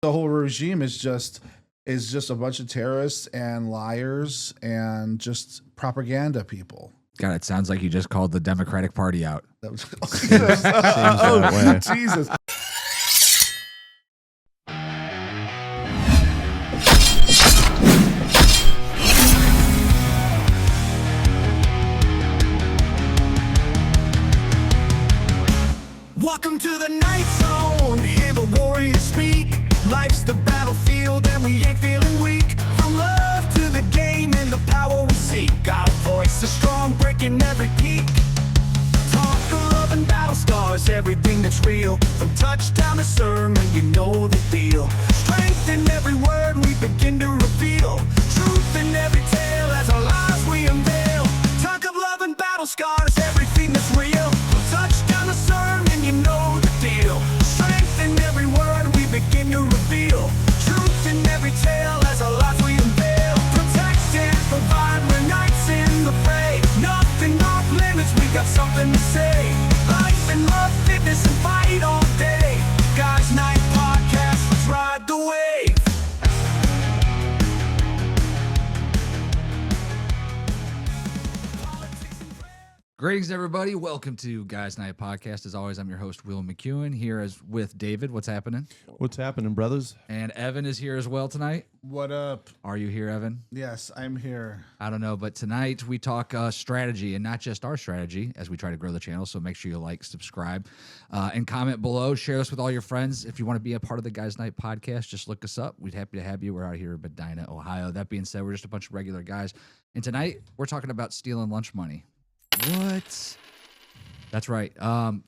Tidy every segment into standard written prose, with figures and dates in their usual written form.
The whole regime is just a bunch of terrorists and liars and just propaganda people. God, it sounds like you just called the Democratic Party out. Seems that way. Jesus. Welcome to the night zone, hear the warriors speak. Life's the battlefield and we ain't feeling weak. From love to the game and the power we seek. Got a voice so strong, breaking every peak. Talk of love and battle scars, everything that's real. From touchdown to sermon, you know the deal. Strength in every word we begin to reveal. Truth in every tale as our lives we unveil. Talk of love and battle scars, everything that's real. From touchdown to sermon, you know the deal. Strength in every word we begin to reveal. Truth in every tale as our lives we unveil. Protect and provide, we're knights in the fray. Nothing off limits, we got something to say. Life and love, fitness and fight all day. Guys Night Podcast, let's ride the wave. Greetings, everybody. Welcome to Guys Night Podcast. As always, I'm your host, Will McEwen, here as with David. What's happening? What's happening, brothers? And Evan is here as well tonight. What up? Are you here, Evan? Yes, I'm here. I don't know, but tonight we talk strategy, and not just our strategy, as we try to grow the channel. So make sure you like, subscribe, and comment below. Share this with all your friends. If you want to be a part of the Guys Night Podcast, just look us up. We'd happy to have you. We're out here in Medina, Ohio. That being said, we're just a bunch of regular guys. And tonight we're talking about stealing lunch money. What? That's right.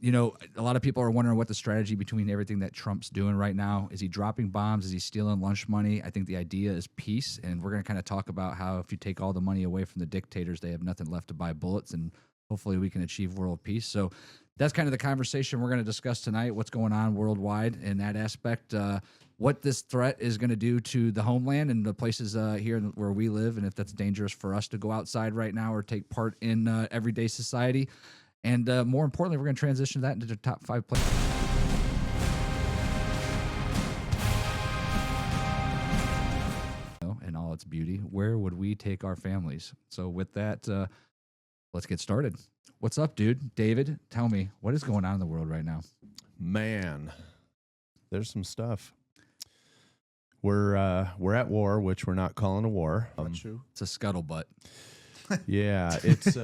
You know, a lot of people are wondering what the strategy between everything that Trump's doing right now. Is he dropping bombs? Is he stealing lunch money? I think the idea is peace, and we're going to kind of talk about how if you take all the money away from the dictators, they have nothing left to buy bullets, and hopefully we can achieve world peace. So that's kind of the conversation we're going to discuss tonight, what's going on worldwide in that aspect, what this threat is going to do to the homeland and the places here where we live, and if that's dangerous for us to go outside right now or take part in everyday society. And more importantly, we're going to transition that into the top 5 places. In all its beauty, where would we take our families? So with that, let's get started. What's up, dude? David, tell me, what is going on in the world right now? Man, there's some stuff. We're at war, which we're not calling a war. True. It's a scuttlebutt. Yeah, it's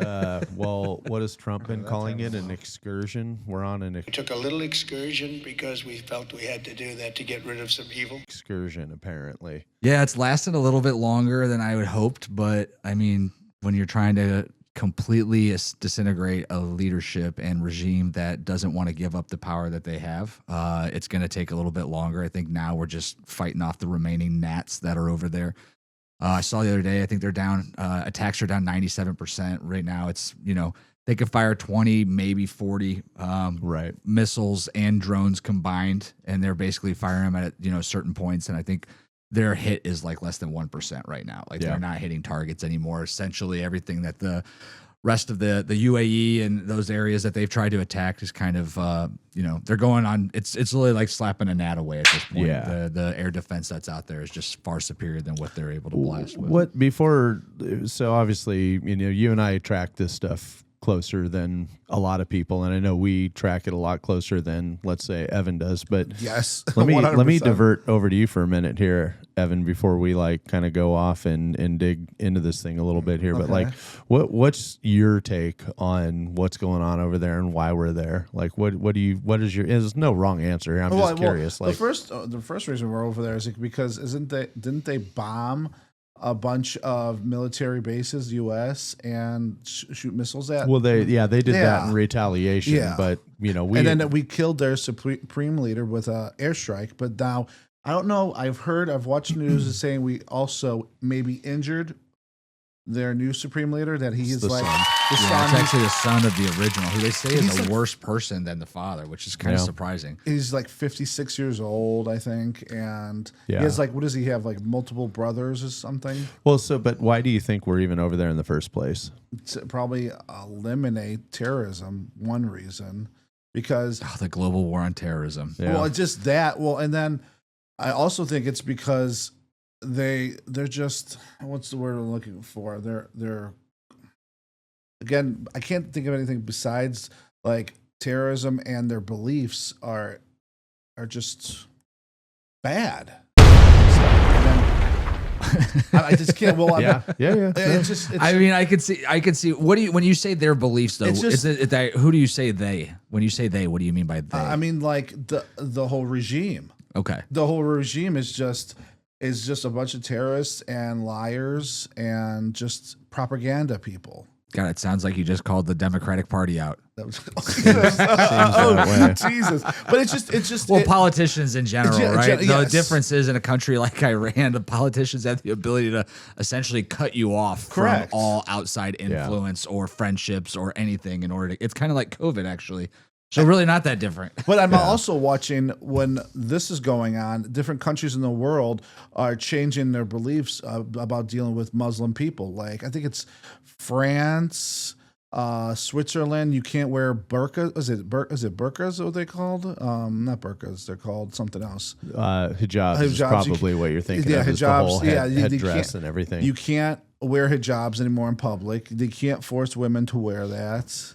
well, what has Trump been calling it? An excursion. We're on an We took a little excursion because we felt we had to do that to get rid of some evil. excursion, apparently. Yeah, it's lasted a little bit longer than I would hoped, but I mean, when you're trying to completely disintegrate a leadership and regime that doesn't want to give up the power that they have, it's going to take a little bit longer. I think now we're just fighting off the remaining gnats that are over there. I saw the other day, I think they're down, attacks are down 97% right now. It's, you know, they could fire 20, maybe 40 missiles and drones combined, and they're basically firing them at, you know, certain points. And I think their hit is like less than 1% right now. Like they're not hitting targets anymore. Essentially everything that the rest of the UAE and those areas that they've tried to attack is kind of, you know, they're going on. It's really like slapping a gnat away at this point. Yeah. The air defense that's out there is just far superior than what they're able to blast with. What before? So obviously, you know, you and I track this stuff closer than a lot of people, and I know we track it a lot closer than, let's say, Evan does. But Yes. let me 100%. divert over to you for a minute here, Evan, before we like kind of go off and dig into this thing a little bit here. But Okay. like, what's your take on what's going on over there and why we're there? Like, what is your? There's no wrong answer here. I'm just curious. Like, the first reason we're over there is because didn't they bomb a bunch of military bases, U.S., and shoot missiles at? well, they did that Yeah. in retaliation. Yeah. But you know, and then we killed their supreme leader with an airstrike. But now I don't know. I've watched news is saying we also maybe injured their new supreme leader. That he's the like son. the Yeah, son. it's actually the son of the original, who they say is He's a like- worse person than the father, which is kind of Yeah. surprising. He's like 56 years old, I think, and Yeah. he has like, what does he have, like multiple brothers or something? Well, but why do you think we're even over there in the first place? To probably eliminate terrorism. One reason, because Oh, the global war on terrorism. Yeah. well, it's just that. Well, and then I also think it's because they're just, what's the word I'm looking for? They're again, I can't think of anything besides like terrorism, and their beliefs are just bad. I just can't. Well, yeah. It's just. I mean, I could see. What do you when you say their beliefs though? Is it that who do you say they? When you say they, what do you mean by they? I mean, like the whole regime. Okay. The whole regime is just a bunch of terrorists and liars and just propaganda people. God, it sounds like you just called the Democratic Party out. Jesus! But it's just. Well, politicians in general, right? The yes. difference is in a country like Iran, the politicians have the ability to essentially cut you off Correct. from all outside influence or friendships or anything in order to. It's kind of like COVID, actually. So really not that different. But I'm also watching when this is going on, different countries in the world are changing their beliefs about dealing with Muslim people. Like I think it's France, Switzerland. You can't wear burqa. Is it burqas? What they called? Not burqas. They're called something else. Hijabs is probably what you're thinking of. Is the whole headdress and everything. You can't wear hijabs anymore in public. They can't force women to wear that.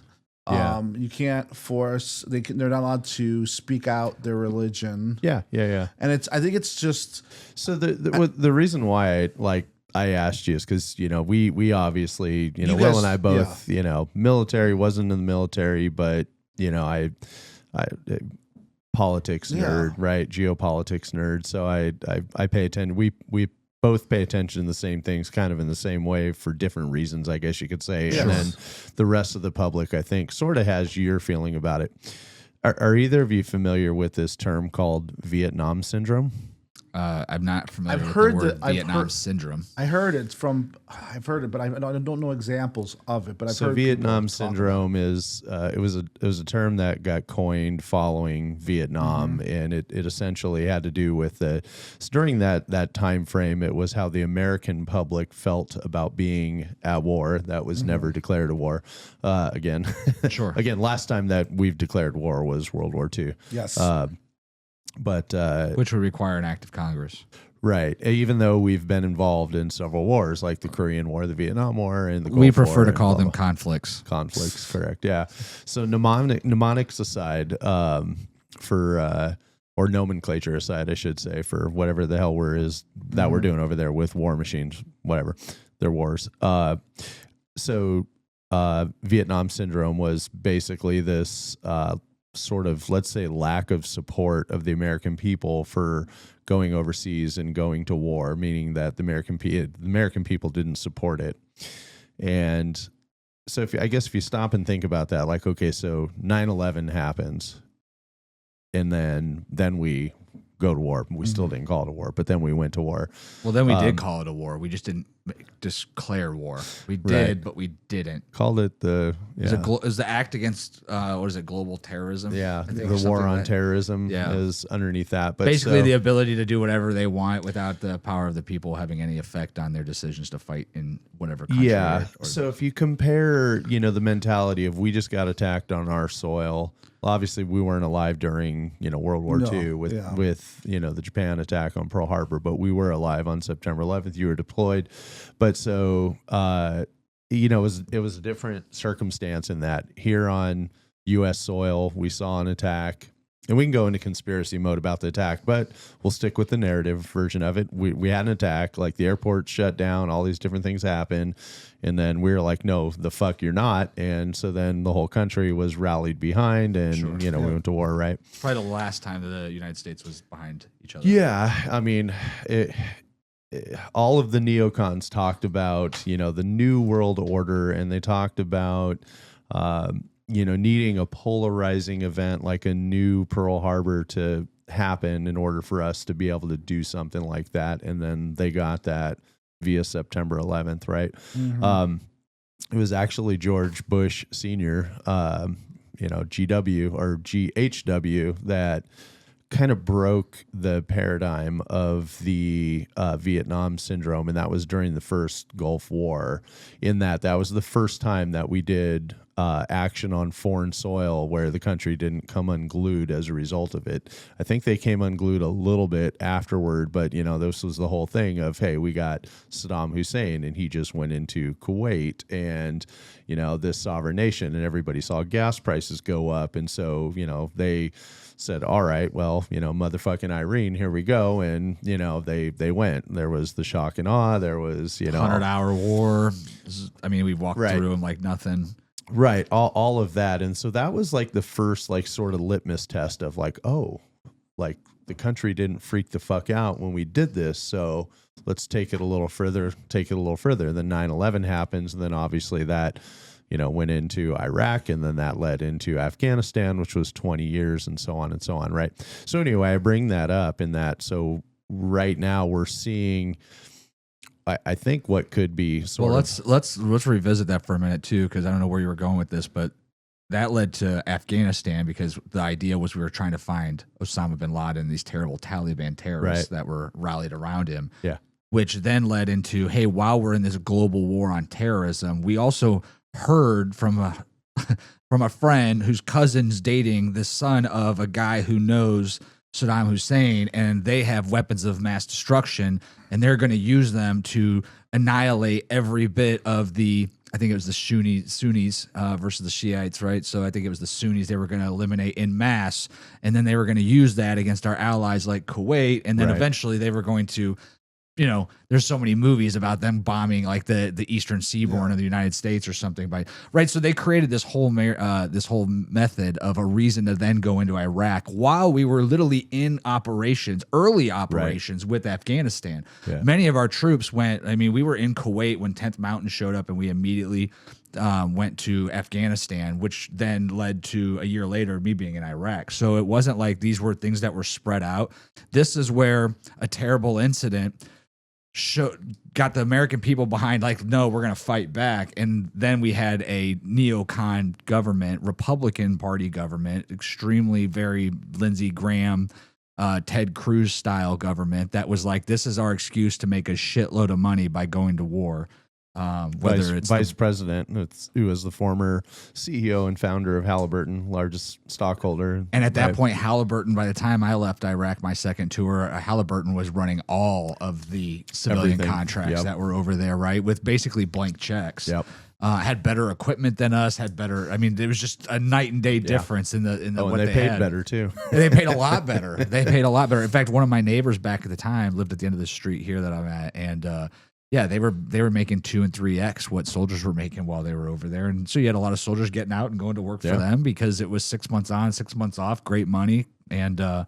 Yeah. You can't force. They're not allowed to speak out their religion. Yeah. And I think it's just. So the reason why I asked you is because we obviously You Will guys- and I both military, wasn't in the military, but I politics nerd, right? Geopolitics nerd. So I pay attention. We both pay attention to the same things kind of in the same way for different reasons, I guess you could say. Sure. And then the rest of the public, I think, sort of has your feeling about it. Are either of you familiar with this term called Vietnam syndrome? I'm not familiar I've with heard the word that- I've Vietnam heard- syndrome. I've heard it, but I don't know examples of it. But I've So heard people Vietnam talk syndrome is it was a term that got coined following Vietnam, and it essentially had to do with during that time frame. It was how the American public felt about being at war. That was never declared a war. Again, Sure. Again, last time that we've declared war was World War II. Yes. But Which would require an act of Congress. right, even though we've been involved in several wars, like the Korean War, the Vietnam War, and the Gulf We prefer War to and call blah, them blah. conflicts. Conflicts, correct? Yeah. So mnemonics aside, or nomenclature aside, I should say, for whatever the hell we're doing over there with war machines, whatever, they're wars. So Vietnam syndrome was basically this sort of, let's say, lack of support of the American people for going overseas and going to war, meaning that the American people didn't support it. And so I guess if you stop and think about that, like, okay, so 9/11 happens, and then we go to war. We still didn't call it a war, but then we went to war. Well, then we did call it a war. We just didn't declare war. We did, Right. but we didn't. Called it the Is the act against what is it? Global terrorism. yeah, I think, or the war something on like that. terrorism Yeah. is underneath that. But Basically, so- the ability to do whatever they want without the power of the people having any effect on their decisions to fight in whatever country. yeah. or- So if you compare, the mentality of we just got attacked on our soil. Well, obviously, we weren't alive during World War No, II with yeah. the Japan attack on Pearl Harbor, but we were alive on September 11th. You were deployed, but so it was a different circumstance in that here on U.S. soil we saw an attack. And we can go into conspiracy mode about the attack, but we'll stick with the narrative version of it. We had an attack, like the airport shut down, all these different things happened. And then we were like, no, the fuck you're not. And so then the whole country was rallied behind and, we went to war, right? probably the last time that the United States was behind each other. Yeah. I mean, all of the neocons talked about, the new world order, and they talked about, needing a polarizing event like a new Pearl Harbor to happen in order for us to be able to do something like that. And then they got that via September 11th, right? It was actually George Bush Sr., GW or GHW, that kind of broke the paradigm of the Vietnam syndrome. And that was during the first Gulf War, in that was the first time that we did action on foreign soil where the country didn't come unglued as a result of it. I think they came unglued a little bit afterward, but this was the whole thing of, hey, we got Saddam Hussein and he just went into Kuwait and this sovereign nation, and everybody saw gas prices go up, and so they said, all right, well, motherfucking Irene, here we go. And, they went. There was the shock and awe. There was, 100-hour war. We walked through them like nothing. Right. All of that. And so that was like the first like sort of litmus test of like, oh, like the country didn't freak the fuck out when we did this. So let's take it a little further, Then 9/11 happens. And then obviously that, went into Iraq, and then that led into Afghanistan, which was 20 years, and so on and so on. Right. So anyway, I bring that up in that. So right now we're seeing, I think what could be let's revisit that for a minute too, because I don't know where you were going with this, but that led to Afghanistan because the idea was we were trying to find Osama bin Laden, these terrible Taliban terrorists that were rallied around him. Yeah. Which then led into, hey, while we're in this global war on terrorism, we also heard from a friend whose cousin's dating the son of a guy who knows Saddam Hussein, and they have weapons of mass destruction, and they're going to use them to annihilate every bit of I think it was the Sunnis versus the Shiites, right? So I think it was the Sunnis they were going to eliminate in mass, and then they were going to use that against our allies like Kuwait, and then eventually they were going to, there's so many movies about them bombing like the Eastern Seaboard of the United States or something, right? So they created this whole method of a reason to then go into Iraq while we were literally in early operations with Afghanistan. Yeah. Many of our troops went. We were in Kuwait when 10th Mountain showed up, and we immediately went to Afghanistan, which then led to a year later me being in Iraq. So it wasn't like these were things that were spread out. This is where a terrible incident got the American people behind, like, no, we're going to fight back. And then we had a neocon government, Republican Party government, extremely very Lindsey Graham, Ted Cruz style government that was like, this is our excuse to make a shitload of money by going to war. Whether it's vice president, who was the former CEO and founder of Halliburton, largest stockholder. And at that point, Halliburton, by the time I left Iraq, my second tour, Halliburton was running all of the civilian contracts that were over there, right? With basically blank checks. Yep. Had better equipment than us, had better. There was just a night and day difference in what they paid had. Better too. They paid a lot better. In fact, one of my neighbors back at the time lived at the end of the street here that I'm at, and they were making 2 and 3x what soldiers were making while they were over there, and so you had a lot of soldiers getting out and going to work for them because it was 6 months on, 6 months off, great money, and so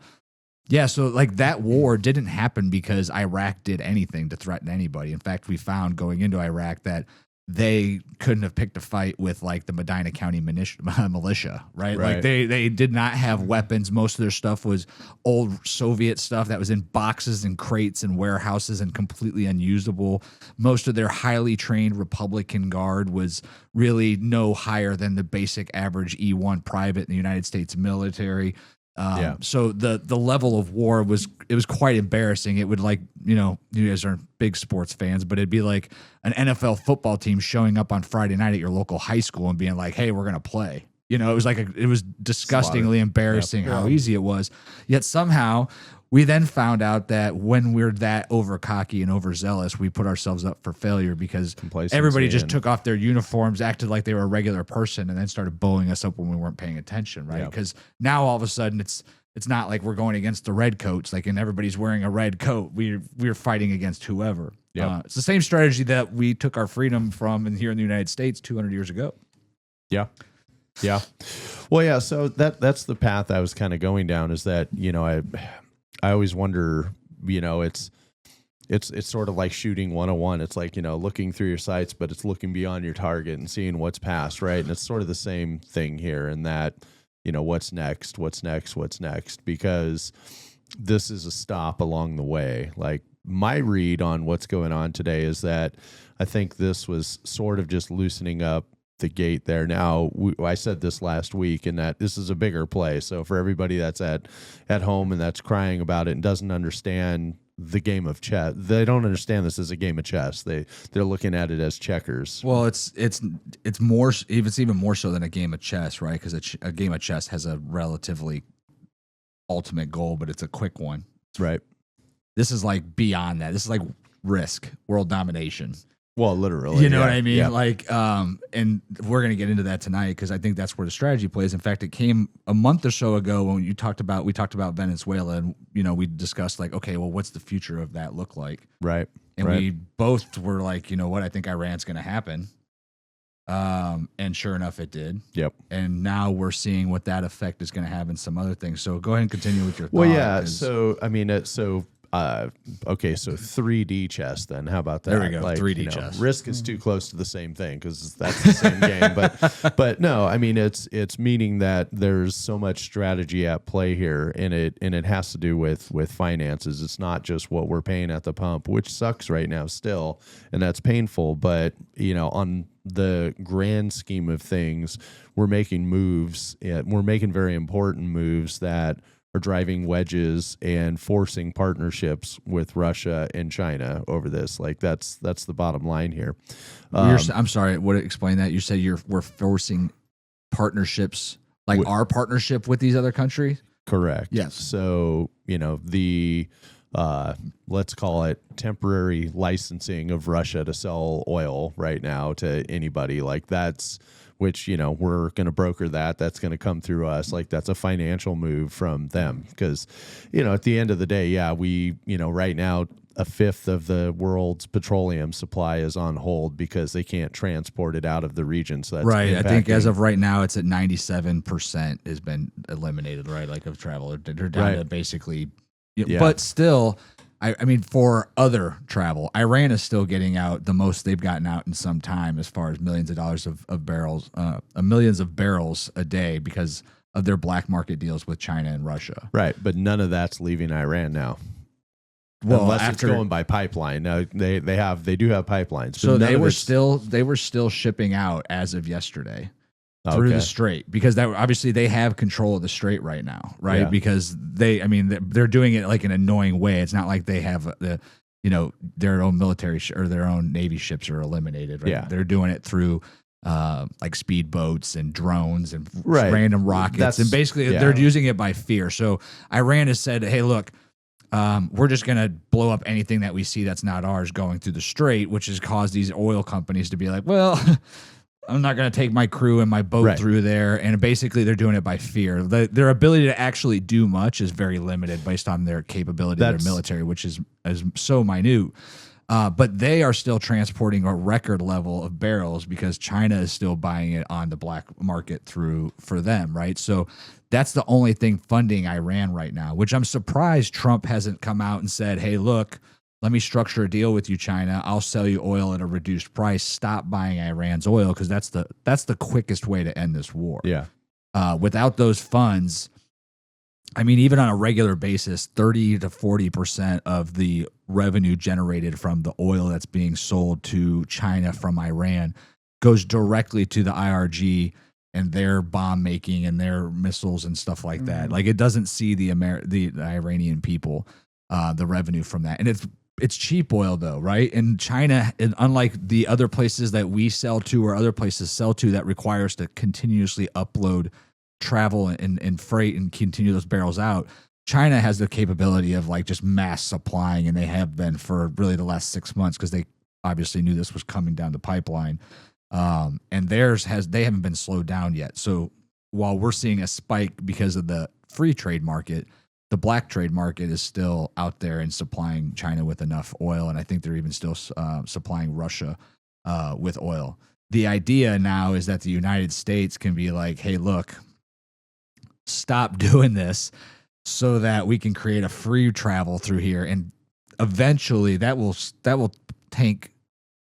like that war didn't happen because Iraq did anything to threaten anybody. In fact, we found going into Iraq that they couldn't have picked a fight with like the Medina County militia, right? Like they did not have weapons. Most of their stuff was old Soviet stuff that was in boxes and crates and warehouses and completely unusable. Most of their highly trained Republican Guard was really no higher than the basic average E1 private in the United States military. So the level of war was quite embarrassing. It would like, you guys aren't big sports fans, but it'd be like an NFL football team showing up on Friday night at your local high school and being like, hey, we're going to play. It was like it was disgustingly embarrassing how easy it was. Yet somehow we then found out that when we're that over cocky and overzealous, we put ourselves up for failure because everybody just took off their uniforms, acted like they were a regular person, and then started blowing us up when we weren't paying attention, right? Because now all of a sudden it's not like we're going against the red coats, like, and everybody's wearing a red coat. We're fighting against whoever. It's the same strategy that we took our freedom from here in the United States 200 years ago. Yeah. Well, yeah. So that's the path I was kind of going down. Is that I always wonder, it's sort of like shooting 101. It's like, looking through your sights, but it's looking beyond your target and seeing what's past, right? And it's sort of the same thing here in that, what's next, because this is a stop along the way. Like my read on what's going on today is that I think this was sort of just loosening up the gate there. Now, I said this last week, and that this is a bigger play. So for everybody that's at home and that's crying about it and doesn't understand the game of chess. They don't understand this as a game of chess. They're looking at it as checkers. Well, it's more, it's even more so than a game of chess, right? Because a game of chess has a relatively ultimate goal, but it's a quick one. Right. This is like beyond that. This is like Risk, world domination. Well, literally. You know what I mean? Yeah. Like, and we're going to get into that tonight because I think that's where the strategy plays. In fact, it came a month or so ago when we talked about Venezuela, and we discussed like, okay, well, what's the future of that look like? Right. And right. we both were like, you know what? I think Iran's going to happen. And sure enough, it did. Yep. And now we're seeing what that effect is going to have in some other things. So go ahead and continue with your thought. Well, yeah. So I mean, okay, so 3D chess. Then how about that? There we go. 3D chess. Risk is too close to the same thing because that's the same game. But no, I mean it's meaning that there's so much strategy at play here, and it has to do with finances. It's not just what we're paying at the pump, which sucks right now still, and that's painful. But on the grand scheme of things, we're making moves. We're making very important moves that are driving wedges and forcing partnerships with Russia and China over this. Like that's the bottom line here. I'm sorry. What explain that? You say we're forcing partnerships, like our partnership with these other countries. Correct. Yes. So the let's call it temporary licensing of Russia to sell oil right now to anybody, like that's. Which, we're going to broker that. That's going to come through us. Like that's a financial move from them. Because, at the end of the day, yeah, we, right now, a fifth of the world's petroleum supply is on hold because they can't transport it out of the region. So that's right. impacting. I think as of right now, it's at 97% has been eliminated, right? Like of travel. They're down to basically, but still, I mean, for other travel, Iran is still getting out the most they've gotten out in some time as far as millions of dollars of barrels, millions of barrels a day because of their black market deals with China and Russia. Right. But none of that's leaving Iran now. Well, unless it's going by pipeline. Now they do have pipelines. So they were still shipping out as of yesterday. Through the strait, because that obviously they have control of the strait right now, right? Yeah. Because they're doing it like an annoying way. It's not like they have their own military or their own Navy ships are eliminated, right? Yeah. They're doing it through like speedboats and drones and random rockets, and basically they're using it by fear. So Iran has said, "Hey, look, we're just going to blow up anything that we see that's not ours going through the strait," which has caused these oil companies to be like, "Well." I'm not going to take my crew and my boat through there. And basically, they're doing it by fear. Their ability to actually do much is very limited based on their capability of their military, which is so minute. But they are still transporting a record level of barrels because China is still buying it on the black market for them, right? So that's the only thing funding Iran right now, which I'm surprised Trump hasn't come out and said, hey, look, let me structure a deal with you, China. I'll sell you oil at a reduced price. Stop buying Iran's oil, because that's the quickest way to end this war. Yeah. Without those funds, I mean, even on a regular basis, 30 to 40% of the revenue generated from the oil that's being sold to China from Iran goes directly to the IRG and their bomb making and their missiles and stuff like that. Like, it doesn't see the Iranian people, the revenue from that. And it's cheap oil though, right? And China, unlike the other places that we sell to or other places sell to that require us to continuously upload travel and freight and continue those barrels out, China has the capability of like just mass supplying, and they have been for really the last 6 months because they obviously knew this was coming down the pipeline. And they haven't been slowed down yet. So while we're seeing a spike because of the free trade market, the black trade market is still out there and supplying China with enough oil. And I think they're even still supplying Russia with oil. The idea now is that the United States can be like, hey, look, stop doing this so that we can create a free travel through here. And eventually that will tank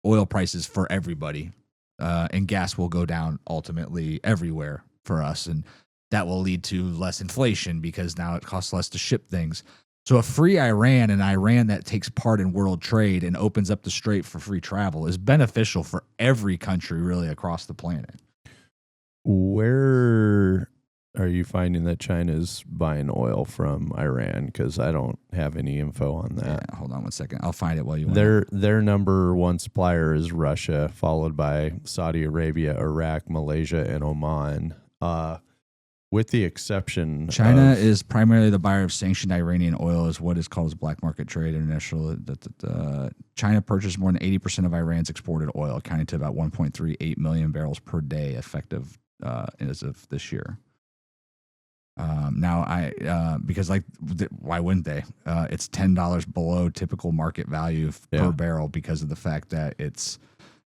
oil prices for everybody. And gas will go down ultimately everywhere for us. And that will lead to less inflation because now it costs less to ship things. So a free Iran, and Iran that takes part in world trade and opens up the strait for free travel, is beneficial for every country really across the planet. Where are you finding that China's buying oil from Iran? Because I don't have any info on that. Yeah, hold on 1 second. I'll find it while you want. Their number one supplier is Russia, followed by Saudi Arabia, Iraq, Malaysia, and Oman. With the exception, China is primarily the buyer of sanctioned Iranian oil, is what is called as black market trade international. China purchased more than 80% of Iran's exported oil, accounting to about 1.38 million barrels per day, effective as of this year. Because why wouldn't they? It's $10 below typical market value per barrel because of the fact that it's.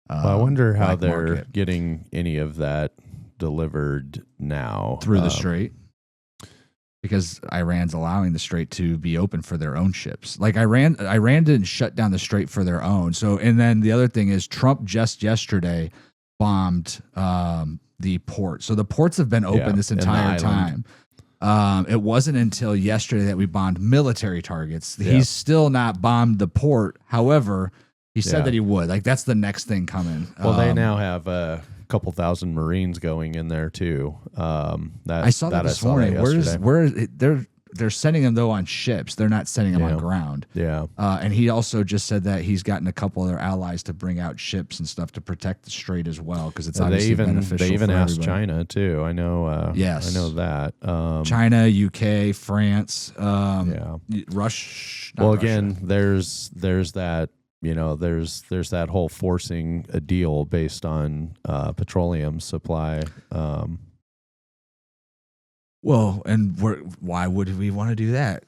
I wonder how they're market. getting any of that delivered now Through the strait, because Iran's allowing the strait to be open for their own ships. Like Iran didn't shut down the strait for their own. So, and then the other thing is Trump just yesterday bombed the port. So the ports have been open this entire time. It wasn't until yesterday that we bombed military targets. He's still not bombed the port. However, he said that he would. Like, that's the next thing coming. Well, they now have a couple thousand Marines going in there too. I saw that this morning. They're sending them though on ships. They're not sending them on ground. Yeah. And he also just said that he's gotten a couple of their allies to bring out ships and stuff to protect the strait as well, because it's obviously beneficial. They even for asked everybody. China too. I know. Yes, I know that. China, UK, France, Russia. Well, again, there's that. There's that whole forcing a deal based on petroleum supply. Well, and why would we want to do that?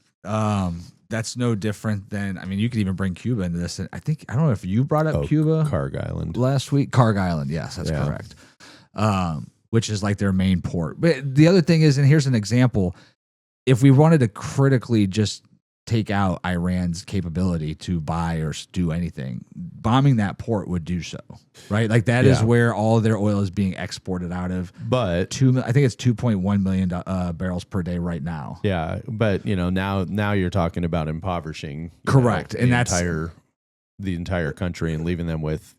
That's no different than, you could even bring Cuba into this. I don't know if you brought up Cuba. Karg Island. Last week. Karg Island, yes, that's correct. Which is like their main port. But the other thing is, and here's an example, if we wanted to critically just take out Iran's capability to buy or do anything, bombing that port would do so, right? Like that is where all their oil is being exported out of. But I think it's 2.1 million barrels per day right now. Yeah, but now you're talking about impoverishing, correct, and that's the entire country and leaving them with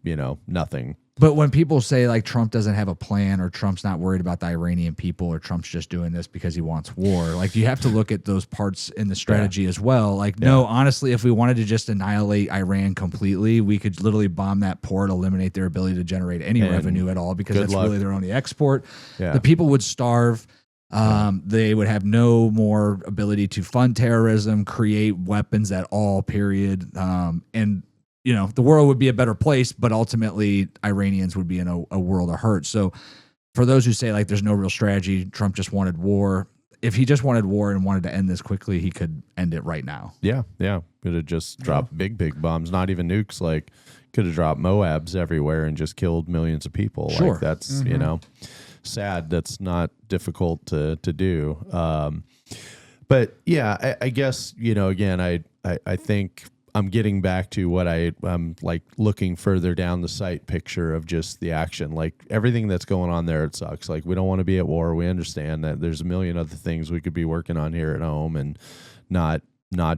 nothing. But when people say like Trump doesn't have a plan, or Trump's not worried about the Iranian people, or Trump's just doing this because he wants war, like you have to look at those parts in the strategy as well. Like, no, honestly, if we wanted to just annihilate Iran completely, we could literally bomb that port, eliminate their ability to generate any revenue at all, because that's really their only export. Yeah. The people would starve. They would have no more ability to fund terrorism, create weapons at all, period. And the world would be a better place, but ultimately Iranians would be in a world of hurt. So for those who say like there's no real strategy, Trump just wanted war. If he just wanted war and wanted to end this quickly, he could end it right now. Yeah. Could have just dropped big bombs, not even nukes. Like, could have dropped Moabs everywhere and just killed millions of people. Sure. Like, that's, sad. That's not difficult to do. But yeah, I guess, again, I think I'm getting back to what I'm like looking further down the sight picture of just the action, like everything that's going on there. It sucks. Like, we don't want to be at war. We understand that there's a million other things we could be working on here at home and not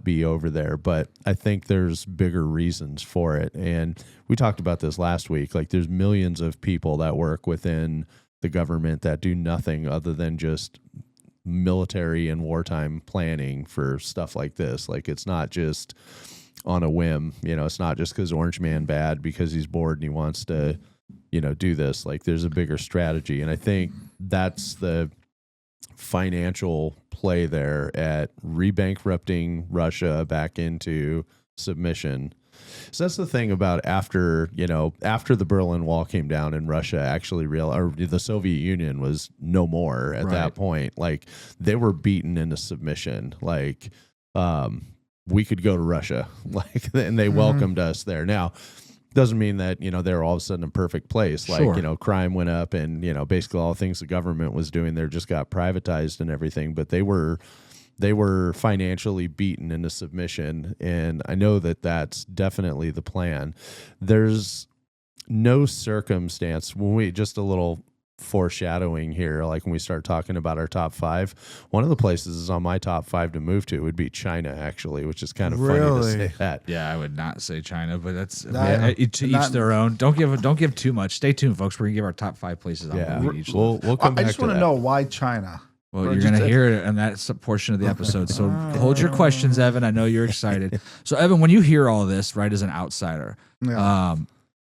be over there. But I think there's bigger reasons for it. And we talked about this last week. Like, there's millions of people that work within the government that do nothing other than just military and wartime planning for stuff like this. Like, it's not just on a whim, it's not just because Orange Man bad because he's bored and he wants to, do this. Like, there's a bigger strategy. And I think that's the financial play there at re-bankrupting Russia back into submission. So that's the thing about after the Berlin Wall came down and Russia actually the Soviet Union was no more at that point. Like, they were beaten into submission. Like, we could go to Russia, like, and they welcomed us there. Now, doesn't mean that, they're all of a sudden a perfect place. Like, crime went up and, basically all the things the government was doing there just got privatized and everything, but they were financially beaten into submission. And I know that that's definitely the plan. There's no circumstance just a little foreshadowing here, like when we start talking about our top 5, one of the places is on my top 5 to move to would be China, actually, which is kind of funny to say that. Yeah, I would not say China, but that's to each their own. Don't give too much. Stay tuned, folks. We're gonna give our top 5 places. We'll come back. I just want to know why China. Well, Or you're just going to a- hear it, and that's a portion of the episode. So hold your questions, Evan. I know you're excited. So, Evan, when you hear all this, right, as an outsider, Yeah.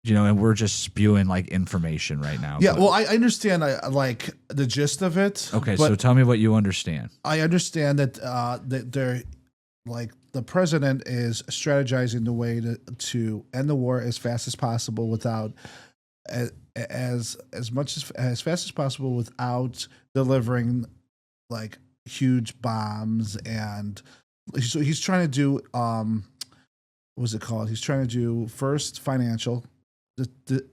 and we're just spewing like information right now. Yeah, but- well, I understand like the gist of it. okay, but so tell me what you understand. I understand that they're like the president is strategizing the way to end the war as fast as possible without as fast as possible without delivering like huge bombs, and so he's trying to do what's it called? He's trying to do first financial.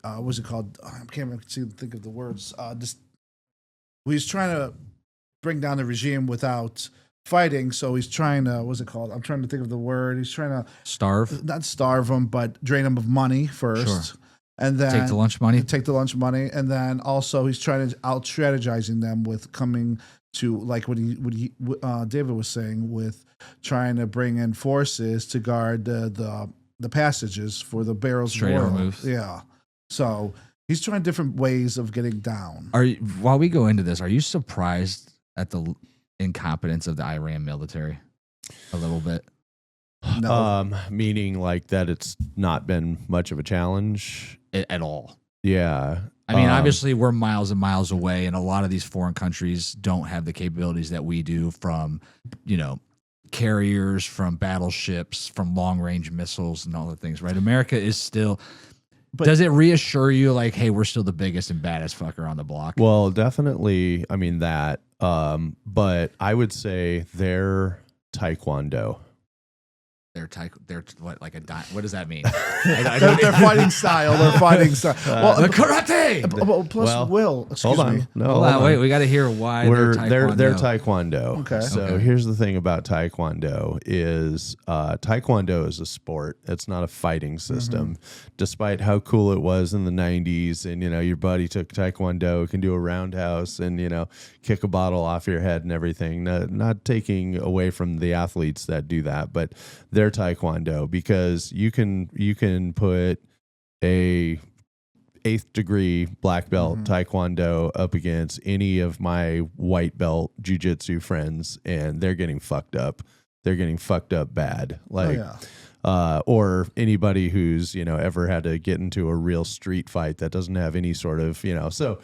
What's it called? I can't even think of the words. He's trying to bring down the regime without fighting. So he's trying to, what's it called? I'm trying to think of the word. He's trying to Starve? not starve them, but drain them of money first. Sure. And then Take the lunch money? Take the lunch money. And then also he's trying to out strategizing them with coming to like what David was saying with trying to bring in forces to guard the passages for the barrels Strait of oil. Hormuz. Yeah. So he's trying different ways of getting down. While we go into this, are you surprised at the incompetence of the Iran military? A little bit. No. Meaning like that it's not been much of a challenge At all. Yeah. I mean, obviously, we're miles and miles away, and a lot of these foreign countries don't have the capabilities that we do from, carriers, from battleships, from long-range missiles and all the things, right? America is still... But- does it reassure you, like, hey, we're still the biggest and baddest fucker on the block? Well, definitely. I mean that. But I would say they're Taekwondo. They're what, like a what does that mean? They're fighting style. They're fighting style. The karate. Well, plus Well, Will. Excuse Hold on. me. No, Hold on, wait. We got to hear why They're Taekwondo. Okay. So Okay. here's the thing about Taekwondo is Taekwondo is a sport. It's not a fighting system. Despite how cool it was in the 90s and, your buddy took Taekwondo, can do a roundhouse and, kick a bottle off your head and everything. Not taking away from the athletes that do that, but they're Taekwondo because you can put a 8th degree black belt Taekwondo up against any of my white belt jiu-jitsu friends and they're getting fucked up. They're getting fucked up bad. Like, or anybody who's, ever had to get into a real street fight that doesn't have any sort of, so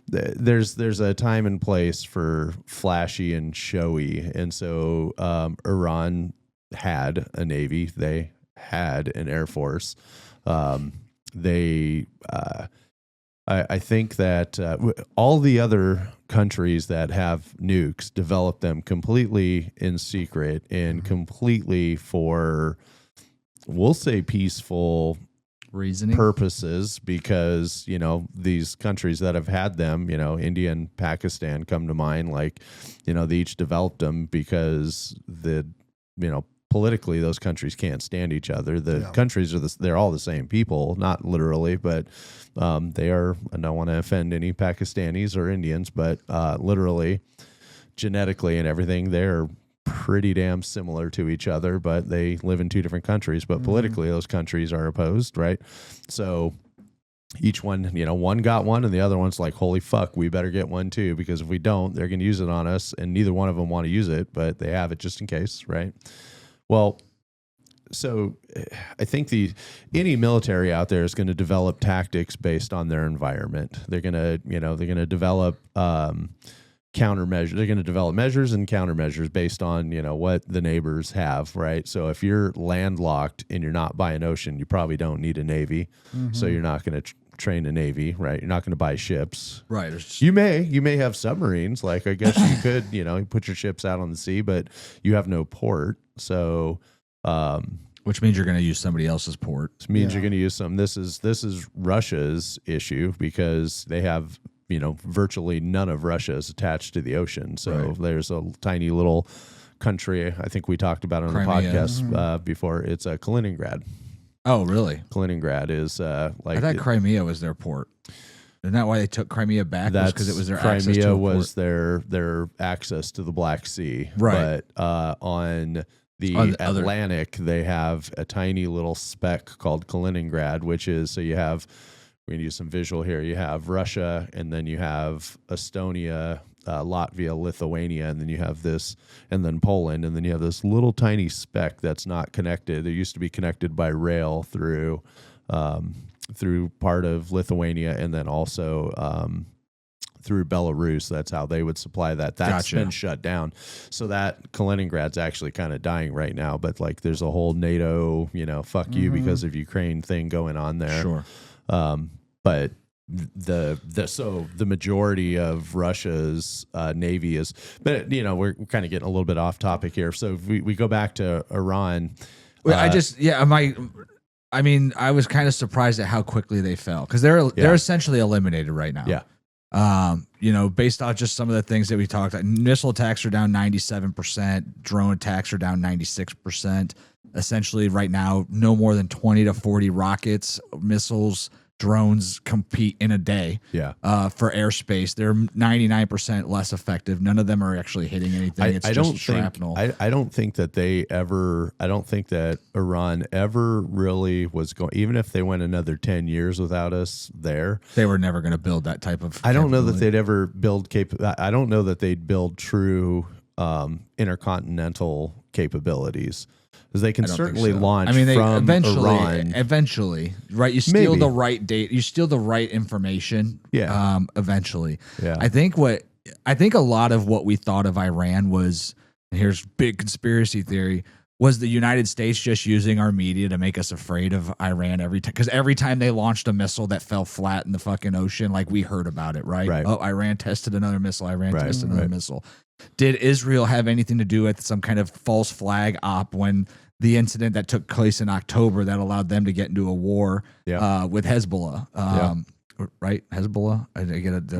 there's a time and place for flashy and showy. And so, Iran had a navy, they had an air force. I think that all the other countries that have nukes develop them completely in secret and completely for, we'll say, peaceful reasoning purposes because, these countries that have had them, India and Pakistan come to mind, like, they each developed them because politically those countries can't stand each other. The countries they're all the same people, not literally, but they are, I don't want to offend any Pakistanis or Indians, but literally, genetically and everything, they're pretty damn similar to each other, but they live in two different countries, but politically those countries are opposed, right? So each one, one got one and the other one's like, holy fuck, we better get one too, because if we don't, they're going to use it on us, and neither one of them want to use it, but they have it just in case, right? Well, so I think any military out there is going to develop tactics based on their environment. They're going to develop countermeasures. They're going to develop measures and countermeasures based on, what the neighbors have, right? So if you're landlocked and you're not by an ocean, you probably don't need a navy. So you're not going to train a navy, right? You're not going to buy ships. right. You may have submarines. Like, I guess you could, you put your ships out on the sea, but you have no port. So, Which means you're going to use somebody else's port. it means you're going to use some. This is Russia's issue because they have, virtually none of Russia is attached to the ocean. So there's a tiny little country. I think we talked about it on Crimea. the podcast before. It's Kaliningrad. Oh, really? Kaliningrad is like. I thought Crimea was their port. Isn't that why they took Crimea back? That's Because it was their access to Crimea a was port? their access to the Black Sea. Right. But on the On the other- Atlantic, they have a tiny little speck called Kaliningrad, which is, so we're going to use some visual here. You have Russia, and then you have Estonia Latvia, Lithuania, and then you have this, and then Poland, and then you have this little tiny speck that's not connected. It used to be connected by rail through part of Lithuania, and then also through Belarus. That's how they would supply that. That's Gotcha. been shut down. So that Kaliningrad's actually kind of dying right now. But like, there's a whole NATO, fuck you because of Ukraine thing going on there. Sure. But the majority of Russia's navy is, but we're kind of getting a little bit off topic here. So if we go back to Iran. Well, I was kind of surprised at how quickly they fell because they're essentially eliminated right now. Yeah. Based on just some of the things that we talked about, missile attacks are down 97%, drone attacks are down 96%. Essentially, right now, no more than 20 to 40 rockets, missiles, drones compete in a day. Yeah. For airspace, they're 99% less effective. None of them are actually hitting anything. It's just shrapnel. I don't think that I don't think that Iran ever really was going, even if they went another 10 years without us there. They were never going to build that type of. I don't know that they'd ever build I don't know that they'd build true intercontinental capabilities. Because they can certainly launch from Iran. Eventually, right? You steal the right date. You steal the right information. Yeah. Eventually. Yeah. I think a lot of what we thought of Iran was, and here's big conspiracy theory, was the United States just using our media to make us afraid of Iran every time? Because every time they launched a missile that fell flat in the fucking ocean, like we heard about it, right? Right. Oh, Iran tested another missile. Tested another missile. Did Israel have anything to do with some kind of false flag op when the incident that took place in October that allowed them to get into a war with Hezbollah? Right, Hezbollah. I get it.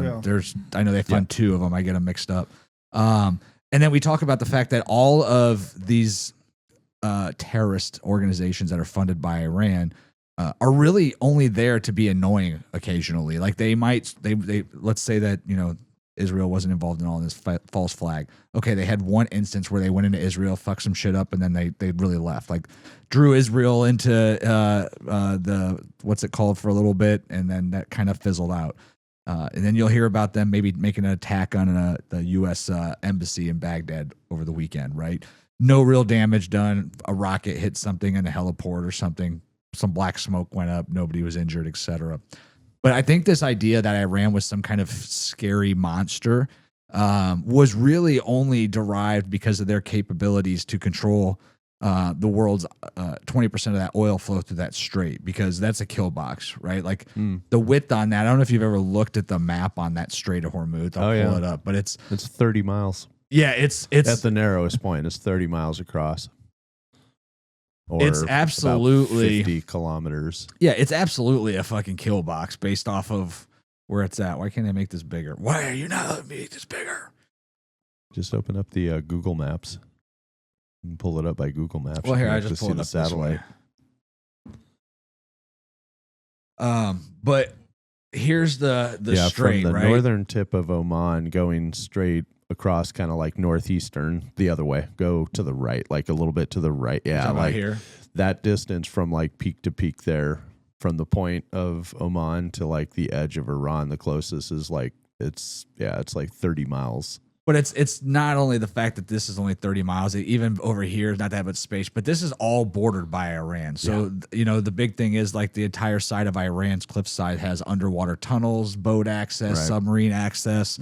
I know they fund two of them. I get them mixed up. And then we talk about the fact that all of these terrorist organizations that are funded by Iran are really only there to be annoying occasionally. Like they let's say that Israel wasn't involved in all this false flag. Okay, they had one instance where they went into Israel, fucked some shit up, and then they really left. Like drew Israel into the what's it called for a little bit, and then that kind of fizzled out. And then you'll hear about them maybe making an attack on the U.S. Embassy in Baghdad over the weekend, right? No real damage done. A rocket hit something in the heliport or something. Some black smoke went up. Nobody was injured, etc. But I think this idea that Iran was some kind of scary monster was really only derived because of their capabilities to control the world's 20% of that oil flow through that strait, because that's a kill box, right? Like the width on that. I don't know if you've ever looked at the map on that Strait of Hormuz. I'll pull it up, but it's 30 miles. Yeah, it's at the narrowest point. It's 30 miles across. Or it's absolutely 50 kilometers. Yeah, it's absolutely a fucking kill box based off of where it's at. Why can't they make this bigger? Why are you not letting me make this bigger? Just open up the Google Maps and pull it up by Google Maps. Well, here I just pulled it up satellite. But here's the strait, from the right? northern tip of Oman going straight across, kind of like northeastern, the other way. Go to the right, like a little bit to the right. Yeah, like here. That distance from like peak to peak there, from the point of Oman to like the edge of Iran, the closest is like it's like 30 miles. But it's not only the fact that this is only 30 miles, even over here is not that much space, but this is all bordered by Iran. So, the big thing is like the entire side of Iran's cliffside has underwater tunnels, boat access, submarine access.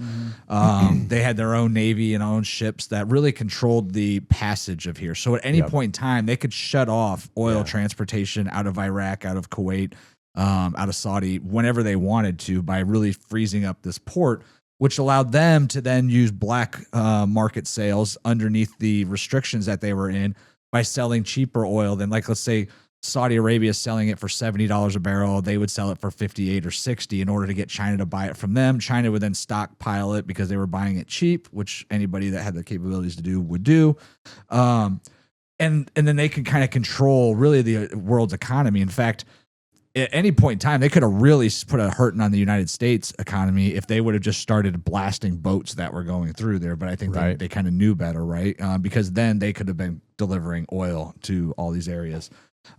They had their own navy and own ships that really controlled the passage of here. So at any point in time, they could shut off oil transportation out of Iraq, out of Kuwait, out of Saudi, whenever they wanted to, by really freezing up this port, which allowed them to then use black market sales underneath the restrictions that they were in by selling cheaper oil than, like, let's say Saudi Arabia is selling it for $70 a barrel. They would sell it for 58 or 60 in order to get China to buy it from them. China would then stockpile it because they were buying it cheap, which anybody that had the capabilities to do would do. And then they could kind of control really the world's economy. In fact, at any point in time, they could have really put a hurting on the United States economy if they would have just started blasting boats that were going through there. But I think they kind of knew better, right? Because then they could have been delivering oil to all these areas.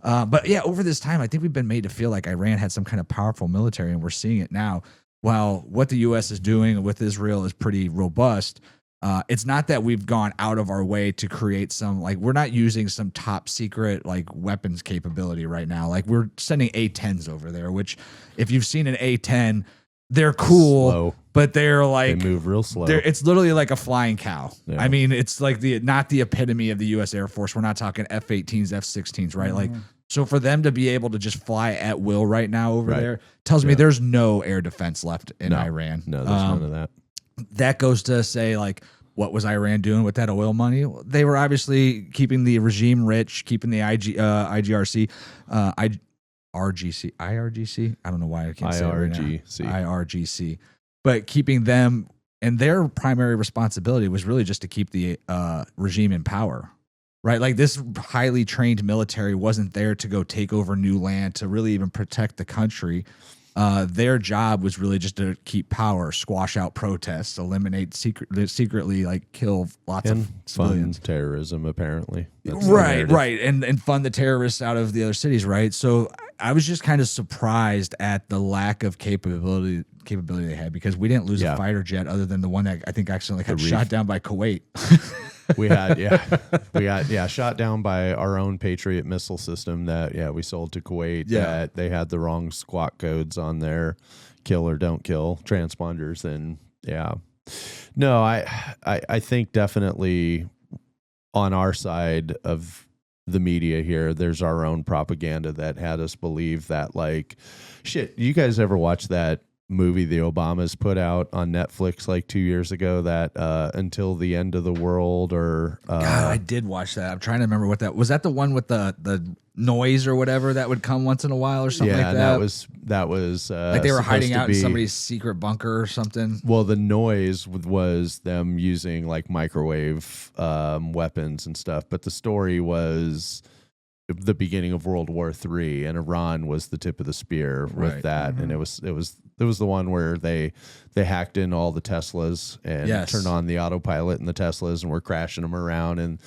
But yeah, over this time, I think we've been made to feel like Iran had some kind of powerful military, and we're seeing it now. while what the U.S. is doing with Israel is pretty robust, it's not that we've gone out of our way to create some, like, we're not using some top secret like weapons capability right now. Like, we're sending A-10s over there, which if you've seen an A-10, they're cool, Slow. but they're like, They move real slow. it's literally like a flying cow. Yeah. I mean, it's like not the epitome of the U.S. Air Force. We're not talking F-18s, F-16s, right? Like, so for them to be able to just fly at will right now over there tells me there's no air defense left in Iran. No, there's none of that. That goes to say, like, what was Iran doing with that oil money? They were obviously keeping the regime rich, keeping the IGRC, IRGC. I don't know why I can't say it right now. IRGC. But keeping them, and their primary responsibility was really just to keep the regime in power, right? Like, this highly trained military wasn't there to go take over new land, to really even protect the country. Their job was really just to keep power, squash out protests, eliminate secretly like kill lots of civilians. Fund terrorism, apparently. Right. And fund the terrorists out of the other cities, right? So I was just kind of surprised at the lack of capability they had, because we didn't lose a fighter jet other than the one that I think accidentally got shot down by Kuwait. We got shot down by our own Patriot missile system that we sold to Kuwait. That they had the wrong squawk codes on their kill or don't kill transponders, and no, I think definitely on our side of the media here, there's our own propaganda that had us believe that, like, shit. You guys ever watch that movie the Obamas put out on Netflix like 2 years ago, that Until the End of the World, or God, I did watch that. I'm trying to remember what that was. That the one with the noise or whatever that would come once in a while or something like that? that was like they were hiding out in somebody's secret bunker or something. Well, the noise was them using like microwave weapons and stuff, but the story was the beginning of World War III, and Iran was the tip of the spear with that. And it was the one where they hacked in all the Teslas and turned on the autopilot in the Teslas and were crashing them around, and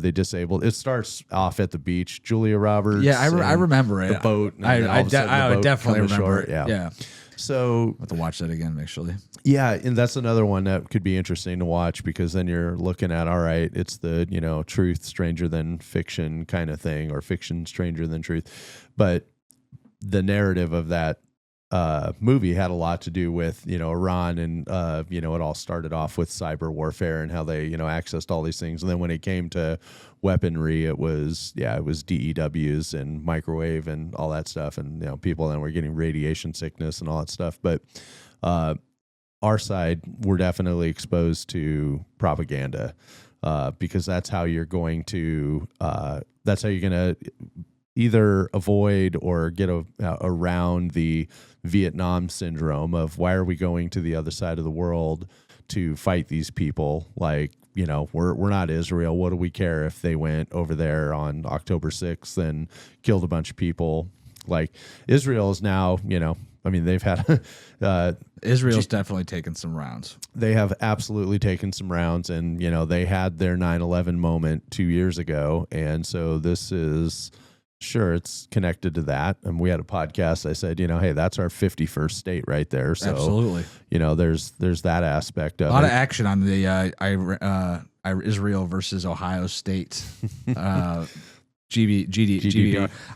they disabled. It starts off at the beach. Julia Roberts. Yeah, I remember it. The boat. I definitely remember it. Yeah. So I'll have to watch that again, actually. Yeah, and that's another one that could be interesting to watch, because then you're looking at, all right, it's the, truth stranger than fiction kind of thing, or fiction stranger than truth. But the narrative of that movie had a lot to do with, Iran, and, it all started off with cyber warfare and how they, accessed all these things. And then when it came to weaponry, it was DEWs and microwave and all that stuff. And, people then were getting radiation sickness and all that stuff. But our side, we're definitely exposed to propaganda, because that's how you're going to either avoid or get around the Vietnam syndrome of, why are we going to the other side of the world to fight these people? Like, we're not Israel. What do we care if they went over there on October 6th and killed a bunch of people? Like, Israel is now, they've had Israel's definitely taken some rounds. They have absolutely taken some rounds, and they had their 9/11 moment 2 years ago, and so this is. Sure, it's connected to that. And we had a podcast. I said, hey, that's our 51st state right there. So, absolutely. There's that aspect of it. A lot of action on the Israel versus Ohio State GDP.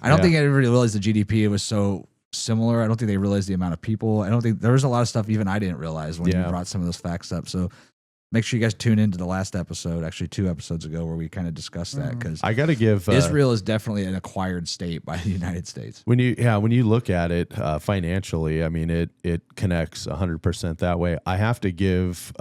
I don't think everybody realized the GDP was so similar. I don't think they realized the amount of people. I don't think there was a lot of stuff even I didn't realize when you brought some of those facts up. So make sure you guys tune into the last episode, actually 2 episodes ago, where we kind of discussed that, because I got to give Israel is definitely an acquired state by the United States. When you look at it financially, I mean, it connects 100% that way. I have to give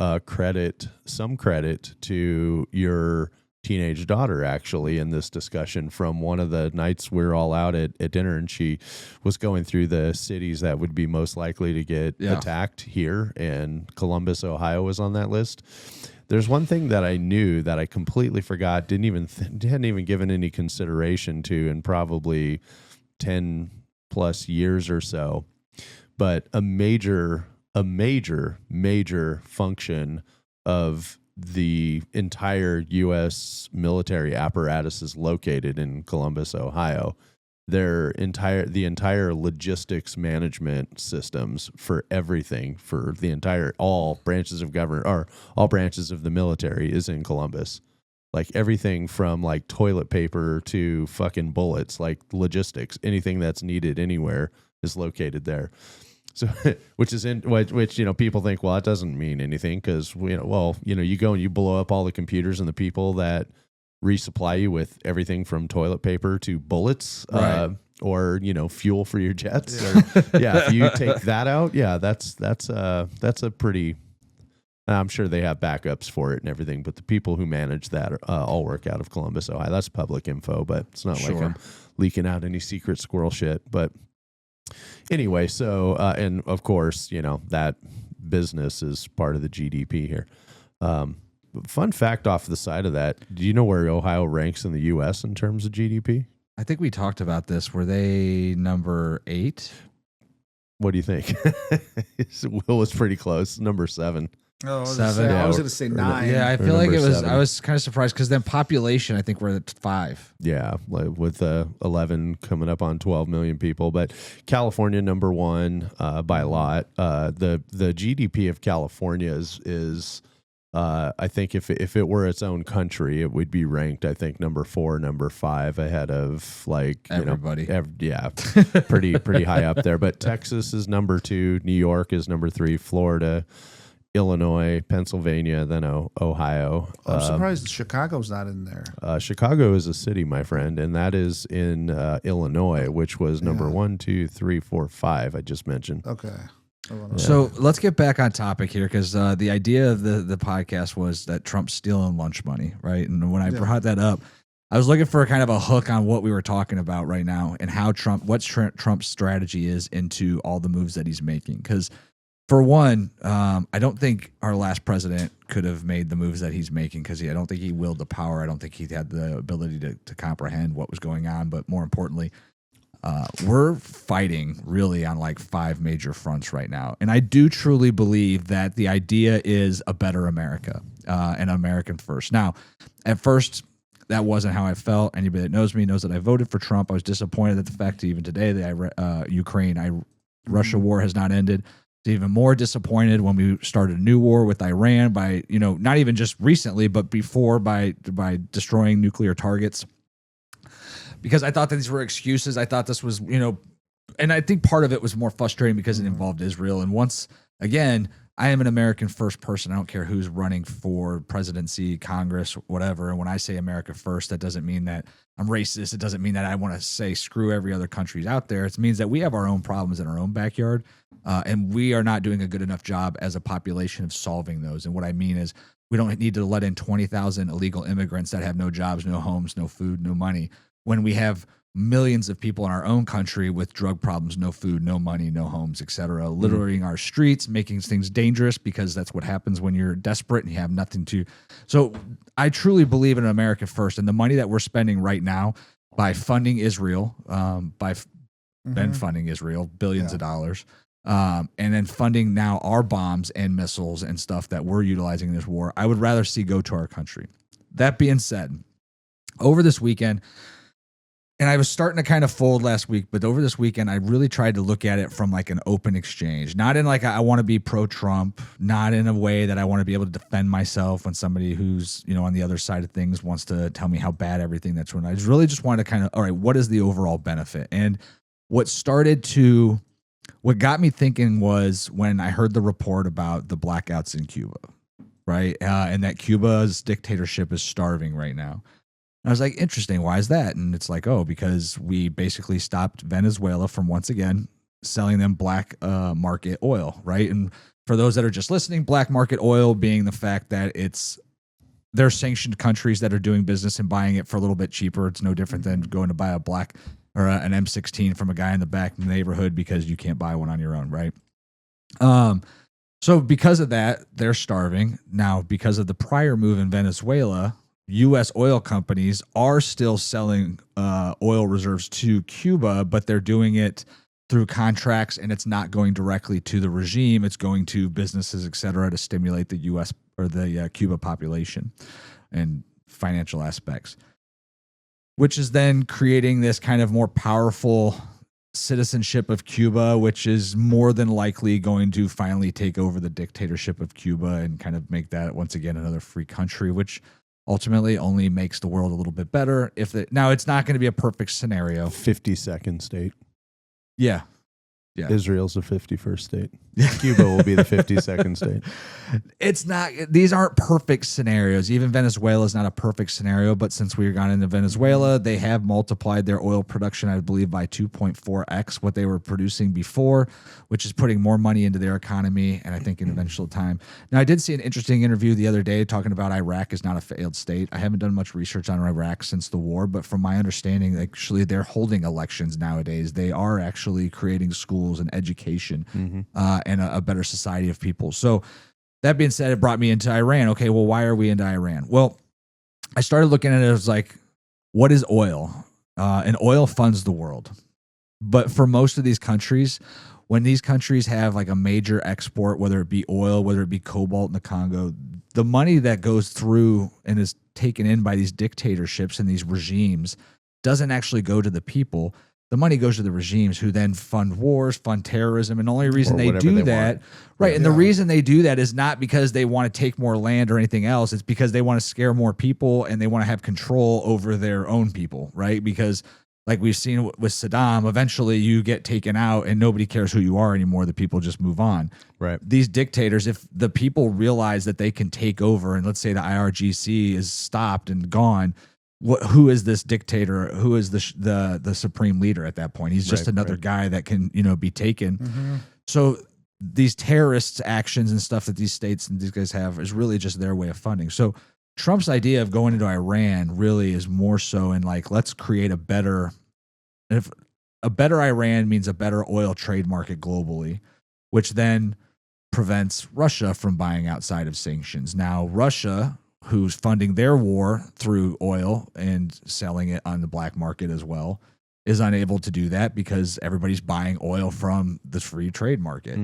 some credit to your teenage daughter, actually, in this discussion. From one of the nights we were all out at dinner, and she was going through the cities that would be most likely to get attacked here, and Columbus, Ohio was on that list. There's one thing that I knew that I completely forgot, hadn't even given any consideration to in probably 10 plus years or so, but a major function of the entire U.S. military apparatus is located in Columbus, Ohio. the entire logistics management systems for everything for all branches of government or all branches of the military is in Columbus. Like everything from like toilet paper to fucking bullets, like logistics, anything that's needed anywhere is located there. So, which people think, well, that doesn't mean anything because you go and you blow up all the computers and the people that resupply you with everything from toilet paper to bullets, right. Or fuel for your jets. Yeah. If you take that out, that's a pretty. I'm sure they have backups for it and everything, but the people who manage that all work out of Columbus, Ohio. That's public info, but it's not like I'm leaking out any secret squirrel shit. But anyway, so and of course, that business is part of the GDP here. Fun fact off the side of that, do you know where Ohio ranks in the U.S. in terms of GDP? I think we talked about this. Were they number 8? What do you think? Will was pretty close. Number 7. Oh, I 7. was going to say 9. Yeah, I feel like it was. 7. I was kind of surprised because then population, I think we're at 5. Yeah, with 11 coming up on 12 million people. But California number 1 by a lot. The GDP of California is I think if it were its own country, it would be ranked, I think, number 4, number 5 ahead of like everybody. Pretty high up there. But Texas is number 2, New York is number 3, Florida, Illinois, Pennsylvania, then Ohio. I'm surprised Chicago's not in there. Chicago is a city, my friend, and that is in Illinois, which was number 1, 2, 3, 4, 5. I just mentioned. Okay. So let's get back on topic here because the idea of the podcast was that Trump's stealing lunch money, right? And when I brought that up, I was looking for kind of a hook on what we were talking about right now and how Trump's strategy is into all the moves that he's making. Because for one, I don't think our last president could have made the moves that he's making because I don't think he willed the power. I don't think he had the ability to comprehend what was going on. But more importantly, we're fighting really on like 5 major fronts right now. And I do truly believe that the idea is a better America and American first. Now, at first, that wasn't how I felt. Anybody that knows me knows that I voted for Trump. I was disappointed at the fact that even today, the Russia war has not ended. Even more disappointed when we started a new war with Iran by, not even just recently, but before by destroying nuclear targets. Because I thought that these were excuses. I thought this was, and I think part of it was more frustrating because it involved Israel. And once again, I am an American first person. I don't care who's running for presidency, Congress, whatever. And when I say America first, that doesn't mean that I'm racist. It doesn't mean that I want to say screw every other country out there. It means that we have our own problems in our own backyard. And we are not doing a good enough job as a population of solving those. And what I mean is we don't need to let in 20,000 illegal immigrants that have no jobs, no homes, no food, no money, when we have millions of people in our own country with drug problems, no food, no money, no homes, etc., littering our streets, making things dangerous because that's what happens when you're desperate and you have nothing to. So I truly believe in America first, and the money that we're spending right now by funding Israel, funding Israel, billions of dollars, and then funding now our bombs and missiles and stuff that we're utilizing in this war, I would rather see go to our country. That being said, over this weekend, and I was starting to kind of fold last week, but over this weekend, I really tried to look at it from like an open exchange, not in like I want to be pro-Trump, not in a way that I want to be able to defend myself when somebody who's, on the other side of things wants to tell me how bad everything that's when I really just wanted to kind of, all right, what is the overall benefit? And what got me thinking was when I heard the report about the blackouts in Cuba, right? And that Cuba's dictatorship is starving right now. I was like, interesting. Why is that? And it's like, because we basically stopped Venezuela from once again selling them black market oil, right? And for those that are just listening, black market oil being the fact that they're sanctioned countries that are doing business and buying it for a little bit cheaper. It's no different than going to buy a black or an M16 from a guy in the back in the neighborhood because you can't buy one on your own, right? So because of that, they're starving. Now, because of the prior move in Venezuela, U.S. oil companies are still selling oil reserves to Cuba, but they're doing it through contracts, and it's not going directly to the regime. It's going to businesses, et cetera, to stimulate the U.S. or the Cuba population and financial aspects. which is then creating this kind of more powerful citizenship of Cuba, which is more than likely going to finally take over the dictatorship of Cuba and kind of make that once again another free country, which ultimately only makes the world a little bit better. Now it's not going to be a perfect scenario. 52nd state. Yeah. Israel's the 51st state. Cuba will be the 52nd state. It's not, these aren't perfect scenarios. Even Venezuela is not a perfect scenario, but since we've gone into Venezuela, they have multiplied their oil production, I believe, by 2.4x what they were producing before, which is putting more money into their economy, and I think in eventual time. Now, I did see an interesting interview the other day talking about Iraq is not a failed state. I haven't done much research on Iraq since the war, but from my understanding, actually, they're holding elections nowadays. They are actually creating schools and education, and a better society of people. So that being said, it brought me into Iran. Okay, well, why are we into Iran? Well, I started looking at it as like, what is oil? And oil funds the world. But for most of these countries, when these countries have like a major export, whether it be oil, whether it be cobalt in the Congo, the money that goes through and is taken in by these dictatorships and these regimes doesn't actually go to the people. The money goes to the regimes who then fund wars, fund terrorism, and the only reason they do that, right? And the reason they do that is not because they want to take more land or anything else. It's because they want to scare more people and they want to have control over their own people, right? Because like we've seen with Saddam, eventually you get taken out and nobody cares who you are anymore. The people just move on. Right. These dictators, if the people realize that they can take over, and let's say the IRGC is stopped and gone, who is this dictator? Who is the supreme leader at that point? He's just another guy that can, be taken. So these terrorist actions and stuff that these states and these guys have is really just their way of funding. So Trump's idea of going into Iran really is more so in like, let's create a better Iran means a better oil trade market globally, which then prevents Russia from buying outside of sanctions. Now, Russia, who's funding their war through oil and selling it on the black market as well, is unable to do that because everybody's buying oil from the free trade market.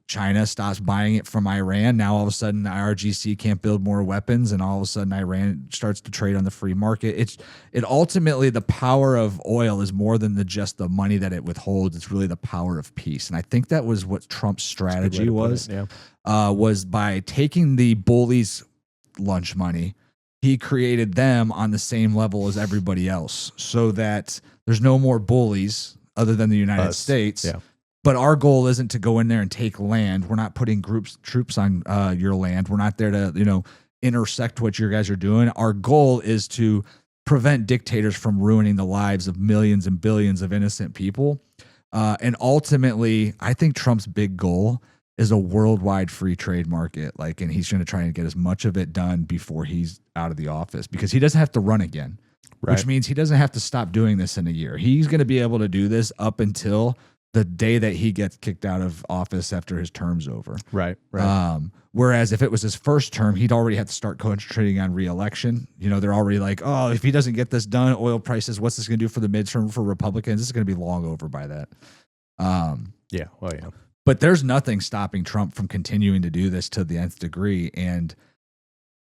China stops buying it from Iran. Now, all of a sudden, the IRGC can't build more weapons, and all of a sudden, Iran starts to trade on the free market. It ultimately, the power of oil is more than just the money that it withholds. It's really the power of peace. And I think that was what Trump's strategy was, was by taking the bullies' lunch money, he created them on the same level as everybody else so that there's no more bullies other than the United States. Yeah. But our goal isn't to go in there and take land. We're not putting troops on your land. We're not there to, intersect what you guys are doing. Our goal is to prevent dictators from ruining the lives of millions and billions of innocent people. And ultimately, I think Trump's big goal is a worldwide free trade market. And he's going to try and get as much of it done before he's out of the office because he doesn't have to run again, which means he doesn't have to stop doing this in a year. He's going to be able to do this up until the day that he gets kicked out of office after his term's over. Right. Whereas if it was his first term, he'd already have to start concentrating on re-election. They're already like, oh, if he doesn't get this done, oil prices, what's this going to do for the midterm for Republicans? This is going to be long over by that. But there's nothing stopping Trump from continuing to do this to the nth degree. And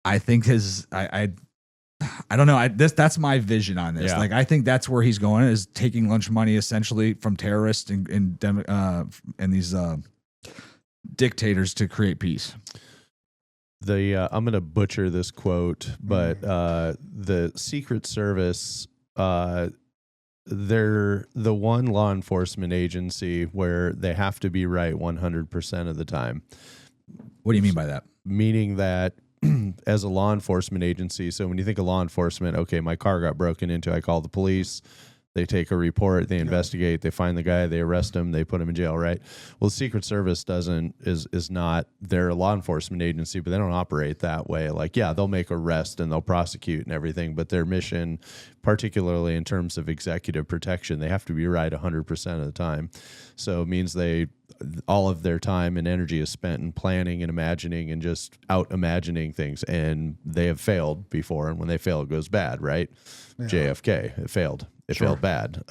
I think I don't know. That's my vision on this. Yeah. I think that's where he's going, is taking lunch money essentially from terrorists and these dictators to create peace. I'm going to butcher this quote, but the Secret Service, they're the one law enforcement agency where they have to be right 100% of the time. What do you mean by that? Meaning that as a law enforcement agency, so when you think of law enforcement, okay, my car got broken into, I call the police, they take a report, they investigate, they find the guy, they arrest him, they put him in jail, right? Well, the Secret Service is not, they're a law enforcement agency, but they don't operate that way. They'll make arrests and they'll prosecute and everything, but their mission, particularly in terms of executive protection, they have to be right 100% of the time. So it means all of their time and energy is spent in planning and imagining and just out imagining things. And they have failed before. And when they fail, it goes bad, right? Yeah. JFK, it failed. It failed bad.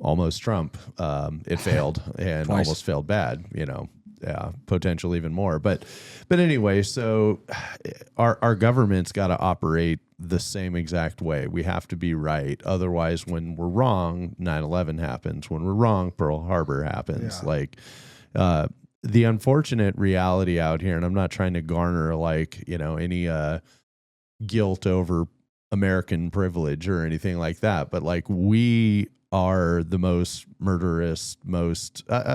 Almost Trump, it failed and Twice. almost failed bad, potential even more. But anyway, so our government's got to operate the same exact way. We have to be right. Otherwise, when we're wrong, 9/11 happens. When we're wrong, Pearl Harbor happens. Yeah. Like the unfortunate reality out here, and I'm not trying to garner like, any guilt over American privilege or anything like that, but like we are the most murderous,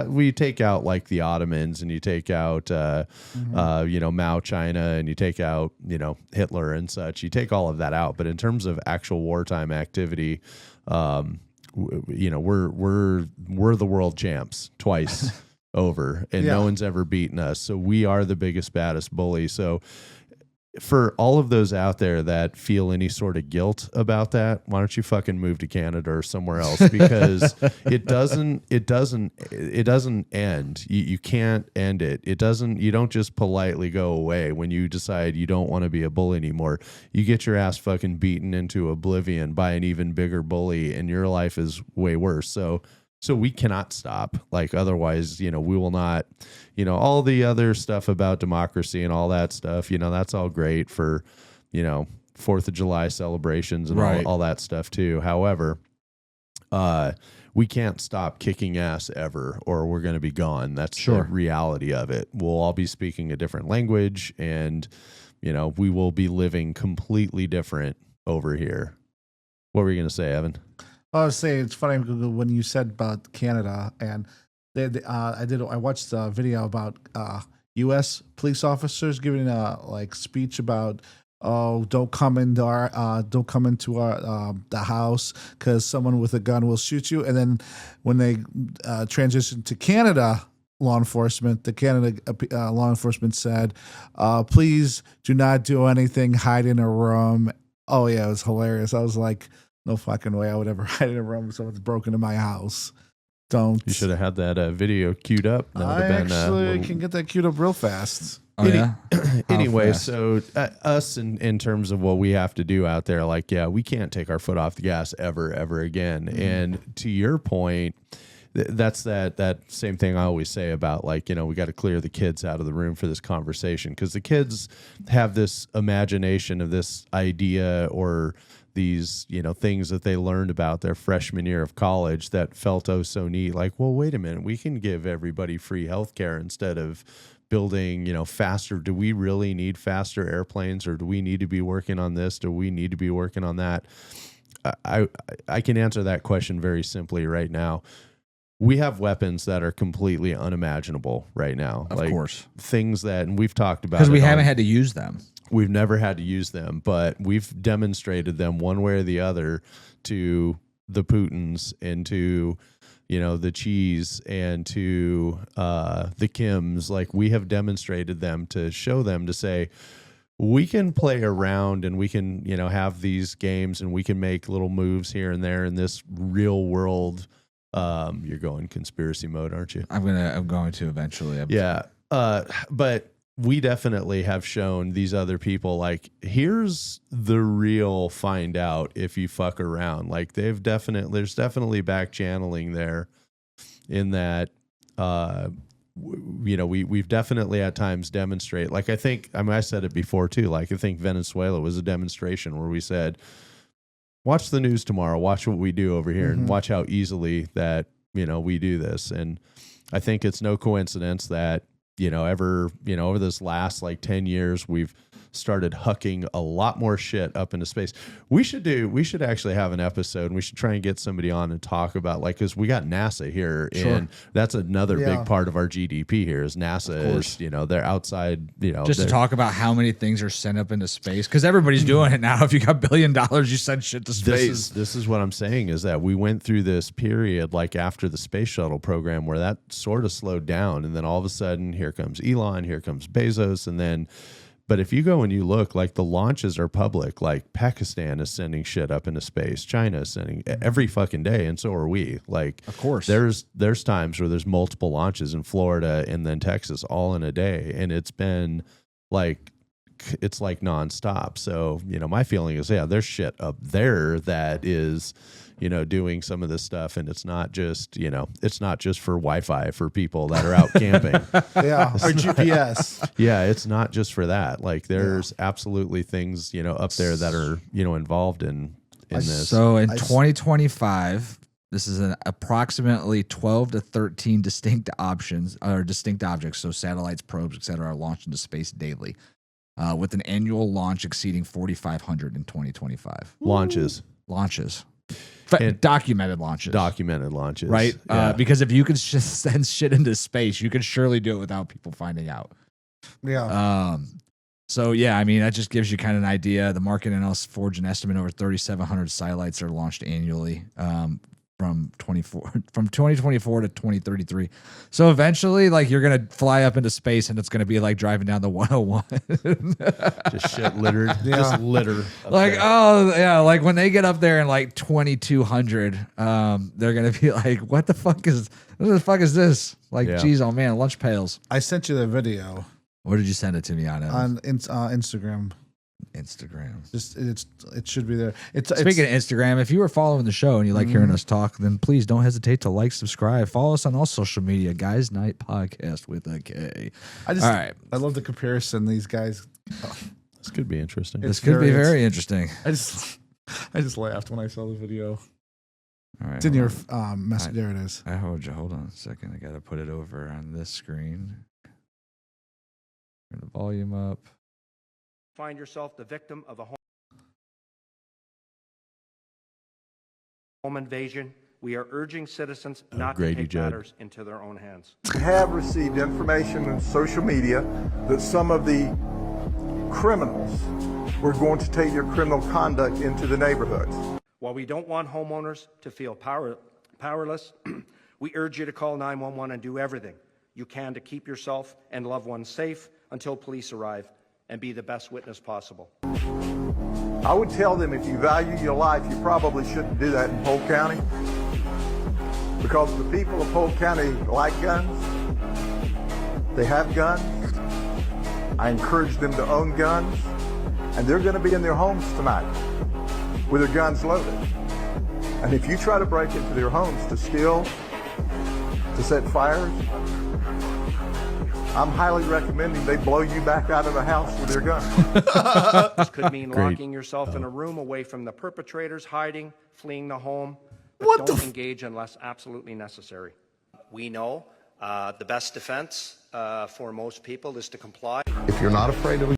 we take out like the Ottomans, and you take out Mao China, and you take out Hitler and such. You take all of that out, but in terms of actual wartime activity, we're the world champs twice over, and no one's ever beaten us. So we are the biggest, baddest bully. So for all of those out there that feel any sort of guilt about that, why don't you fucking move to Canada or somewhere else? Because it doesn't end. You can't end it. You don't just politely go away when you decide you don't want to be a bully anymore. You get your ass fucking beaten into oblivion by an even bigger bully, and your life is way worse. So we cannot stop. Like, otherwise, we will not, all the other stuff about democracy and all that stuff, that's all great for, 4th of July celebrations and all that stuff too. However, we can't stop kicking ass ever, or we're going to be gone. That's the reality of it. We'll all be speaking a different language, and, we will be living completely different over here. What were you going to say, Evan? I was saying, it's funny when you said about Canada, and I watched a video about U.S. police officers giving a speech about, don't come into the house because someone with a gun will shoot you. And then when they transitioned to Canada law enforcement, the Canada law enforcement said, please do not do anything, hide in a room. Oh yeah, it was hilarious. I was like, no fucking way I would ever hide in a room if someone's broken into my house. Don't. You should have had that video queued up. I can get that queued up real fast. Oh, yeah? Anyway, so us in terms of what we have to do out there, like, we can't take our foot off the gas ever again. Mm-hmm. And to your point, that's that same thing I always say about, like, we got to clear the kids out of the room for this conversation, because the kids have this imagination of this idea or these, things that they learned about their freshman year of college that felt so neat. Like, well, wait a minute, we can give everybody free healthcare instead of building, faster. Do we really need faster airplanes, or do we need to be working on this? Do we need to be working on that? I can answer that question very simply right now. We have weapons that are completely unimaginable right now. Of course. Things that, and we've talked about, because we haven't had to use them. We've never had to use them, but we've demonstrated them one way or the other to the Putins and to, the Cheese and to the Kims. Like, we have demonstrated them to show them, to say, we can play around and we can, have these games and we can make little moves here and there in this real world. You're going conspiracy mode, aren't you? I'm going to eventually. But we definitely have shown these other people, like, here's the real find out if you fuck around. Like, there's definitely back channeling there, in that, we've definitely at times demonstrate. Like, I said it before too. Like, I think Venezuela was a demonstration where we said, watch the news tomorrow, watch what we do over here, and watch how easily that, we do this. And I think it's no coincidence that, over this last 10 years, we've started hucking a lot more shit up into space. We should actually have an episode, and we should try and get somebody on and talk about, because we got NASA here, and that's another big part of our GDP here is NASA is, they're outside, just to talk about how many things are sent up into space, because everybody's doing it now. If you got $1 billion, you send shit to space. This is what I'm saying, is that we went through this period, after the space shuttle program, where that sort of slowed down, and then all of a sudden, here comes Elon, here comes Bezos, and then, but if you go and you look, the launches are public. Like, Pakistan is sending shit up into space. China is sending every fucking day, and so are we. Of course, there's times where there's multiple launches in Florida and then Texas all in a day, and it's been nonstop. So, my feeling is, there's shit up there that is, doing some of this stuff. And it's not just for Wi-Fi for people that are out camping. Yeah, or GPS. Yeah, it's not just for that. Like there's absolutely things, up there that are, involved in this. So in 2025, this is an approximately 12 to 13 distinct objects. So satellites, probes, etc., are launched into space daily, with an annual launch exceeding 4,500 in 2025. Launches. Documented launches. Right? Yeah. Because if you can just send shit into space, you can surely do it without people finding out. Yeah. So yeah, I mean, that just gives you kind of an idea. The market analysts forge an estimate over 3,700 satellites are launched annually from 2024 to 2033. So eventually, like, you're gonna fly up into space, and it's gonna be like driving down the 101. Just shit littered. Yeah. Just litter. Like, oh yeah, like when they get up there in like 2200, they're gonna be like, what the fuck is this? Like, geez, oh man, lunch pails. I sent you the video Where did you send it to me on? Instagram. Just it should be there. Speaking of Instagram, if you were following the show and you like hearing us talk, then please don't hesitate to like, subscribe, follow us on all social media. Guys Night Podcast with a K. All right. I love the comparison. These guys. This could be interesting. This could be very interesting. I just laughed when I saw the video. All right. It's in your message. There it is. Hold on a second. I gotta put it over on this screen. Turn the volume up. Find yourself the victim of a home invasion. We are urging citizens not to take matters into their own hands. We have received information on social media that some of the criminals were going to take their criminal conduct into the neighborhoods. While we don't want homeowners to feel powerless, we urge you to call 911 and do everything you can to keep yourself and loved ones safe until police arrive, and be the best witness possible. I would tell them, if you value your life, you probably shouldn't do that in Polk County, because the people of Polk County like guns. They have guns. I encourage them to own guns, and they're going to be in their homes tonight with their guns loaded. And if you try to break into their homes to steal, to set fires, I'm highly recommending they blow you back out of the house with their gun. This could mean locking yourself in a room away from the perpetrators, hiding, fleeing the home, but don't engage unless absolutely necessary. We know the best defense for most people is to comply. If you're not afraid of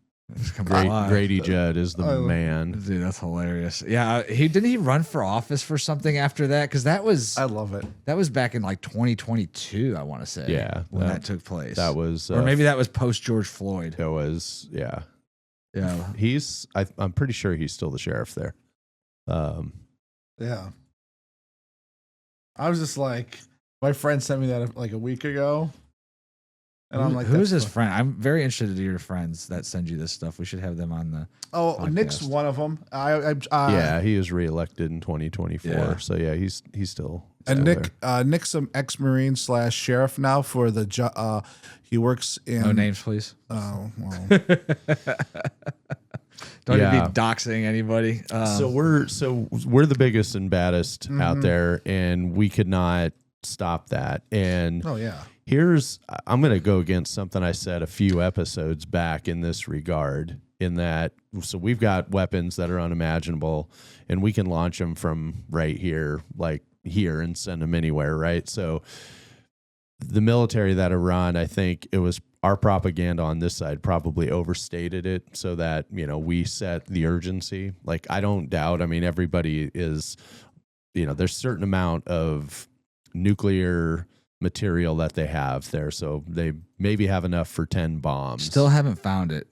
Grady Judd is the man. Dude, that's hilarious. Yeah, he run for office for something after that? Because that was, I love it. That was back in like 2022, I want to say. Yeah, when that took place. That was, or maybe that was post George Floyd. It was, yeah. Yeah, I'm pretty sure he's still the sheriff there. Yeah. I was just like, my friend sent me that like a week ago. And I'm like, who's his friend? I'm very interested in your friends that send you this stuff. We should have them on the podcast. Nick's one of them. Yeah, he was reelected in 2024. Yeah. So yeah, he's still. And Nick's an ex-Marine / sheriff now for the he works in. No names, please. Oh, well. Don't even be doxing anybody. So we're the biggest and baddest out there, and we could not stop that. And I'm going to go against something I said a few episodes back in this regard, in that, so we've got weapons that are unimaginable, and we can launch them from right here, like here, and send them anywhere, right? So the military that Iran, I think it was our propaganda on this side probably overstated it so that, we set the urgency. Like, I don't doubt, everybody is, there's a certain amount of nuclear material that they have there, so they maybe have enough for 10 bombs. Still haven't found it,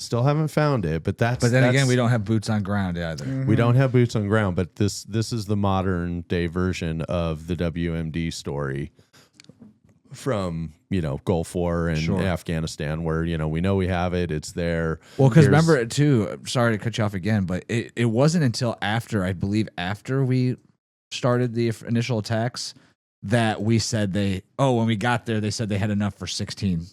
but then again, we don't have boots on ground either. We don't have boots on ground, but this is the modern day version of the WMD story from Gulf War and Afghanistan, where we know we have it, it's there. Well, because remember it too, sorry to cut you off again, but it wasn't until after we started the initial attacks that we said when we got there, they said they had enough for 16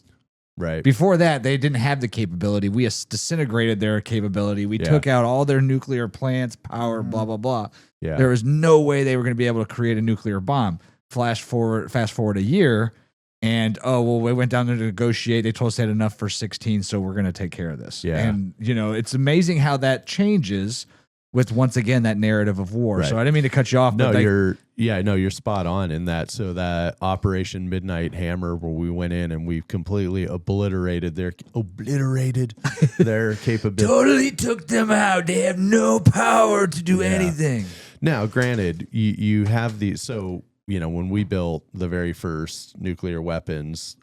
Right. Before that, they didn't have the capability. We disintegrated their capability. We Yeah. took out all their nuclear plants, power, blah, blah, blah. Yeah. There was no way they were going to be able to create a nuclear bomb. Fast forward a year, and we went down there to negotiate. They told us they had enough for 16, so we're going to take care of this. Yeah. And it's amazing how that changes with, once again, that narrative of war. Right. So I didn't mean to cut you off. No, but you're spot on in that. So that Operation Midnight Hammer, where we went in and we completely obliterated their capability. totally took them out. They have no power to do anything. Now, granted, you have these. So when we built the very first nuclear weapons,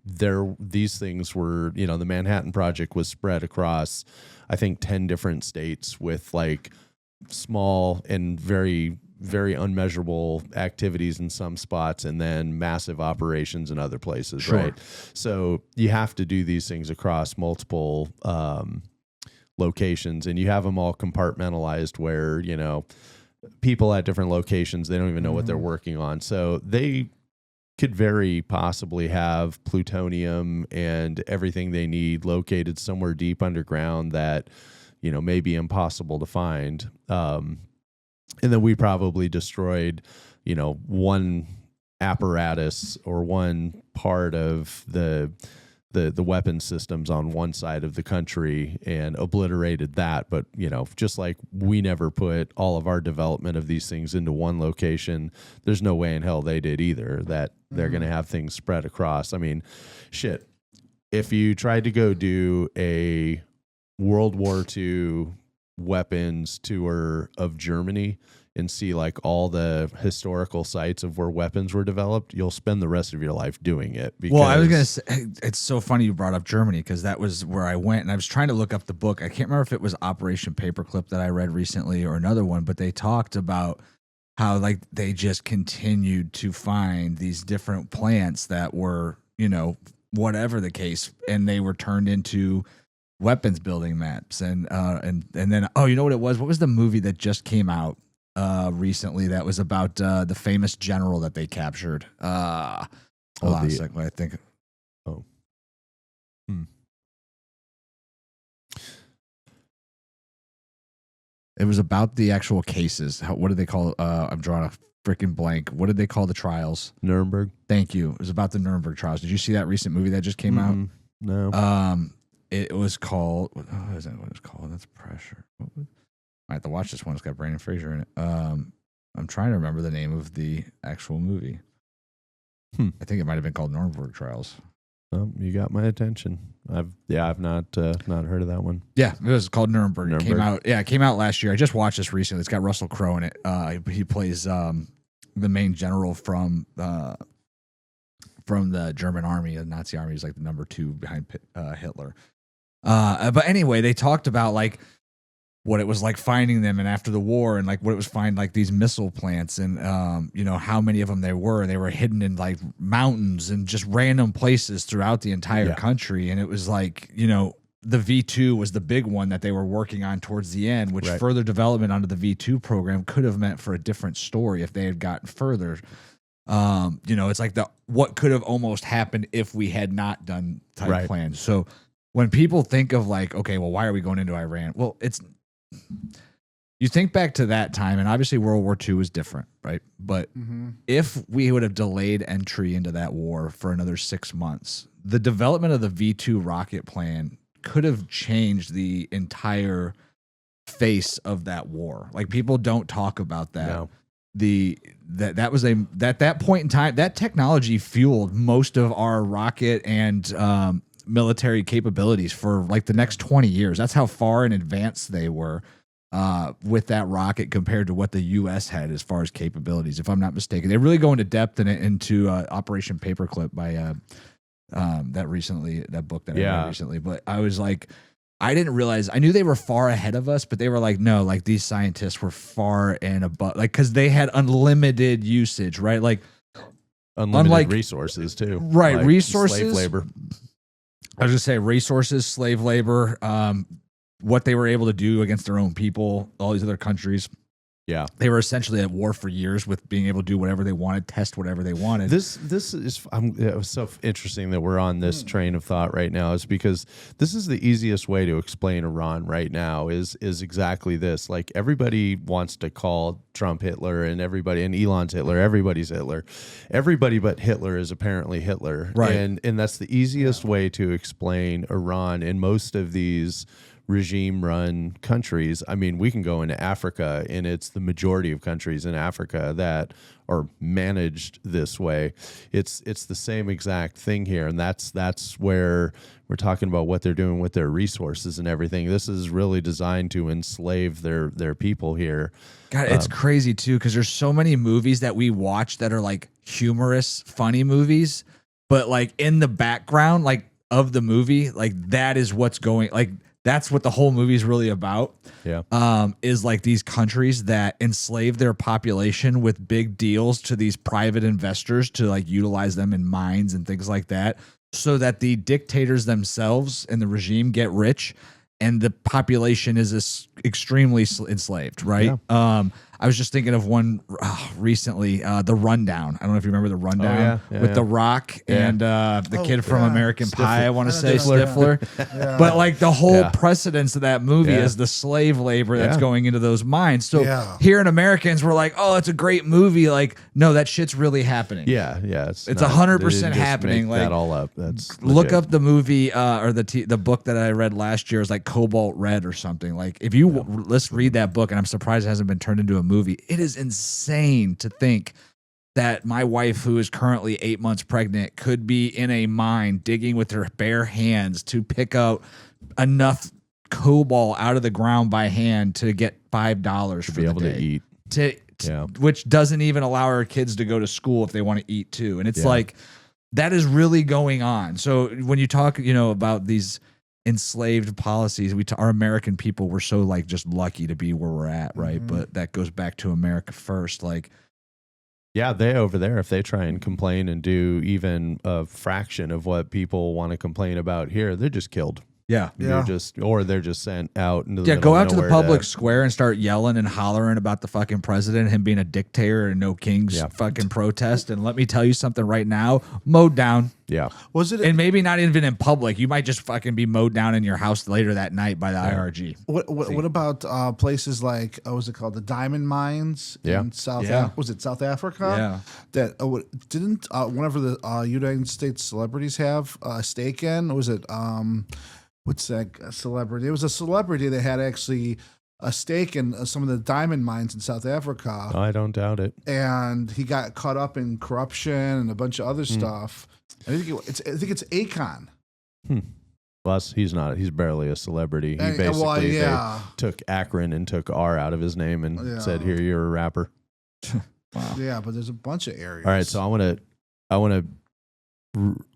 these things were, the Manhattan Project was spread across, I think, 10 different states with like small and very, very unmeasurable activities in some spots, and then massive operations in other places. Sure. Right. So you have to do these things across multiple locations, and you have them all compartmentalized where, people at different locations, they don't even know what they're working on. So they could very possibly have plutonium and everything they need located somewhere deep underground that, may be impossible to find. And then we probably destroyed, one apparatus or one part of the weapon systems on one side of the country and obliterated that. But, just like we never put all of our development of these things into one location, there's no way in hell they did either, that they're going to have things spread across. I mean, shit, if you tried to go do a World War II weapons tour of Germany and see like all the historical sites of where weapons were developed, you'll spend the rest of your life doing it. Because Well, I was going to say, it's so funny you brought up Germany, because that was where I went, and I was trying to look up the book. I can't remember if it was Operation Paperclip that I read recently or another one, but they talked about how like they just continued to find these different plants that were, whatever the case, and they were turned into weapons building maps. And then, you know what it was? What was the movie that just came out recently that was about the famous general that they captured? Hold on a second. I think. Oh. It was about the actual cases. What did they call? I'm drawing a freaking blank. What did they call the trials? Nuremberg. Thank you. It was about the Nuremberg trials. Did you see that recent movie that just came out? No. It was called. What is that? What it's called? That's Pressure. I have to watch this one. It's got Brandon Fraser in it. I'm trying to remember the name of the actual movie. I think it might have been called Nuremberg Trials. You got my attention. I've not heard of that one. Yeah, it was called Nuremberg. It came out last year. I just watched this recently. It's got Russell Crowe in it. He plays the main general from the German army, the Nazi army. He's like the number 2 behind Hitler. But anyway, they talked about like what it was like finding them, and after the war, and like what it was find like these missile plants, and how many of them there were. They were hidden in like mountains and just random places throughout the entire country. And it was like, the V2 was the big one that they were working on towards the end, which further development onto the V2 program could have meant for a different story if they had gotten further. It's like what could have almost happened if we had not done type plans. So when people think of like, okay, well, why are we going into Iran? Well, you think back to that time, and obviously World War II was different, right? But if we would have delayed entry into that war for another 6 months, the development of the V2 rocket plan could have changed the entire face of that war. Like, people don't talk about that. No. That point in time, that technology fueled most of our rocket and military capabilities for like the next 20 years. That's how far in advance they were with that rocket compared to what the U.S. had as far as capabilities, if I'm not mistaken. They really go into depth into Operation Paperclip by that book that I read recently. But I was like, I didn't realize, I knew they were far ahead of us, but they were like, no, like these scientists were far and above, like, because they had unlimited usage, right? Like unlimited resources too. Right. Like resources. Slave labor. I was going to say resources, slave labor, what they were able to do against their own people, all these other countries. Yeah. They were essentially at war for years with being able to do whatever they wanted, test whatever they wanted. This is it was so interesting that we're on this train of thought right now, is because this is the easiest way to explain Iran right now is exactly this. Like, everybody wants to call Trump Hitler, and Elon's Hitler, everybody's Hitler. Everybody but Hitler is apparently Hitler. Right. And that's the easiest way to explain Iran in most of these regime-run countries. I mean, we can go into Africa, and it's the majority of countries in Africa that are managed this way. It's the same exact thing here, and that's where we're talking about what they're doing with their resources and everything. This is really designed to enslave their people here. God, it's crazy too, because there's so many movies that we watch that are like humorous, funny movies, but like in the background, like of the movie, like that is what's going, like that's what the whole movie is really about. Yeah. Is like these countries that enslave their population with big deals to these private investors to like utilize them in mines and things like that, so that the dictators themselves and the regime get rich and the population is extremely enslaved, right? Yeah. I was just thinking of one recently, The Rundown. I don't know if you remember The Rundown with The Rock and the kid from American Pie, I want to say, Stifler. But like the whole precedence of that movie is the slave labor that's going into those mines. So here in Americans, we're like, oh, it's a great movie. Like, no, that shit's really happening. Yeah. It's 100% happening. Make like, that all up. That's look legit. up the movie or the book that I read last year is like Cobalt Red or something. Like, if you let's read that book, and I'm surprised it hasn't been turned into a movie. It is insane to think that my wife, who is currently 8 months pregnant, could be in a mine digging with her bare hands to pick out enough cobalt out of the ground by hand to get $5 for be able to eat. Which doesn't even allow our kids to go to school if they want to eat too. And it's like, that is really going on. So when you talk, about these enslaved policies, our American people were so like just lucky to be where we're at, right? But that goes back to America first. Like, they over there, if they try and complain and do even a fraction of what people want to complain about here, they're just killed. They're just sent out into the go out to the public square and start yelling and hollering about the fucking president, him being a dictator and no kings fucking protest. And let me tell you something right now, mowed down. Yeah. Was it? And maybe not even in public. You might just fucking be mowed down in your house later that night by the IRG. What about places like, what was it called? The diamond mines in South Africa? Yeah. That didn't one of the United States celebrities have a stake in? Was it what's that celebrity? It was a celebrity that had actually a stake in some of the diamond mines in South Africa. I don't doubt it. And he got caught up in corruption and a bunch of other stuff. I think it's Akon. Plus, he's not. He's barely a celebrity. He basically they took Akron and took R out of his name and said, "Here, you're a rapper." Wow. Yeah, but there's a bunch of areas. All right, so I want to.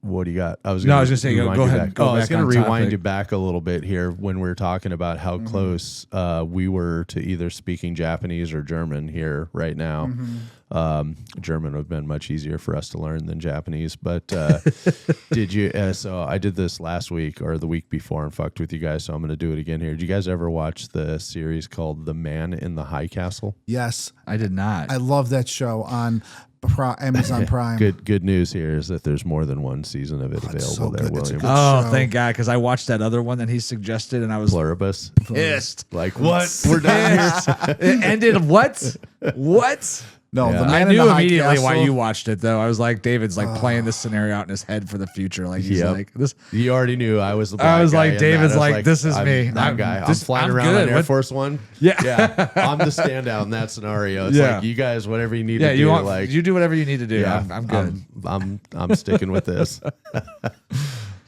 What do you got? I was going to say, go ahead. I was going to rewind you back a little bit here when we were talking about how close we were to either speaking Japanese or German here right now. German would have been much easier for us to learn than Japanese. But did you? So I did this last week or the week before and fucked with you guys. So I'm going to do it again here. Did you guys ever watch the series called The Man in the High Castle? Yes, I did not. I love that show on Amazon Prime. Good news here is that there's more than one season of it available there, William. Oh, thank God, because I watched that other one that he suggested, and I was Pluribus. Pissed. Like, what? We're done here. It ended what? What? No, Yeah. the I Man knew in the High immediately Castle. why you watched it, though. I was like, David's like playing this scenario out in his head for the future. Like he's like this. You already knew I was the black I was guy like, in David's that. I was like, this is me. That guy. I'm flying around good. on Air Force One. Yeah. I'm the standout in that scenario. It's Yeah. like, you guys, whatever you need Yeah, to do. you want like, you do whatever you need to do. yeah, I'm good. I'm sticking with this.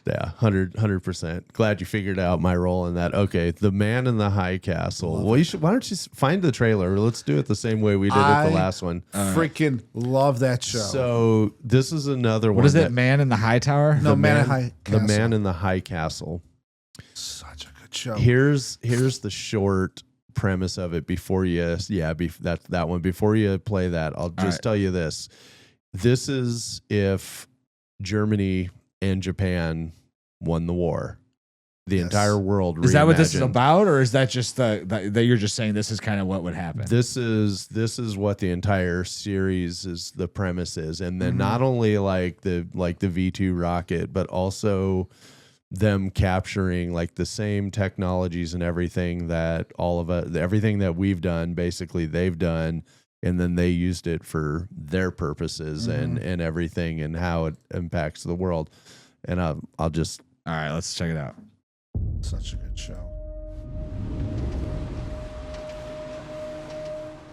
Yeah, 100%. Glad you figured out my role in that. Okay, The Man in the High Castle. Well, why don't you find the trailer? Let's do it the same way we did it the last one. Freaking love that show. So this is another one. What is it? Man in the High Tower? No, Man in the High The Castle. Man in the High Castle. Such a good show. Here's the short premise of it. Before you, that one. Before you play that, I'll just tell you this. This is if Germany and Japan won the war. the entire world. Is that what this is reimagined. about, or is that just that you're just saying this is kind of what would happen? This is what the entire series is. The premise is, and then not only like the V2 rocket, but also them capturing like the same technologies and everything that all of us, everything that we've done, basically they've done, and then they used it for their purposes and everything, and how it impacts the world. And I'll just all right, let's check it out. Such a good show.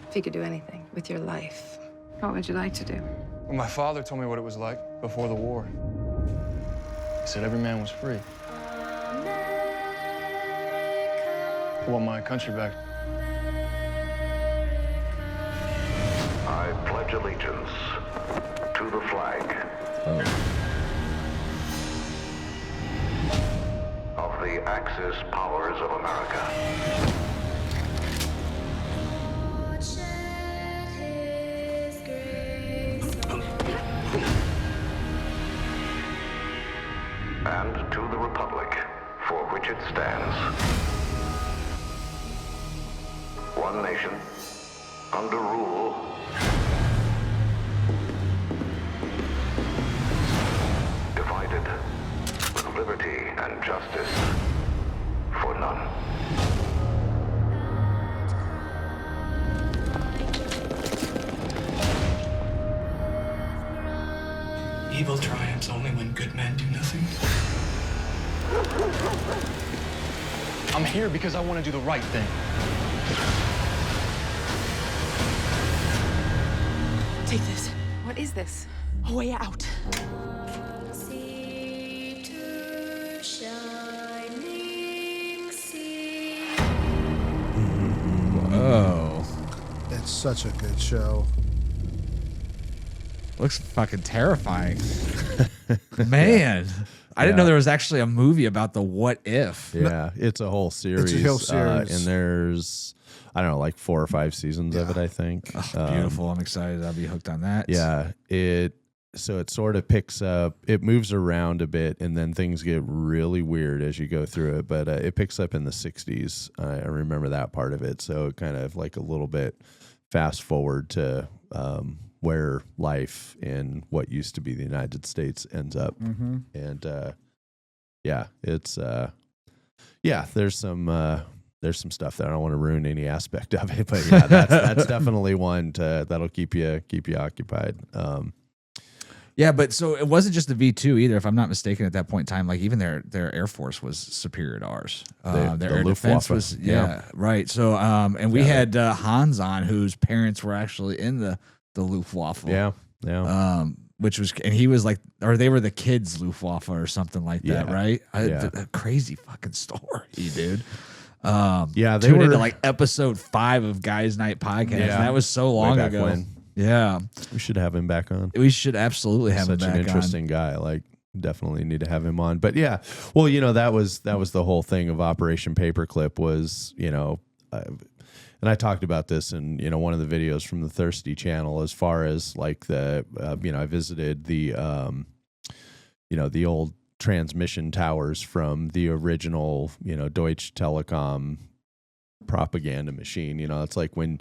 If you could do anything with your life, What would you like to do? Well, my father told me what it was like before the war. He said every man was free. I want my country back. I pledge allegiance to the flag of the Axis powers of America. And to the republic for which it stands. One nation, under rule, divided, with liberty and justice for none. Evil triumphs only when good men do nothing. I'm here because I want to do the right thing. Take this. what is this? A way out. Whoa. It's such a good show. Looks fucking terrifying. Man. I didn't know there was actually a movie about the what if. Yeah, it's a whole series. It's a whole series. And there's, I don't know, like 4 or 5 seasons of it, I think. Oh, beautiful. I'm excited. I'll be hooked on that. Yeah, so it sort of picks up, it moves around a bit, and then things get really weird as you go through it. But it picks up in the 60s. I remember that part of it. So it kind of like a little bit fast forward to where life in what used to be the United States ends up. Mm-hmm. And yeah, it's there's some stuff that I don't want to ruin any aspect of it, but yeah, that's definitely one that'll keep you occupied. Yeah, but so it wasn't just the V2 either, if I'm not mistaken. At that point in time, like even their Air Force was superior to ours. Their the air defense Luftwaffe. was Yeah. right. So and we had Hans on, whose parents were actually in the Luftwaffe. Yeah. Which was, and he was like, or they were the kids Luftwaffe or something like that, Yeah. right? Yeah. A crazy fucking story, dude. Yeah, they tuned were into like episode 5 of Guys Night Podcast. Yeah. And that was so long Way back ago. when. Yeah, We should have him back on. we should absolutely have him Such back an interesting guy. Like, definitely need to have him on. But yeah, well, that was the whole thing of Operation Paperclip was, and I talked about this in one of the videos from the Thirsty channel, as far as like the I visited the the old transmission towers from the original Deutsche Telekom propaganda machine. It's like when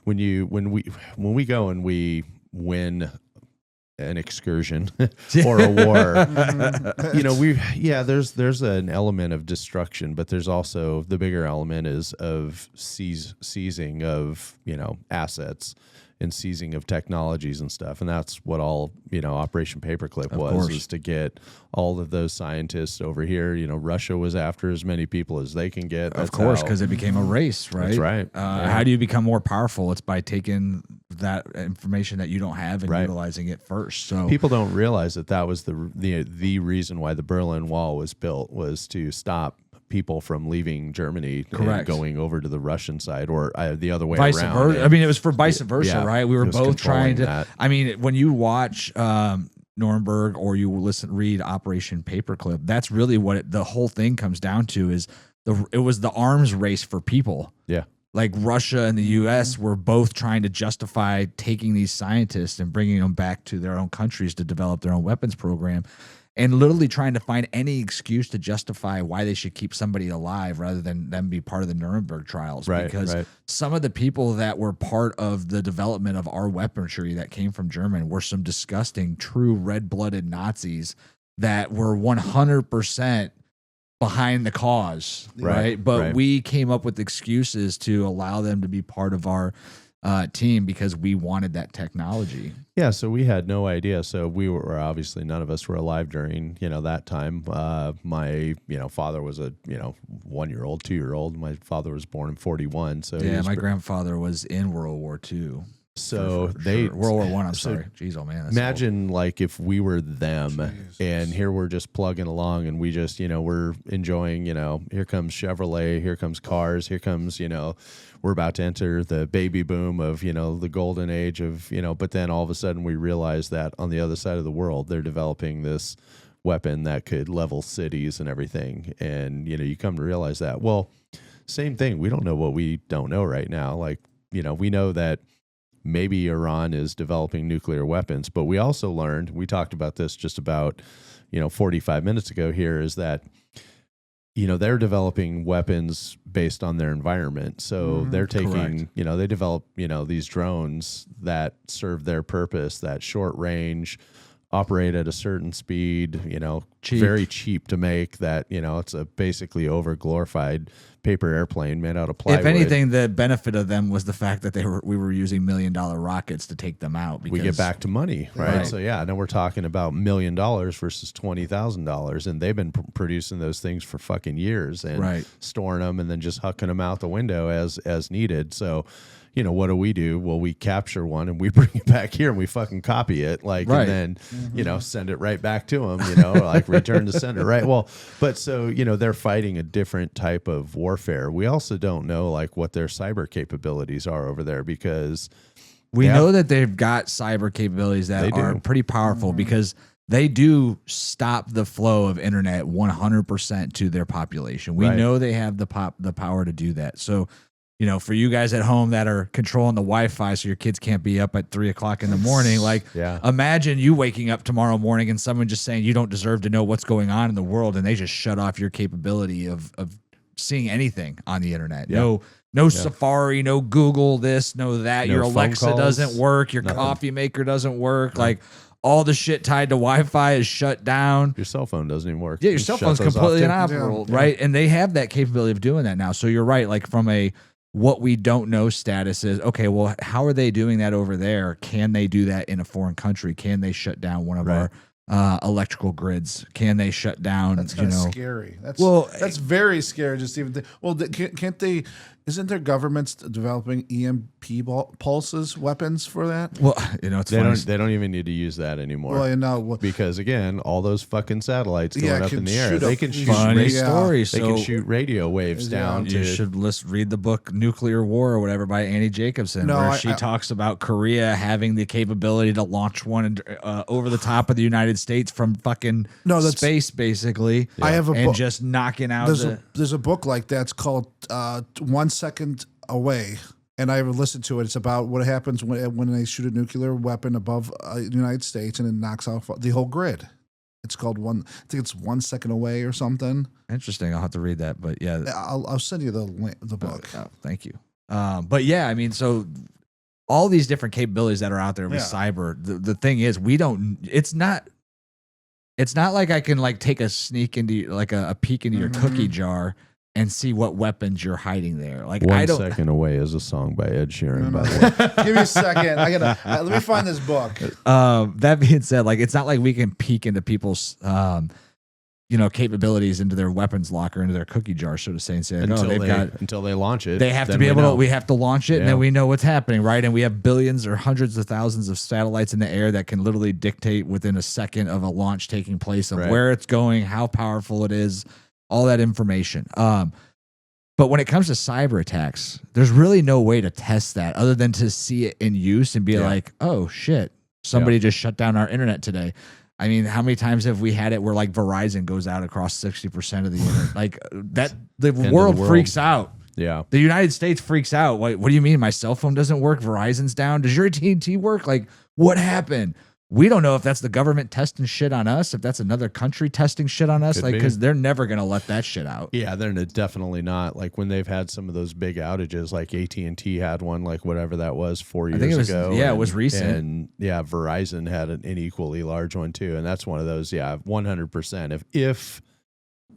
we go and we win an excursion or a war, there's an element of destruction, but there's also the bigger element is of seizing of assets and seizing of technologies and stuff. And that's what all Operation Paperclip was to get all of those scientists over here. Russia was after as many people as they can get. Of course, because it became a race, right? That's right. How do you become more powerful? It's by taking that information that you don't have and utilizing it first. So people don't realize that was the reason why the Berlin Wall was built, was to stop people from leaving Germany and going over to the Russian side, or the other way vice around. versa. I mean, it was for vice versa, yeah, right? We were it was both trying to. that. I mean, when you watch Nuremberg or you read Operation Paperclip, that's really what the whole thing comes down to. Is it was the arms race for people. Yeah. like Russia and the U.S. were both trying to justify taking these scientists and bringing them back to their own countries to develop their own weapons program, and literally trying to find any excuse to justify why they should keep somebody alive rather than them be part of the Nuremberg trials. Because some of the people that were part of the development of our weaponry that came from Germany were some disgusting, true red-blooded Nazis that were 100% behind the cause, right? But we came up with excuses to allow them to be part of our team because we wanted that technology. Yeah, so we had no idea. So we were obviously, none of us were alive during that time. My father was a 1-year-old, 2-year-old. My father was born in 41. So yeah, my grandfather was in World War II. So World War I. I'm sorry. Jeez, oh man. Imagine like if we were them, and here we're just plugging along, and we just we're enjoying. Here comes Chevrolet, here comes cars, here comes we're about to enter the baby boom of the golden age of But then all of a sudden we realize that on the other side of the world they're developing this weapon that could level cities and everything, and you come to realize that. Well, same thing. We don't know what we don't know right now. Like we know that maybe Iran is developing nuclear weapons, but we also learned, we talked about this just about, 45 minutes ago here, is that, they're developing weapons based on their environment. So they're taking, they develop, these drones that serve their purpose, that short range, operate at a certain speed, very cheap to make, that, it's a basically over glorified paper airplane made out of plywood. If anything, the benefit of them was the fact that we were using $1 million rockets to take them out. We get back to money, right? So yeah, now we're talking about $1 million versus $20,000, and they've been producing those things for fucking years and storing them and then just hucking them out the window as needed. So, what do? Well, we capture one and we bring it back here and we fucking copy it, and then, send it right back to them, like return to sender, right? Well, but so, they're fighting a different type of warfare. We also don't know, like, what their cyber capabilities are over there, because we know that they've got cyber capabilities that are pretty powerful, because they do stop the flow of internet 100% to their population. We know they have the power to do that. So, for you guys at home that are controlling the Wi-Fi so your kids can't be up at 3 o'clock in the morning, imagine you waking up tomorrow morning and someone just saying you don't deserve to know what's going on in the world, and they just shut off your capability of seeing anything on the internet. No Safari, no Google this, no that. No, your Alexa doesn't work. Your coffee maker doesn't work. Like, all the shit tied to Wi-Fi is shut down. Your cell phone doesn't even work. Yeah, your cell phone's completely inoperable, right? And they have that capability of doing that now. So you're right. Like, from a what we don't know status is, okay, well, how are they doing that over there? Can they do that in a foreign country? Can they shut down one of our electrical grids? Can they shut down? That's kind of scary. That's very scary. Just even can't they? Isn't there governments developing EMP pulses weapons for that? Well, it's funny. They don't even need to use that anymore. Well, because again, all those fucking satellites going up in the air, they can shoot stories. They can shoot radio waves down. You should read the book "Nuclear War" or whatever by Annie Jacobson, where she talks about Korea having the capability to launch one over the top of the United States from fucking space, basically. I have a book, just knocking out. There's a book like that's called 1 Second Away, and I listened to it. It's about what happens when they shoot a nuclear weapon above the United States and it knocks off the whole grid. It's called I think it's 1 Second Away or something. Interesting. I'll have to read that, but yeah, I'll send you the book. Thank you. But yeah, I mean, so all these different capabilities that are out there with cyber. The thing is, we don't. It's not like I can take a sneak into a peek into your cookie jar and see what weapons you're hiding there. Like, 1 Second Away is a song by Ed Sheeran, by the way. Give me a second. Let me find this book. That being said, it's not like we can peek into people's capabilities into their weapons locker, into their cookie jar, so to say, and say, until they launch it. They have to be able to. We have to launch it, and then we know what's happening, right? And we have billions or hundreds of thousands of satellites in the air that can literally dictate within a second of a launch taking place of where it's going, how powerful it is, all that information. But when it comes to cyber attacks, there's really no way to test that other than to see it in use and be like, oh shit, somebody just shut down our internet today. I mean, how many times have we had it where Verizon goes out across 60% of the internet? The world freaks out. Yeah. The United States freaks out. What do you mean my cell phone doesn't work? Verizon's down. Does your AT&T work? Like, what happened? We don't know if that's the government testing shit on us, if that's another country testing shit on us, like, because they're never going to let that shit out. Yeah, they're definitely not. Like when they've had some of those big outages, like AT&T had one, like whatever that was 4 years ago. Yeah, it was recent. And yeah, Verizon had an equally large one too. And that's one of those, 100%. If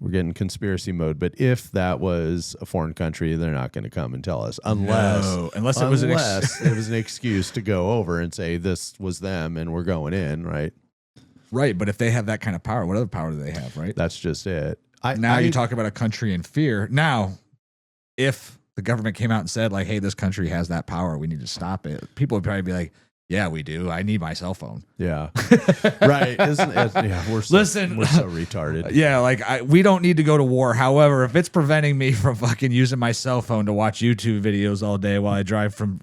we're getting conspiracy mode, but if that was a foreign country, they're not going to come and tell us unless it was an excuse to go over and say this was them and we're going in, right? Right, but if they have that kind of power, what other power do they have, right? That's just it. You talk about a country in fear. Now, if the government came out and said, like, hey, this country has that power, we need to stop it, people would probably be like, yeah, we do. I need my cell phone. Yeah. Right. Isn't it? Yeah, we're so retarded. Yeah, like we don't need to go to war. However, if it's preventing me from fucking using my cell phone to watch YouTube videos all day while I drive from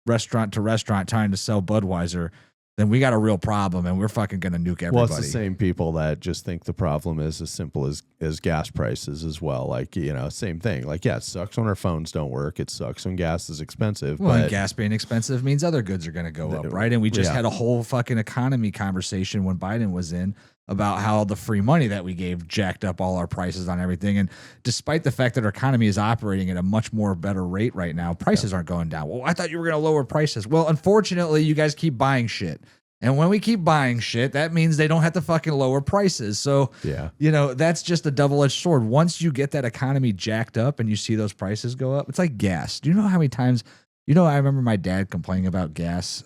restaurant to restaurant trying to sell Budweiser, then we got a real problem and we're fucking going to nuke everybody. Well, it's the same people that just think the problem is as simple as gas prices as well. Like, same thing. Like, yeah, it sucks when our phones don't work. It sucks when gas is expensive. Well, and gas being expensive means other goods are going to go up, right? And we just had a whole fucking economy conversation when Biden was in about how the free money that we gave jacked up all our prices on everything. And despite the fact that our economy is operating at a much more better rate right now, prices aren't going down. Well, I thought you were going to lower prices. Well, unfortunately, you guys keep buying shit. And when we keep buying shit, that means they don't have to fucking lower prices. So, that's just a double-edged sword. Once you get that economy jacked up and you see those prices go up, it's like gas. Do you know how many times, I remember my dad complaining about gas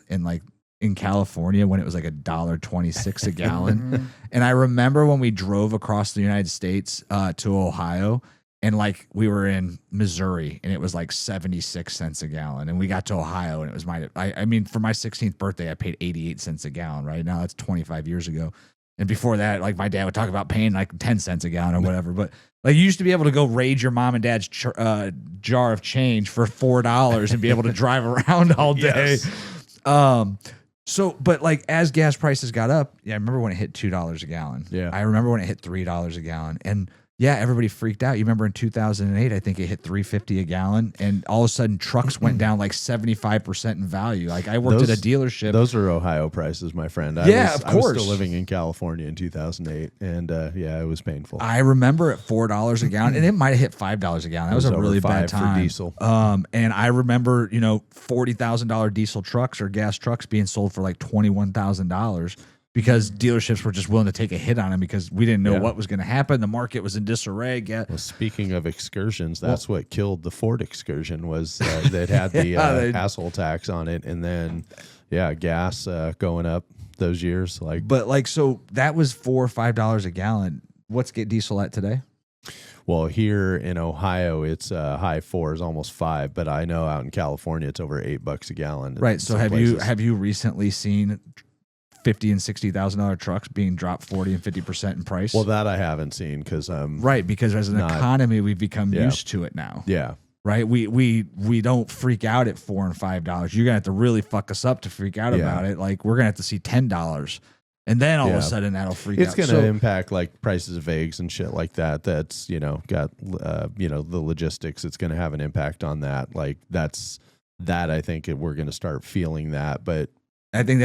in California when it was like $1.26 a gallon. And I remember when we drove across the United States to Ohio, and like we were in Missouri and it was like 76 cents a gallon. And we got to Ohio and it was I mean, for my 16th birthday, I paid 88 cents a gallon. Right now, that's 25 years ago. And before that, like my dad would talk about paying like 10 cents a gallon or whatever. But like you used to be able to go raid your mom and dad's jar of change for $4 and be able to drive around all day. Yes. But like as gas prices got up, I remember when it hit $2 a gallon. Yeah. I remember when it hit $3 a gallon. And yeah, everybody freaked out. You remember in 2008, I think it hit $3.50 a gallon, and all of a sudden trucks went down like 75% in value. Like I worked at a dealership. Those are Ohio prices, my friend. Of course. I was still living in California in 2008, and it was painful. I remember at $4 a gallon, and it might have hit $5 a gallon. That was a really bad time for diesel. And I remember, $40,000 diesel trucks or gas trucks being sold for like $21,000. Because dealerships were just willing to take a hit on them because we didn't know what was going to happen. The market was in disarray. Well, speaking of excursions, that's what killed the Ford Excursion was that had the asshole tax on it, and then gas going up those years. So that was $4 or $5 a gallon. What's diesel at today? Well, here in Ohio, it's high fours, almost $5. But I know out in California, it's over $8 a gallon. Right. So have you recently seen $50,000 and $60,000 trucks being dropped 40 and 50% in price? Well, that I haven't seen because as an economy we've become used to it now. Yeah. Right. We don't freak out at $4 and $5. You're gonna have to really fuck us up to freak out about it. Like we're gonna have to see $10, and then all of a sudden that'll freak out. It's gonna impact like prices of eggs and shit like that. That's got the logistics. It's gonna have an impact on that. Like I think we're gonna start feeling that, but. I think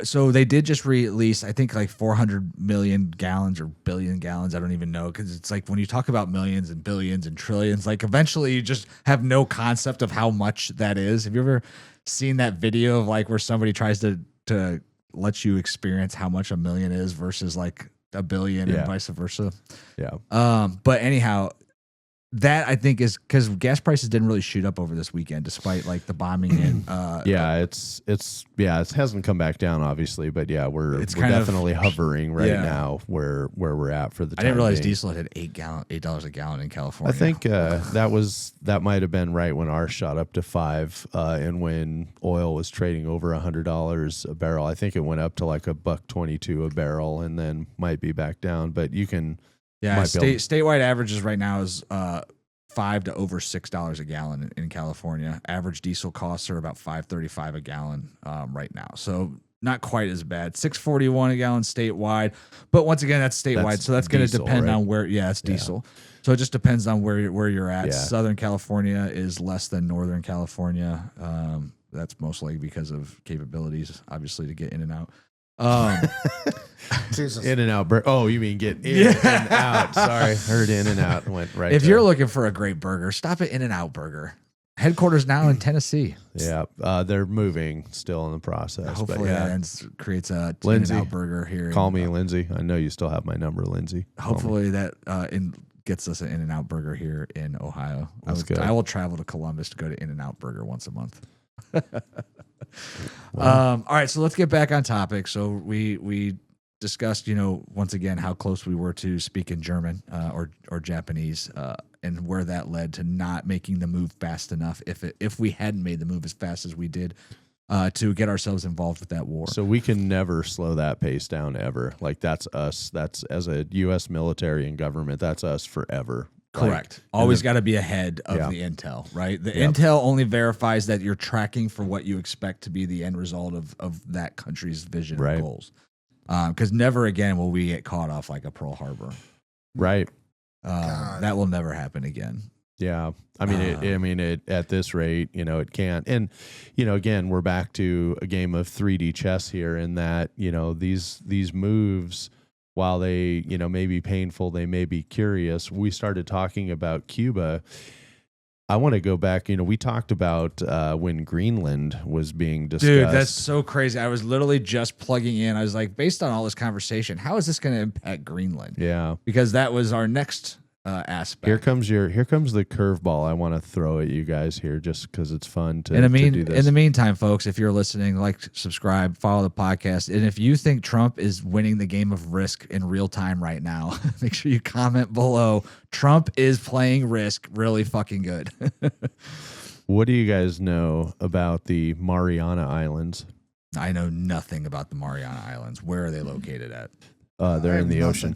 so they did just release, I think like 400 million gallons or billion gallons. I don't even know. Cause it's like when you talk about millions and billions and trillions, like eventually you just have no concept of how much that is. Have you ever seen that video of like where somebody tries to let you experience how much a million is versus like a billion and vice versa? Yeah. But anyhow, that I think is because gas prices didn't really shoot up over this weekend, despite like the bombing in. It hasn't come back down, obviously, but we're definitely hovering right now where we're at for the. I didn't realize diesel had $8 a gallon in California. I think that might have been right when ours shot up to $5, and when oil was trading over $100 a barrel. I think it went up to like $1.22 a barrel, and then might be back down. But you can. Yeah, statewide averages right now is $5 to over $6 a gallon in California. Average diesel costs are about $5.35 a gallon right now. So not quite as bad. $6.41 a gallon statewide, but once again, that's statewide, That's so that's going to diesel, depend right? on where. Yeah, it's diesel, so it just depends on where you're at. Yeah. Southern California is less than Northern California. That's mostly because of capabilities, obviously, to get in and out. Jesus. In and out. Oh, you mean get in and out. Sorry. Heard in and out and went right If there. you're looking for a great burger, stop at In-N-Out Burger. Headquarters now in Tennessee. Yeah. They're moving still in the process. Hopefully but yeah. that creates a Lindsay, In-N-Out Burger here. Call me Lindsay. I know you still have my number, Lindsay. Call me. Hopefully that gets us an In-N-Out Burger here in Ohio. That's good. I will travel to Columbus to go to In-N-Out Burger once a month. All right, so let's get back on topic. So we discussed, once again, how close we were to speaking German or Japanese, and where that led to not making the move fast enough. If we hadn't made the move as fast as we did, to get ourselves involved with that war. So we can never slow that pace down ever. Like that's us. That's as a U.S. military and government. That's us forever. Correct. Like, Always got to be ahead of the intel, right? The Yep. intel only verifies that you're tracking for what you expect to be the end result of that country's vision Right. and goals. Because never again will we get caught off like a Pearl Harbor. Right. That will never happen again. Yeah. I mean, it at this rate, it can't. And, again, we're back to a game of 3D chess here in that, these moves, while they, may be painful, they may be curious. We started talking about Cuba. I want to go back. We talked about when Greenland was being discussed. Dude, that's so crazy. I was literally just plugging in. I was like, based on all this conversation, how is this going to impact Greenland? Yeah. Because that was our next aspect. Here comes the curveball I want to throw at you guys here, just because it's fun to, In do this. the meantime, folks, if you're listening, like, subscribe, follow the podcast, and if you think Trump is winning the game of Risk in real time right now, make sure you comment below. Trump is playing Risk really fucking good. What do you guys know about the Mariana Islands? I know nothing about the Mariana Islands. Where are they located at? They're in the ocean.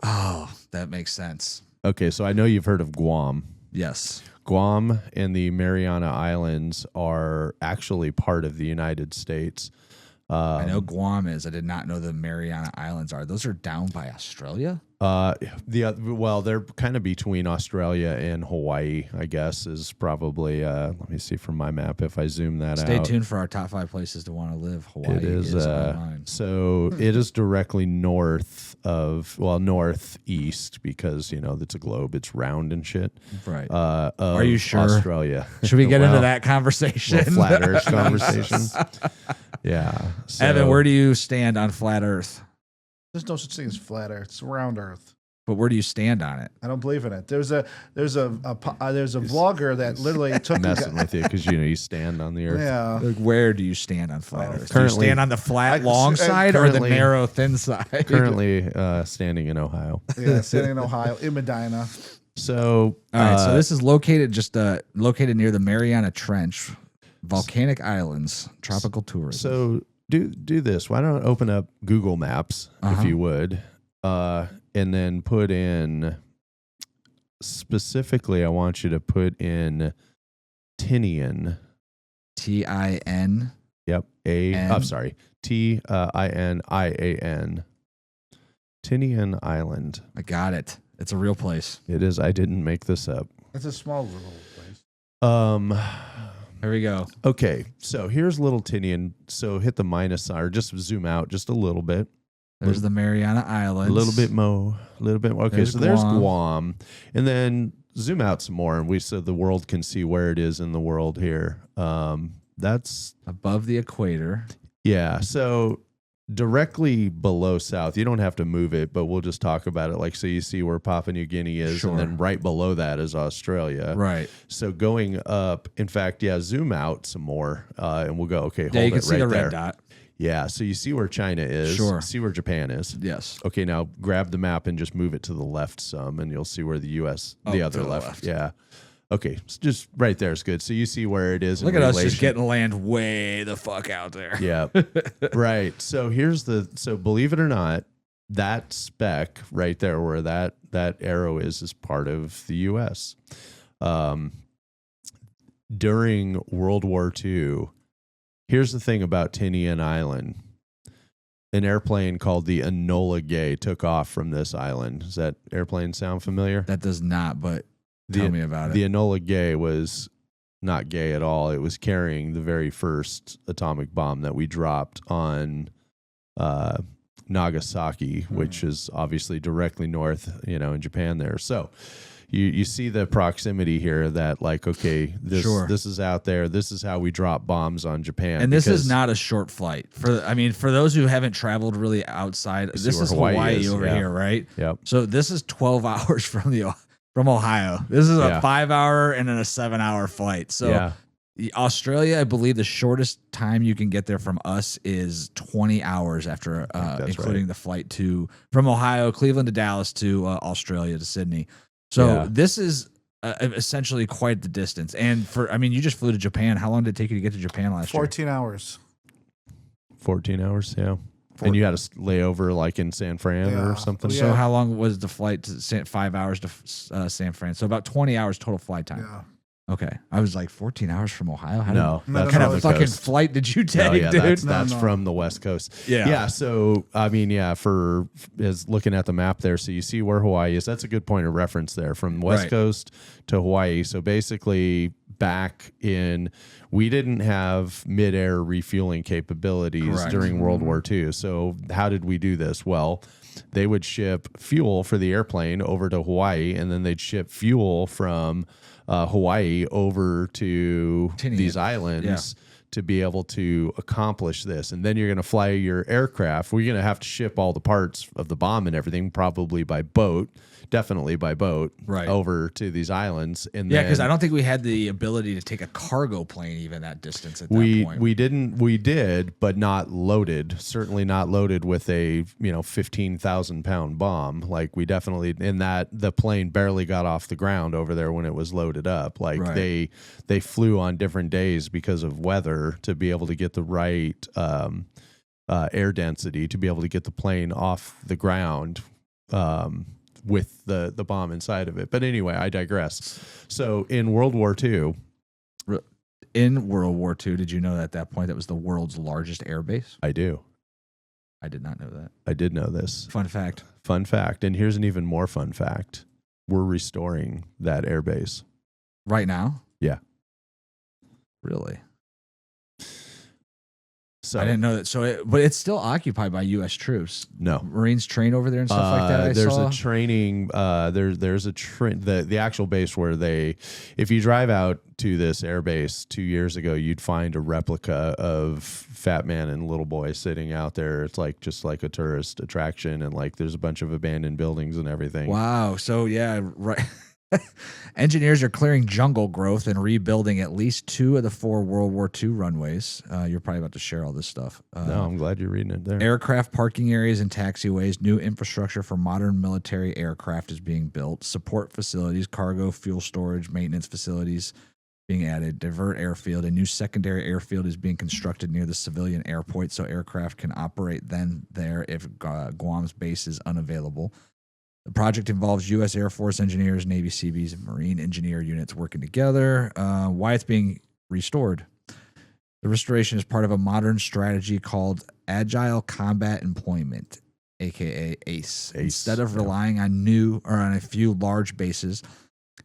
Oh, that makes sense. Okay, so I know you've heard of Guam. Yes. Guam and the Mariana Islands are actually part of the United States. I know Guam is. I did not know the Mariana Islands are. Those are down by Australia? They're kind of between Australia and Hawaii, I guess, is probably, let me see from my map if I zoom that out. Stay tuned for our top 5 places to want to live. Hawaii It is online. so it is directly northeast because, it's a globe, it's round and shit. Right. Are you sure? Australia. Should we get into Well, that conversation? little flat Earth conversation. Yeah. So, Evan, where do you stand on flat Earth? There's no such thing as flat Earth. It's round Earth. But where do you stand on it? I don't believe in it. There's a vlogger that literally took messing with you because you stand on the Earth. Yeah. Like, where do you stand on flat Earth? Do you Currently- stand on the flat long side or the currently- narrow thin side? Currently standing in Ohio. Yeah, sitting in Ohio, in Medina. So All right, so this is located located near the Mariana Trench, volcanic islands, tropical tourism. So do this. Why don't I open up Google Maps, if you would, and then put in specifically. I want you to put in Tinian. Tin. Yep. Tinian. Tinian Island. I got it. It's a real place. It is. I didn't make this up. It's a small little place. Here we go. Okay, so here's Little Tinian. So hit the minus sign, or just zoom out just a little bit. There's the Mariana Islands. A little bit more. Okay, There's so there's Guam. Guam. And then zoom out some more, and so the world can see where it is in the world here. That's above the equator. Yeah, so directly below south, you don't have to move it, but we'll just talk about it. Like, so you see where Papua New Guinea is, Sure. and then right below that is Australia. Right. So going up, in fact, zoom out some more, and we'll go, okay, hold Yeah, you can it see right the there. red dot. Yeah, so you see where China is. Sure. See where Japan is. Yes. Okay, now grab the map and just move it to the left some, and you'll see where the U.S., the other to the left. left. Yeah. Okay, so just right there is good. So you see where it is. Look in at us just relation. getting land way the fuck out there. Yeah. Right. So so believe it or not, that speck right there where that arrow is part of the US. During World War II, Here's the thing about Tinian Island. An airplane called the Enola Gay took off from this island. Does that airplane sound familiar? That does not, but tell me about it. The Enola Gay was not gay at all. It was carrying the very first atomic bomb that we dropped on Nagasaki, which is obviously directly north, in Japan there. So you see the proximity here that like, okay, this is out there. This is how we drop bombs on Japan. And this is not a short flight. For those who haven't traveled really outside, this is Hawaii over here, right? Yep. So this is 12 hours from Ohio. This is a 5-hour and then a 7-hour flight. So Australia, I believe the shortest time you can get there from us is 20 hours after, including the flight from Ohio, Cleveland to Dallas to Australia to Sydney. So this is essentially quite the distance. And you just flew to Japan. How long did it take you to get to Japan last year? 14 hours. 14 hours, yeah. And you had to lay over like in San Fran or something. So how long was the flight to 5 hours to San Fran? So about 20 hours total flight time. Yeah. Okay. I was like 14 hours from Ohio. What kind of fucking flight did you take, dude? That's from the West Coast. Yeah. Yeah. So, for looking at the map there, so you see where Hawaii is. That's a good point of reference there from West Coast to Hawaii. So basically we didn't have midair refueling capabilities during World War II. So how did we do this? Well, they would ship fuel for the airplane over to Hawaii, and then they'd ship fuel from Hawaii over to these islands to be able to accomplish this. And then you're going to fly your aircraft. We're going to have to ship all the parts of the bomb and everything, probably by boat. Definitely by boat, over to these islands. And because I don't think we had the ability to take a cargo plane even that distance at that point. We did, but not loaded. Certainly not loaded with a 15,000-pound bomb. Like we definitely the plane barely got off the ground over there when it was loaded up. Like they flew on different days because of weather to be able to get the right air density to be able to get the plane off the ground. With the bomb inside of it. But anyway, I digress. So in World War II, did you know that at that point that was the world's largest air base? I do. I did not know that. I did know this. Fun fact. And here's an even more fun fact. We're restoring that air base. Right now? Yeah. Really? So I didn't know that. But it's still occupied by U.S. troops. No, Marines train over there and stuff like that. There's a training. There's a the actual base where if you drive out to this air base 2 years ago, you'd find a replica of Fat Man and Little Boy sitting out there. It's just like a tourist attraction, and there's a bunch of abandoned buildings and everything. Wow. So yeah, right. Engineers are clearing jungle growth and rebuilding at least 2 of the 4 World War II runways. You're probably about to share all this stuff. No, I'm glad you're reading it there. Aircraft parking areas and taxiways. New infrastructure for modern military aircraft is being built. Support facilities, cargo, fuel storage, maintenance facilities being added. Divert airfield. A new secondary airfield is being constructed near the civilian airport so aircraft can operate there if Guam's base is unavailable. The project involves U.S. Air Force engineers, Navy Seabees, and Marine engineer units working together. Why it's being restored. The restoration is part of a modern strategy called Agile Combat Employment, a.k.a. ACE. Instead of relying on a few large bases,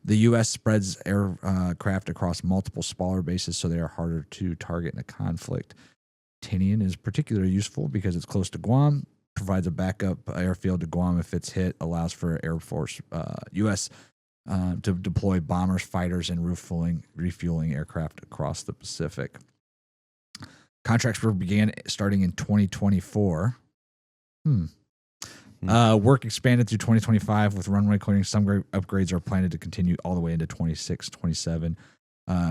the U.S. spreads aircraft across multiple smaller bases so they are harder to target in a conflict. Tinian is particularly useful because it's close to Guam, provides a backup airfield to Guam if it's hit, allows for Air Force U.S. To deploy bombers, fighters, and refueling aircraft across the Pacific. Contracts began starting in 2024. Work expanded through 2025 with runway clearing. Some upgrades are planned to continue all the way into 26, 27.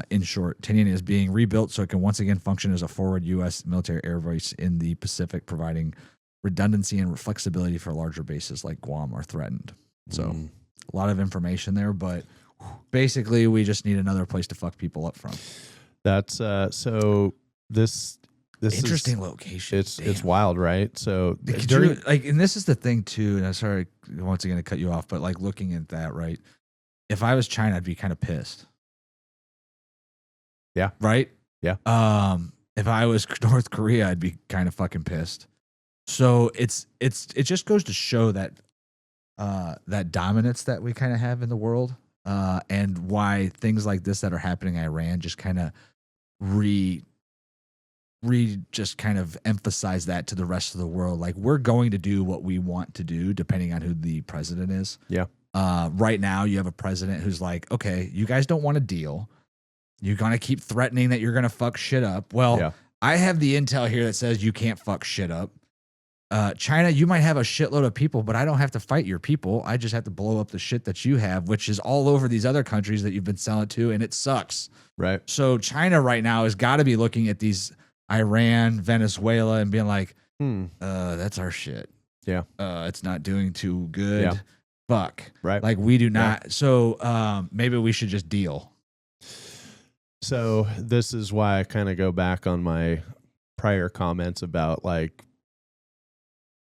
In short, Tinian is being rebuilt so it can once again function as a forward U.S. military air base in the Pacific, providing redundancy and flexibility for larger bases like Guam are threatened. So a lot of information there, but basically we just need another place to fuck people up from. That's so this interesting location. It's wild, right? So and this is the thing too, and I'm sorry once again to cut you off, but looking at that, right? If I was China, I'd be kind of pissed. Yeah. Right? Yeah. If I was North Korea, I'd be kind of fucking pissed. So it just goes to show that that dominance that we kind of have in the world, and why things like this that are happening in Iran just kind of just kind of emphasize that to the rest of the world. Like, we're going to do what we want to do depending on who the president is. Yeah. Right now you have a president who's like, okay, you guys don't want to deal. You're going to keep threatening that you're going to fuck shit up. Well, I have the intel here that says you can't fuck shit up. China, you might have a shitload of people, but I don't have to fight your people. I just have to blow up the shit that you have, which is all over these other countries that you've been selling to, and it sucks. Right. So China right now has got to be looking at these Iran, Venezuela, and being like, that's our shit. Yeah. It's not doing too good. Yeah. Fuck. Right. Like, we do not. Yeah. So maybe we should just deal. So this is why I kind of go back on my prior comments about like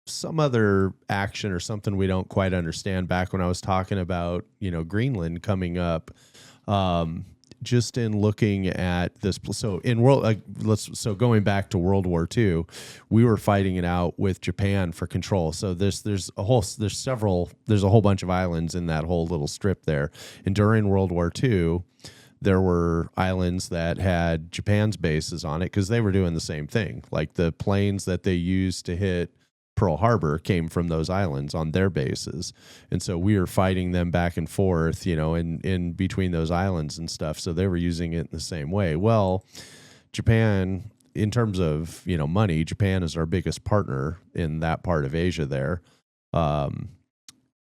some other action or something we don't quite understand back when I was talking about, Greenland coming up. Just in looking at this, so in going back to World War II, we were fighting it out with Japan for control. So there's a whole bunch of islands in that whole little strip there. And during World War II, there were islands that had Japan's bases on it because they were doing the same thing. Like, the planes that they used to hit Pearl Harbor came from those islands on their bases. And so we were fighting them back and forth, in between those islands and stuff. So they were using it in the same way. Well, Japan, in terms of, money, Japan is our biggest partner in that part of Asia there.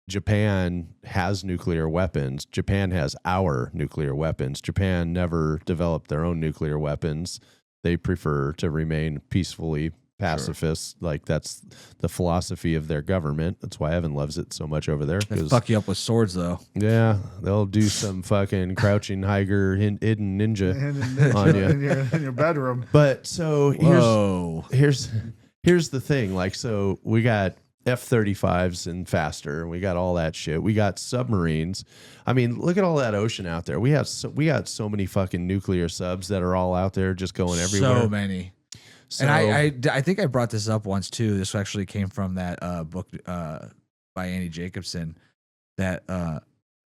Japan has nuclear weapons. Japan has our nuclear weapons. Japan never developed their own nuclear weapons. They prefer to remain peacefully pacifists. Sure. Like, that's the philosophy of their government. That's why Evan loves it so much over there. They fuck you up with swords, though. Yeah, they'll do some fucking crouching tiger, hidden ninja on you in your bedroom. But so here's the thing. Like, so we got F-35s and faster, and we got all that shit. We got submarines. I mean, look at all that ocean out there. We got so many fucking nuclear subs that are all out there just going everywhere. So many. So, and I think I brought this up once too. This actually came from that book by Annie Jacobson, that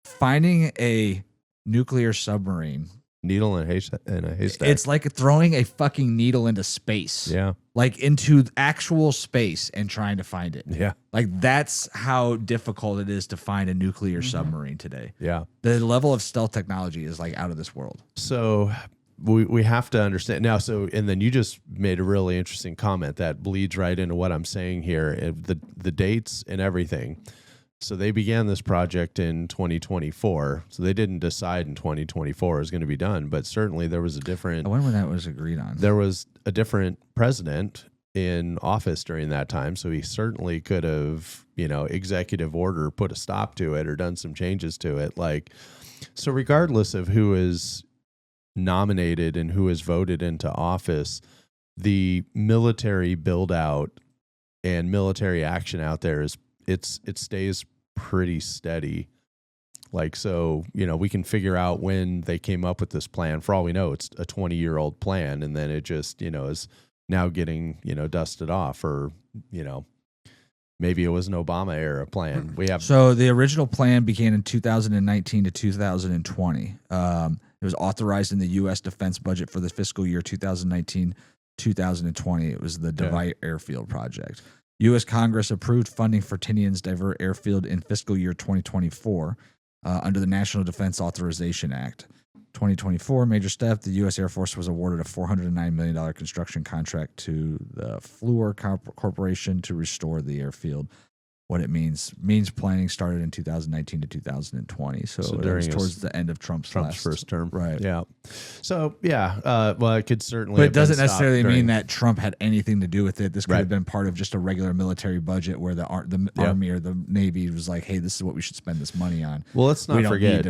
finding a nuclear submarine, needle in a haystack. It's like throwing a fucking needle into space. Yeah. Like, into actual space and trying to find it. Yeah. Like, that's how difficult it is to find a nuclear submarine today. Yeah. The level of stealth technology is like out of this world. So we have to understand now. So, and then you just made a really interesting comment that bleeds right into what I'm saying here. The dates and everything. So they began this project in 2024. So they didn't decide in 2024 it was going to be done, but certainly there was a different. I wonder when that was agreed on. There was a different president in office during that time, so he certainly could have, executive order put a stop to it or done some changes to it. Like, so regardless of who is nominated and who is voted into office, the military build out and military action out there it stays pretty steady. Like, so, we can figure out when they came up with this plan. For all we know, it's a 20-year-old plan, and then it just, is now getting, dusted off, or, maybe it was an Obama era plan. So the original plan began in 2019 to 2020. It was authorized in the U.S. defense budget for the fiscal year 2019-2020. It was the Divert Airfield project. U.S. Congress approved funding for Tinian's Divert Airfield in fiscal year 2024 under the National Defense Authorization Act. 2024, major step, the U.S. Air Force was awarded a $409 million construction contract to the Fluor Corporation to restore the airfield. What it means planning started in 2019 to 2020. So it was towards the end of Trump's first term. Right. Yeah. So, well, it could certainly. But it doesn't necessarily mean that Trump had anything to do with it. This could have been part of just a regular military budget where the Army or the Navy was like, hey, this is what we should spend this money on. Well, let's not forget.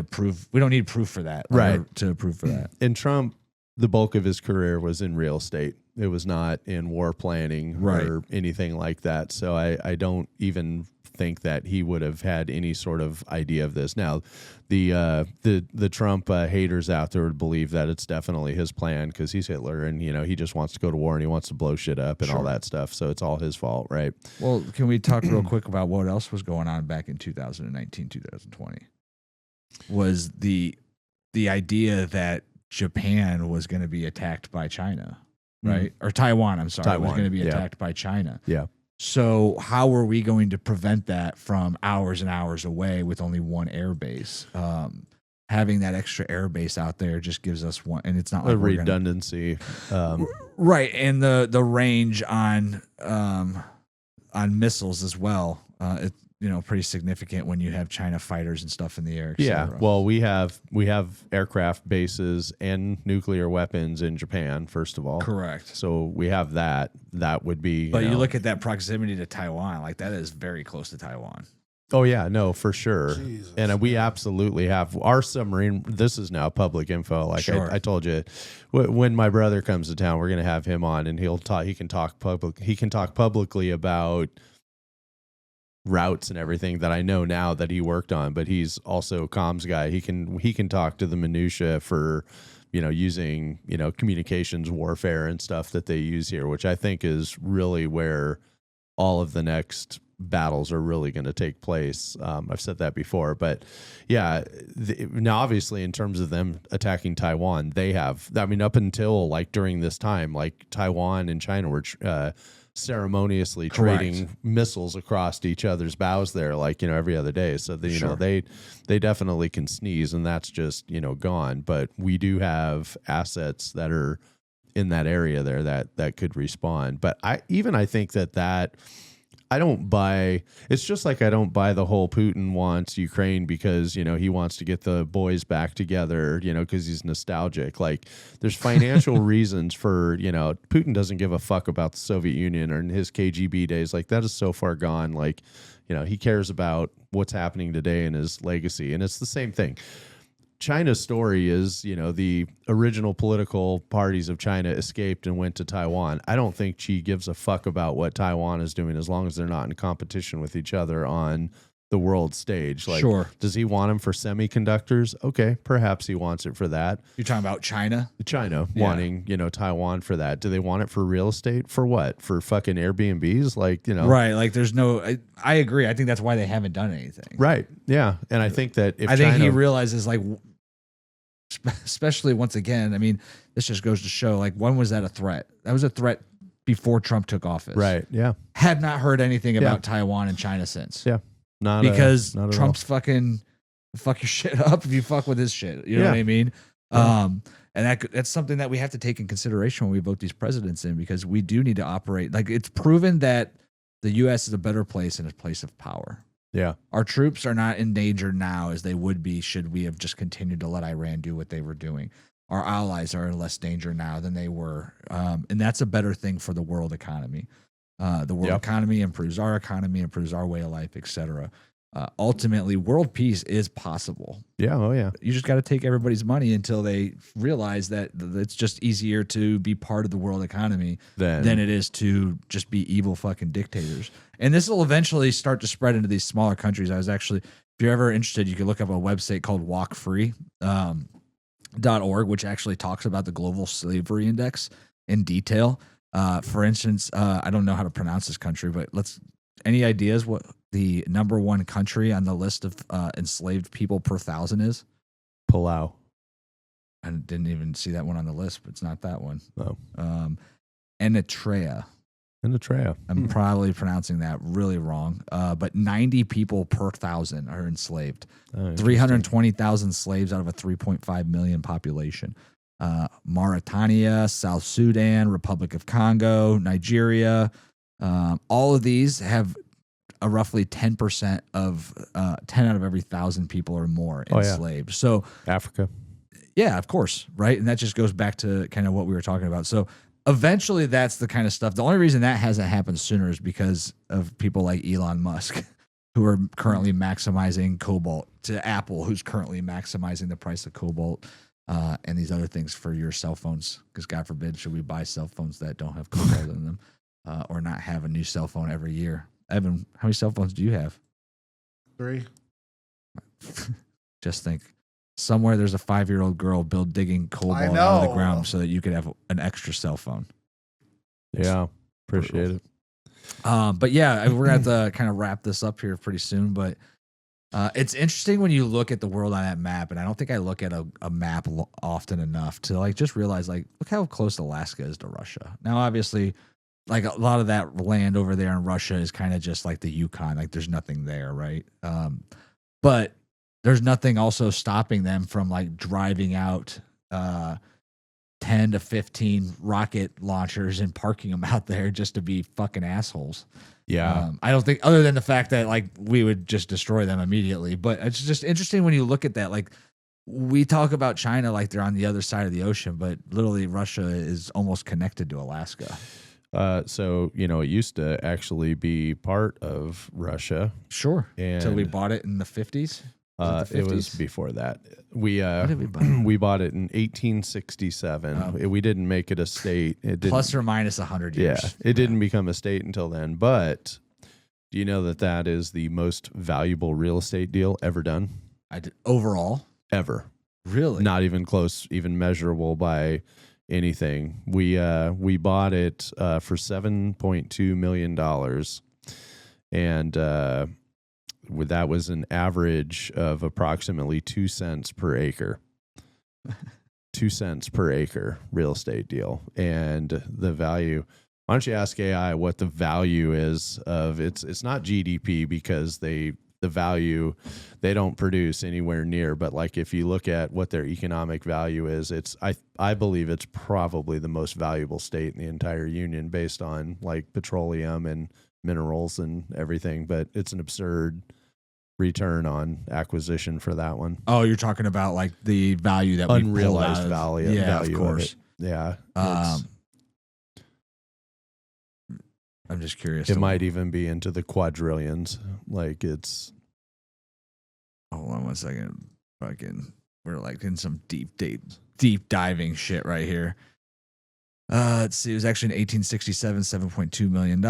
We don't need proof for that. Right. To approve for that. And Trump, the bulk of his career was in real estate. It was not in war planning or anything like that. So I don't even think that he would have had any sort of idea of this. Now, the Trump haters out there would believe that it's definitely his plan because he's Hitler and, he just wants to go to war and he wants to blow shit up and all that stuff. So it's all his fault, right? Well, can we talk real quick about what else was going on back in 2019, 2020? Was the idea that Japan was going to be attacked by China, right? Or Taiwan, I'm sorry, was going to be attacked by China. Yeah. So how are we going to prevent that from hours and hours away with only one air base? Having that extra air base out there just gives us one, and it's not like redundancy, right? And the range on missiles as well. It's pretty significant when you have China fighters and stuff in the air. Yeah. Well, we have aircraft bases and nuclear weapons in Japan, first of all. Correct. So we have that. That would be. But you look at that proximity to Taiwan, like that is very close to Taiwan. Oh yeah, no, for sure. Jesus. And we absolutely have our submarine. This is now public info. Like I told you, when my brother comes to town, we're going to have him on, and he'll talk. He can talk publicly about routes and everything that I know now that he worked on. But he's also a comms guy. He can talk to the minutia for using communications warfare and stuff that they use here, which I think is really where all of the next battles are really going to take place. I've said that before, but yeah, now obviously in terms of them attacking Taiwan, they have, up until like during this time, like Taiwan and China were ceremoniously trading missiles across each other's bows there, like, every other day. So they definitely can sneeze, and that's just, gone. But we do have assets that are in that area there that could respond. But I think that I don't buy, it's just like I don't buy the whole Putin wants Ukraine because, he wants to get the boys back together, because he's nostalgic. Like, there's financial reasons for, Putin doesn't give a fuck about the Soviet Union or in his KGB days. Like, that is so far gone. Like, he cares about what's happening today and his legacy. And it's the same thing. China's story is, the original political parties of China escaped and went to Taiwan. I don't think Xi gives a fuck about what Taiwan is doing as long as they're not in competition with each other on the world stage. Like, does he want them for semiconductors? Okay, perhaps he wants it for that. You're talking about China? China wanting, Taiwan for that. Do they want it for real estate? For what? For fucking Airbnbs? Like, Right, like there's no, I agree. I think that's why they haven't done anything. Right, yeah. And I think that if I think he realizes, like, especially once again, this just goes to show, like, when was that a threat? That was a threat before Trump took office. Right, yeah. Have not heard anything about Taiwan and China since. Yeah. Not Trump's fucking fuck your shit up if you fuck with his shit. You know what I mean? And that's something that we have to take in consideration when we vote these presidents in, because we do need to operate. Like, it's proven that the U.S. is a better place and a place of power. Yeah. Our troops are not in danger now as they would be should we have just continued to let Iran do what they were doing. Our allies are in less danger now than they were. And that's a better thing for the world economy. The world economy improves our way of life, etc. Ultimately, world peace is possible. Yeah. Oh, yeah. You just got to take everybody's money until they realize that it's just easier to be part of the world economy than it is to just be evil fucking dictators. And this will eventually start to spread into these smaller countries. I was actually, if you're ever interested, you can look up a website called walkfree.org, which actually talks about the global slavery index in detail. For instance, I don't know how to pronounce this country, but any ideas what the number one country on the list of enslaved people per thousand is? Palau. I didn't even see that one on the list, but it's not that one. Oh. Eritrea. I'm probably pronouncing that really wrong. But 90 people per thousand are enslaved. 320,000 slaves out of a 3.5 million population. Mauritania, South Sudan, Republic of Congo, Nigeria. All of these have a roughly 10% of 10 out of every 1,000 people or more enslaved. So Africa. Yeah, of course. Right. And that just goes back to kind of what we were talking about. So eventually that's the kind of stuff. The only reason that hasn't happened sooner is because of people like Elon Musk, who are currently maximizing cobalt, to Apple, who's currently maximizing the price of cobalt, and these other things for your cell phones. Because God forbid, should we buy cell phones that don't have cobalt in them, or not have a new cell phone every year? Evan, how many cell phones do you have? 3. Just think. Somewhere there's a 5-year-old girl digging cobalt out of the ground so that you could have an extra cell phone. Yeah, appreciate it. But yeah, we're going to have to kind of wrap this up here pretty soon. But it's interesting when you look at the world on that map, and I don't think I look at a map often enough to like just realize like look how close Alaska is to Russia. Now, obviously, like a lot of that land over there in Russia is kind of just like the Yukon, like there's nothing there, right? But there's nothing also stopping them from like driving out 10 to 15 rocket launchers and parking them out there just to be fucking assholes. Yeah. I don't think, other than the fact that like we would just destroy them immediately, but it's just interesting when you look at that. Like we talk about China like they're on the other side of the ocean, but literally Russia is almost connected to Alaska. So, you know, it used to actually be part of Russia. Sure. And Until we bought it in the 50s. It was before that. We did we buy it? we bought it in 1867. We didn't make it a state. It didn't, plus or minus 100 years. Yeah, it didn't become a state until then. But do you know that that is the most valuable real estate deal ever done? I did overall. Ever. Really? Not even close, even measurable by anything. We bought it for $7.2 million, and that was an average of approximately 2 cents per acre. 2 cents per acre real estate deal. And the value, why don't you ask AI what the value is of it's not GDP because the value they don't produce anywhere near, but like if you look at what their economic value is, I believe it's probably the most valuable state in the entire union based on like petroleum and minerals and everything, but it's an absurd return on acquisition for that one. Oh, you're talking about like the value that unrealized we value. Yeah, value of course. Of it. Yeah. I'm just curious. It might even be into the quadrillions. Like it's. Hold on 1 second. Fucking, we're like in some deep diving shit right here. Let's see. It was actually in 1867, $7.2 million.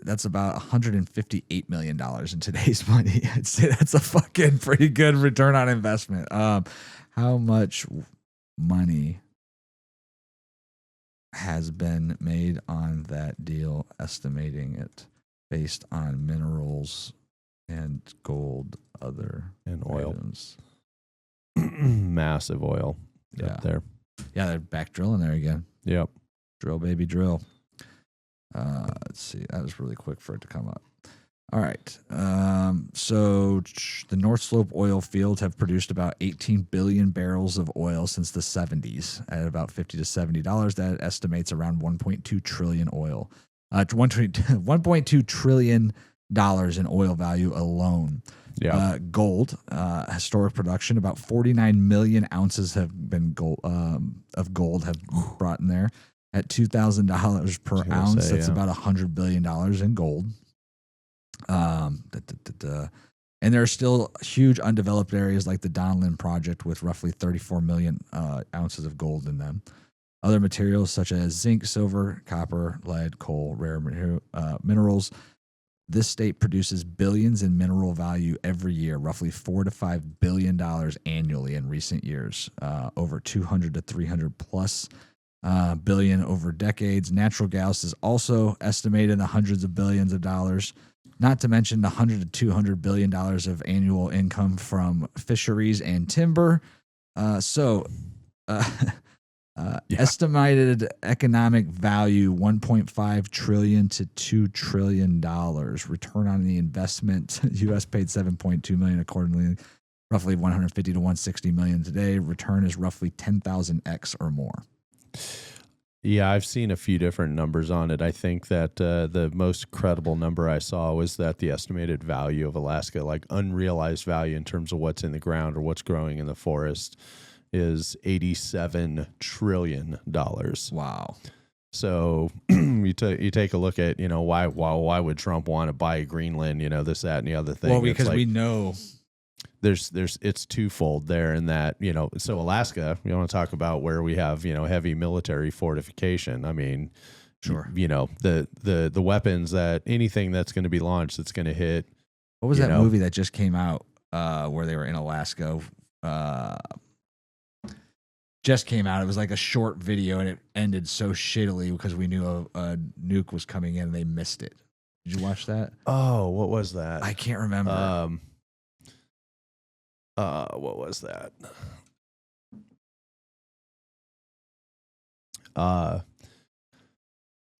That's about $158 million in today's money. I'd say that's a fucking pretty good return on investment. How much money has been made on that deal, estimating it based on minerals and gold, other and oil, items. Massive oil. Yeah, up there. Yeah, they're back drilling there again. Yep. Drill, baby, drill. Let's see. That was really quick for it to come up. All right. So the North Slope oil fields have produced about 18 billion barrels of oil since the 70s at about $50 to $70. That estimates around 1.2 trillion oil. 1.2 trillion dollars in oil value alone. Yeah. Gold, historic production, about 49 million ounces have been of gold have brought in there at $2,000 per ounce. That's about $100 billion in gold. And there are still huge undeveloped areas like the Donlin project with roughly 34 million ounces of gold in them. Other materials such as zinc, silver, copper, lead, coal, rare minerals. This state produces billions in mineral value every year, roughly $4 to $5 billion annually in recent years, over 200 to 300 plus billion over decades. Natural gas is also estimated in the hundreds of billions of dollars, not to mention the $100 to $200 billion of annual income from fisheries and timber. Estimated economic value $1.5 trillion to $2 trillion. Return on the investment, U.S. paid $7.2 million accordingly, roughly 150 to 160 million today. Return is roughly 10,000x or more. Yeah, I've seen a few different numbers on it. I think that the most credible number I saw was that the estimated value of Alaska, like unrealized value in terms of what's in the ground or what's growing in the forest, is $87 trillion. Wow. So you take a look at, why would Trump want to buy Greenland, this, that, and the other thing. Well, because we know it's twofold there in that, so Alaska, we want to talk about where we have, heavy military fortification. I mean, Sure. You know, the weapons that anything that's going to be launched, that's going to hit. What was that movie that just came out where they were in Alaska? Just came out. It was like a short video, and it ended so shittily because we knew a nuke was coming in and they missed it. Did you watch that? Oh, what was that? I can't remember. What was that?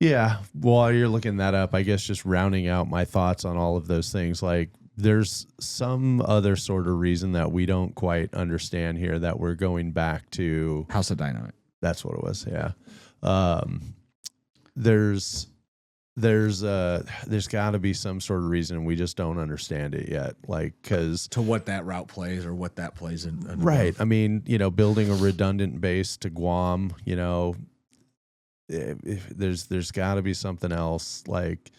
Yeah. While you're looking that up, I guess just rounding out my thoughts on all of those things, like there's some other sort of reason that we don't quite understand here that we're going back to House of Dynamite. That's what it was. Yeah. There's got to be some sort of reason we just don't understand it yet. Like, because to what that route plays or what that plays in right. I mean, you know, building a redundant base to Guam, you know, if there's got to be something else like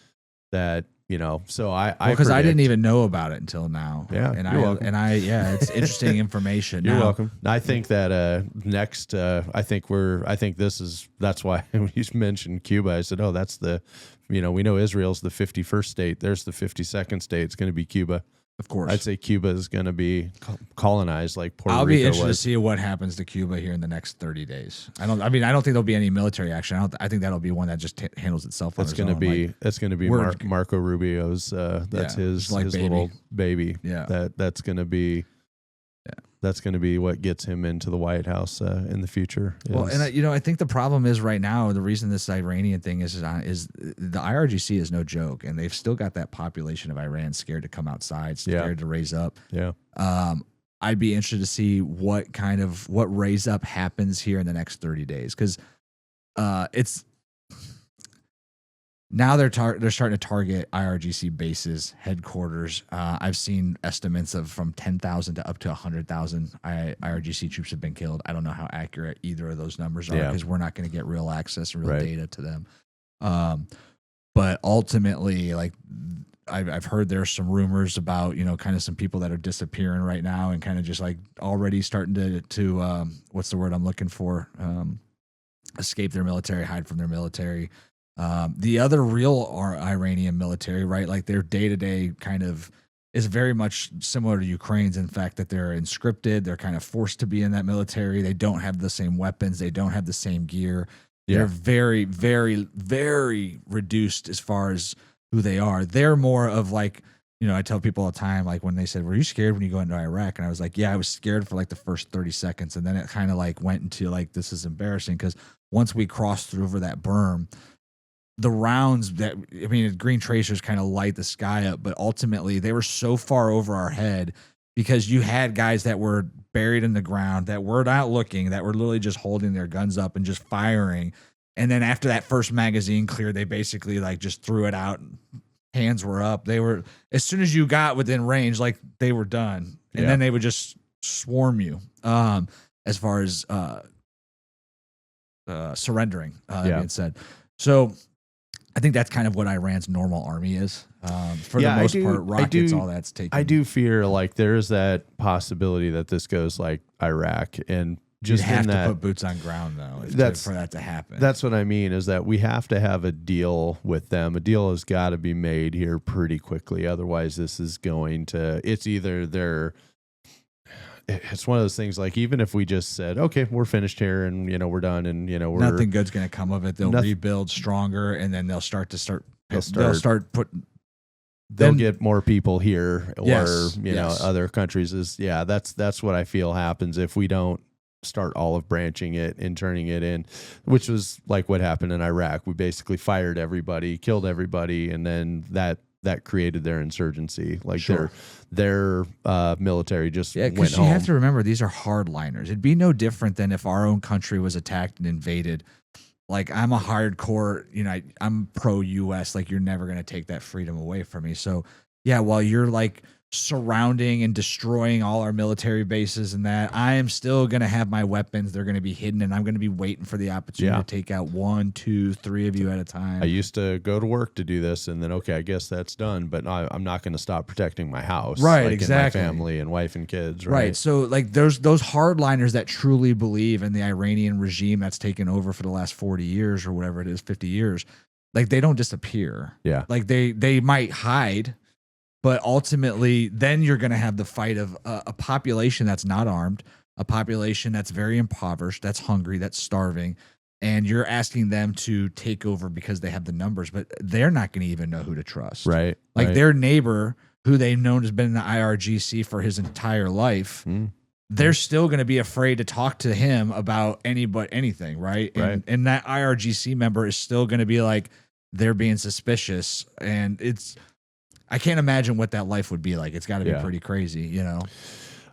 that, you know. So because I didn't even know about it until now. Yeah, and welcome. It's interesting information. You're welcome. I think that next, I think that's why when you mentioned Cuba, I said, oh, that's the, you know, we know Israel's the 51st state. There's the 52nd state. It's going to be Cuba. Of course. I'd say Cuba is going to be colonized like Puerto Rico I'll be interested to was. see what happens to Cuba here in the next 30 days. I don't think there'll be any military action. I think that'll be one that just handles itself. That's going to be Marco Rubio's. That's his little baby. Yeah. That's going to be. That's going to be what gets him into the White House in the future. Well, and I think the problem is right now, the reason this Iranian thing is the IRGC is no joke, and they've still got that population of Iran scared to come outside, scared to raise up. Yeah. I'd be interested to see what raise up happens here in the next 30 days, because it's. Now they're starting to target IRGC bases, headquarters. I've seen estimates of from 10,000 to up to 100,000 IRGC troops have been killed. I don't know how accurate either of those numbers are because we're not going to get real access and real data to them. But ultimately, like I've heard there's some rumors about, you know, kind of some people that are disappearing right now and kind of just like already starting to what's the word I'm looking for? Escape their military, hide from their military. The other real Iranian military, right? Like their day-to-day kind of is very much similar to Ukraine's, in fact, that they're inscripted. They're kind of forced to be in that military. They don't have the same weapons. They don't have the same gear. They're very, very, very reduced as far as who they are. They're more of like, you know, I tell people all the time, like when they said, were you scared when you go into Iraq? And I was like, yeah, I was scared for like the first 30 seconds. And then it kind of like went into like, this is embarrassing, because once we crossed through over that berm, the rounds green tracers kind of light the sky up, but ultimately they were so far over our head because you had guys that were buried in the ground, that were not looking, that were literally just holding their guns up and just firing. And then after that first magazine cleared, they basically like just threw it out. Hands were up. They were, as soon as you got within range, like they were done. And then they would just swarm you as far as surrendering, being said. So I think that's kind of what Iran's normal army is. For the most part, rockets, all that's taken. I do fear like there is that possibility that this goes like Iraq, and just you have to put boots on ground though for that to happen. That's what I mean, is that we have to have a deal with them. A deal has got to be made here pretty quickly. Otherwise, this is going to, it's one of those things, like even if we just said, okay, we're finished here and, you know, we're done and, you know, nothing good's going to come of it. They'll rebuild stronger, and then they'll get more people here, or, you know, other countries that's what I feel happens if we don't start olive branching it and turning it in, which was like what happened in Iraq. We basically fired everybody, killed everybody, and then that created their insurgency. Like their military just went home. You have to remember, these are hardliners. It'd be no different than if our own country was attacked and invaded. Like I'm a hardcore, you know, I'm pro-US. Like you're never going to take that freedom away from me. So yeah, while you're like surrounding and destroying all our military bases and that, I am still going to have my weapons. They're going to be hidden, and I'm going to be waiting for the opportunity to take out 1, 2, 3 of you at a time. I used to go to work to do this, and then, okay, I guess that's done, but I'm not going to stop protecting my house. Right, like, exactly. And my family and wife and kids. Right. So, like, those hardliners that truly believe in the Iranian regime that's taken over for the last 40 years or whatever it is, 50 years, like, they don't disappear. Yeah. Like, they might hide, but ultimately, then you're going to have the fight of a population that's not armed, a population that's very impoverished, that's hungry, that's starving, and you're asking them to take over because they have the numbers, but they're not going to even know who to trust. Right. Like right. their neighbor, who they've known has been in the IRGC for his entire life, they're still going to be afraid to talk to him about anything, right? And that IRGC member is still going to be like, they're being suspicious, and I can't imagine what that life would be like. It's got to be pretty crazy, you know?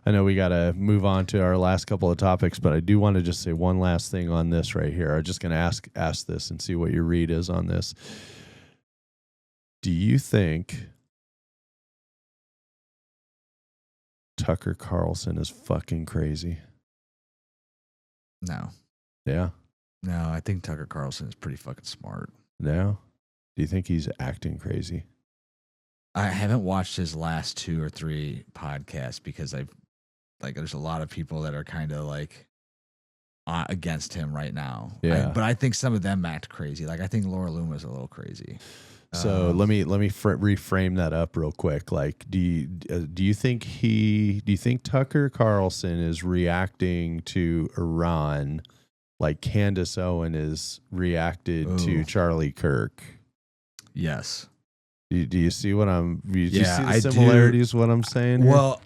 I know we got to move on to our last couple of topics, but I do want to just say one last thing on this right here. I'm just going to ask this and see what your read is on this. Do you think Tucker Carlson is fucking crazy? No. Yeah? No, I think Tucker Carlson is pretty fucking smart. No? Do you think he's acting crazy? I haven't watched his last 2 or 3 podcasts because there's a lot of people that are kind of like against him right now. Yeah. But I think some of them act crazy. Like, I think Laura Loomer's a little crazy. So let me reframe that up real quick. Like, do you think Tucker Carlson is reacting to Iran like Candace Owen is reacted to Charlie Kirk? Yes. Do you see what do you see the I similarities? What I'm saying here? Well,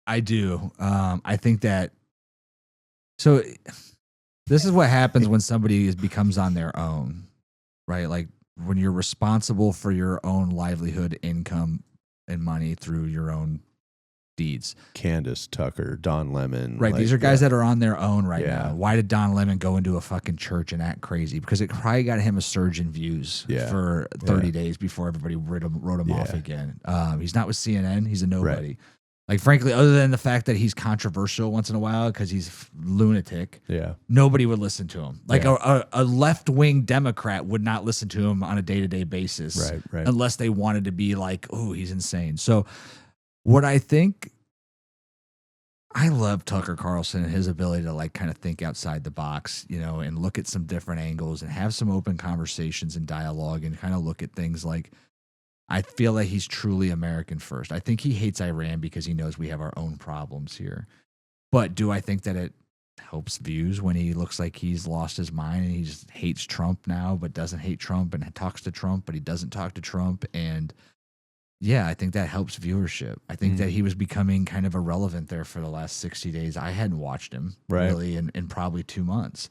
I do. I think that. So, this is what happens when somebody becomes on their own, right? Like, when you're responsible for your own livelihood, income, and money through your own deeds. Candace, Tucker, Don Lemon. Right. Like, These are guys that are on their own right now. Why did Don Lemon go into a fucking church and act crazy? Because it probably got him a surge in views for 30 days before everybody wrote him off again. He's not with CNN. He's a nobody. Right. Like, frankly, other than the fact that he's controversial once in a while because he's lunatic, nobody would listen to him. Like, a left-wing Democrat would not listen to him on a day-to-day basis unless they wanted to be like, oh, he's insane. So what I think, I love Tucker Carlson and his ability to, like, kind of think outside the box, you know, and look at some different angles and have some open conversations and dialogue and kind of look at things like, I feel like he's truly American first. I think he hates Iran because he knows we have our own problems here. But do I think that it helps views when he looks like he's lost his mind and he just hates Trump now, but doesn't hate Trump, and talks to Trump, but he doesn't talk to Trump? And yeah, I think that helps viewership. I think that he was becoming kind of irrelevant there for the last 60 days. I hadn't watched him really in probably 2 months.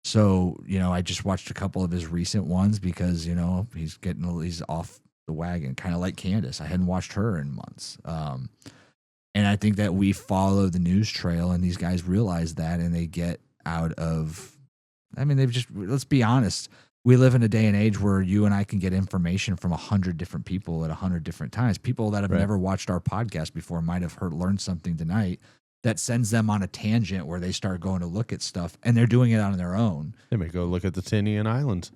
So, you know, I just watched a couple of his recent ones because, you know, he's off the wagon, kind of like Candace. I hadn't watched her in months. And I think that we follow the news trail, and these guys realize that, and they get out of, I mean, let's be honest. We live in a day and age where you and I can get information from 100 different people at 100 different times. People that have never watched our podcast before might have learned something tonight that sends them on a tangent where they start going to look at stuff, and they're doing it on their own. They may go look at the Tinian Islands.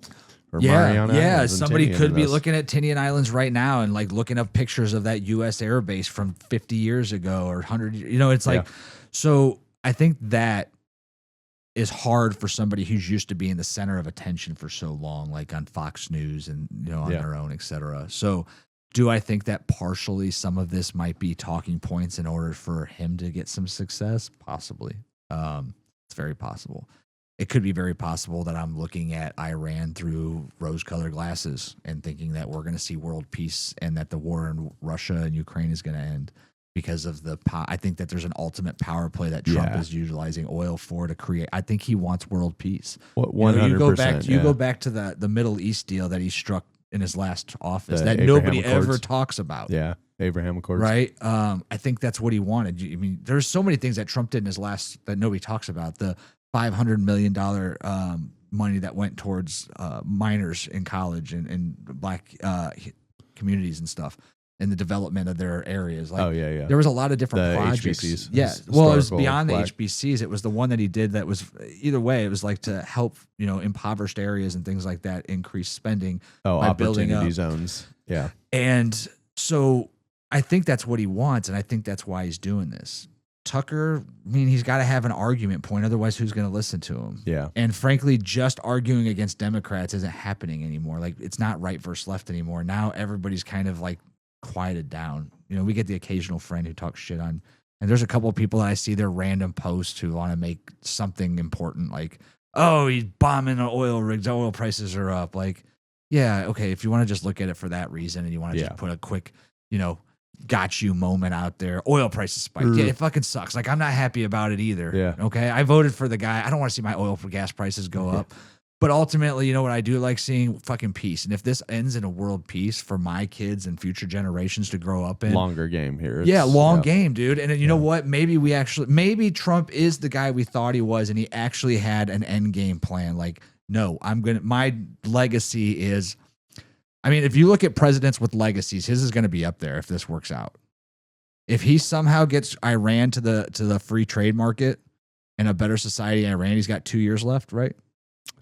Or Mariana Islands. Somebody could be looking at Tinian Islands right now and like looking up pictures of that U.S. air base from 50 years ago or 100. You know, it's like, so I think that is hard for somebody who's used to being the center of attention for so long, like on Fox News and, you know, on their own, et cetera. So do I think that partially some of this might be talking points in order for him to get some success? Possibly. It's very possible. It could be very possible that I'm looking at Iran through rose-colored glasses and thinking that we're going to see world peace and that the war in Russia and Ukraine is going to end because of I think that there's an ultimate power play that Trump is utilizing oil for to create. I think he wants world peace. 100%. You go back to the Middle East deal that he struck in his last office that Abraham nobody Accords. Ever talks about. Yeah, Abraham Accords. Right? I think that's what he wanted. I mean, there's so many things that Trump did in his last that nobody talks about. The $500 million money that went towards minors in college and black communities and stuff. in the development of their areas. Like, Oh, yeah. there was a lot of different The projects. HBCs, Yeah. Well, it was historical beyond the black. HBCs. It was the one that he did that was either way. It was like to help, impoverished areas and things like that increase spending by building up. Opportunity zones. Yeah. And so I think that's what he wants. And I think that's why he's doing this. Tucker, I mean, he's got to have an argument point. Otherwise, who's going to listen to him? Yeah. And frankly, just arguing against Democrats isn't happening anymore. Like, it's not right versus left anymore. Now everybody's kind of like quieted down. We get the occasional friend who talks shit on, and there's a couple of people that I see their random posts who want to make something important, like, oh, he's bombing the oil rigs, oil prices are up. Like, yeah, okay, if you want to just look at it for that reason and you want to just put a quick, got you moment out there, oil prices spiked. Yeah, it fucking sucks. Like, I'm not happy about it either. Yeah. Okay. I voted for the guy. I don't want to see my oil for gas prices go up. But ultimately, you know what I do like seeing? Fucking peace. And if this ends in a world peace for my kids and future generations to grow up in. Longer game here. Yeah, long game, dude. And you know what? Maybe Trump is the guy we thought he was, and he actually had an end game plan. Like, no, my legacy is, I mean, if you look at presidents with legacies, his is going to be up there if this works out. If he somehow gets Iran to the free trade market and a better society in Iran, he's got 2 years left, right?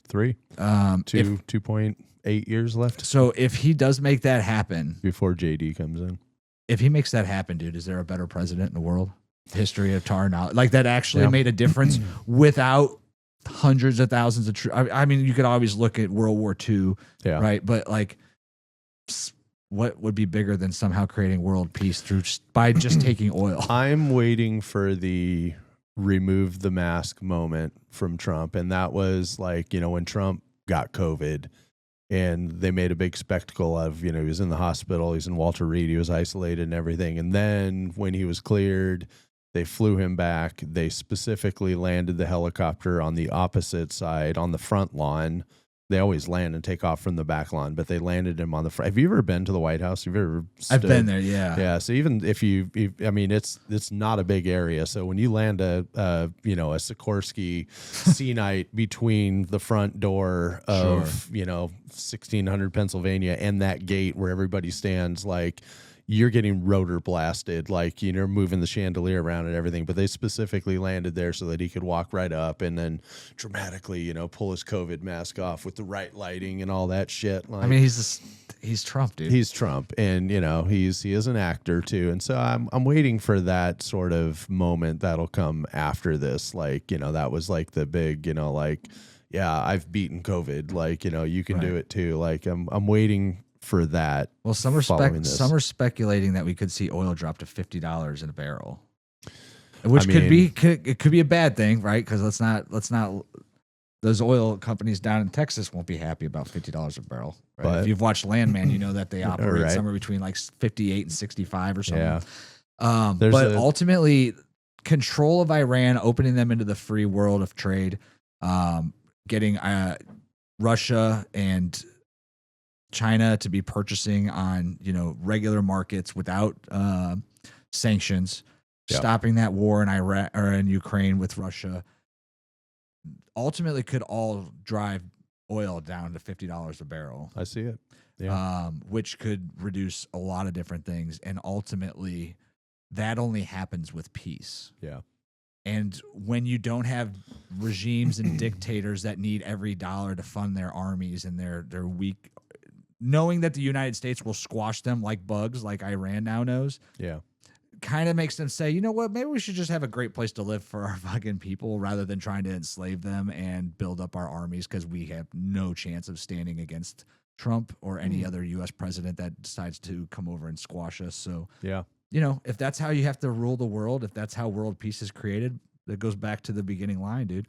3. 2.8 years left. So if he does make that happen, before JD comes in, if he makes that happen, dude, is there a better president in the world? History of tar knowledge, like that actually made a difference without hundreds of thousands of troops. I mean, you could always look at World War II, right? But like, what would be bigger than somehow creating world peace by just taking oil? I'm waiting for the remove the mask moment from Trump. And that was like, when Trump got COVID and they made a big spectacle of, he was in the hospital, he's in Walter Reed, he was isolated and everything. And then when he was cleared, they flew him back. They specifically landed the helicopter on the opposite side on the front lawn. They always land and take off from the back lawn, but they landed him on the front. Have you ever been to the White House? Have you ever stood? I've been there, yeah. Yeah. So even if I mean, it's not a big area. So when you land a Sikorsky Sea Knight between the front door of, 1600 Pennsylvania and that gate where everybody stands, like, you're getting rotor blasted, like, moving the chandelier around and everything. But they specifically landed there so that he could walk right up and then dramatically, pull his COVID mask off with the right lighting and all that shit. Like, I mean, he's Trump, dude. He's Trump, and he is an actor too. And so I'm waiting for that sort of moment that'll come after this. Like, that was like the big, like, yeah, I've beaten COVID. Like, you can do it too. Like, I'm waiting for that. Well, some are speculating that we could see oil drop to $50 in a barrel, which could be a bad thing, right? Because let's not those oil companies down in Texas won't be happy about $50 a barrel. Right? But if you've watched Landman, you know that they operate somewhere between like 58 and 65 or something. Yeah. But ultimately, control of Iran, opening them into the free world of trade, getting Russia and China to be purchasing on regular markets without sanctions, stopping that war in Iraq or in Ukraine with Russia, ultimately could all drive oil down to $50 a barrel. I see it. Yeah. Which could reduce a lot of different things, and ultimately that only happens with peace. Yeah. And when you don't have regimes and dictators that need every dollar to fund their armies and their weak, knowing that the United States will squash them like bugs, like Iran now knows, kind of makes them say, you know what, maybe we should just have a great place to live for our fucking people rather than trying to enslave them and build up our armies, because we have no chance of standing against Trump or any other U.S. president that decides to come over and squash us. So, if that's how you have to rule the world, if that's how world peace is created, that goes back to the beginning line, dude.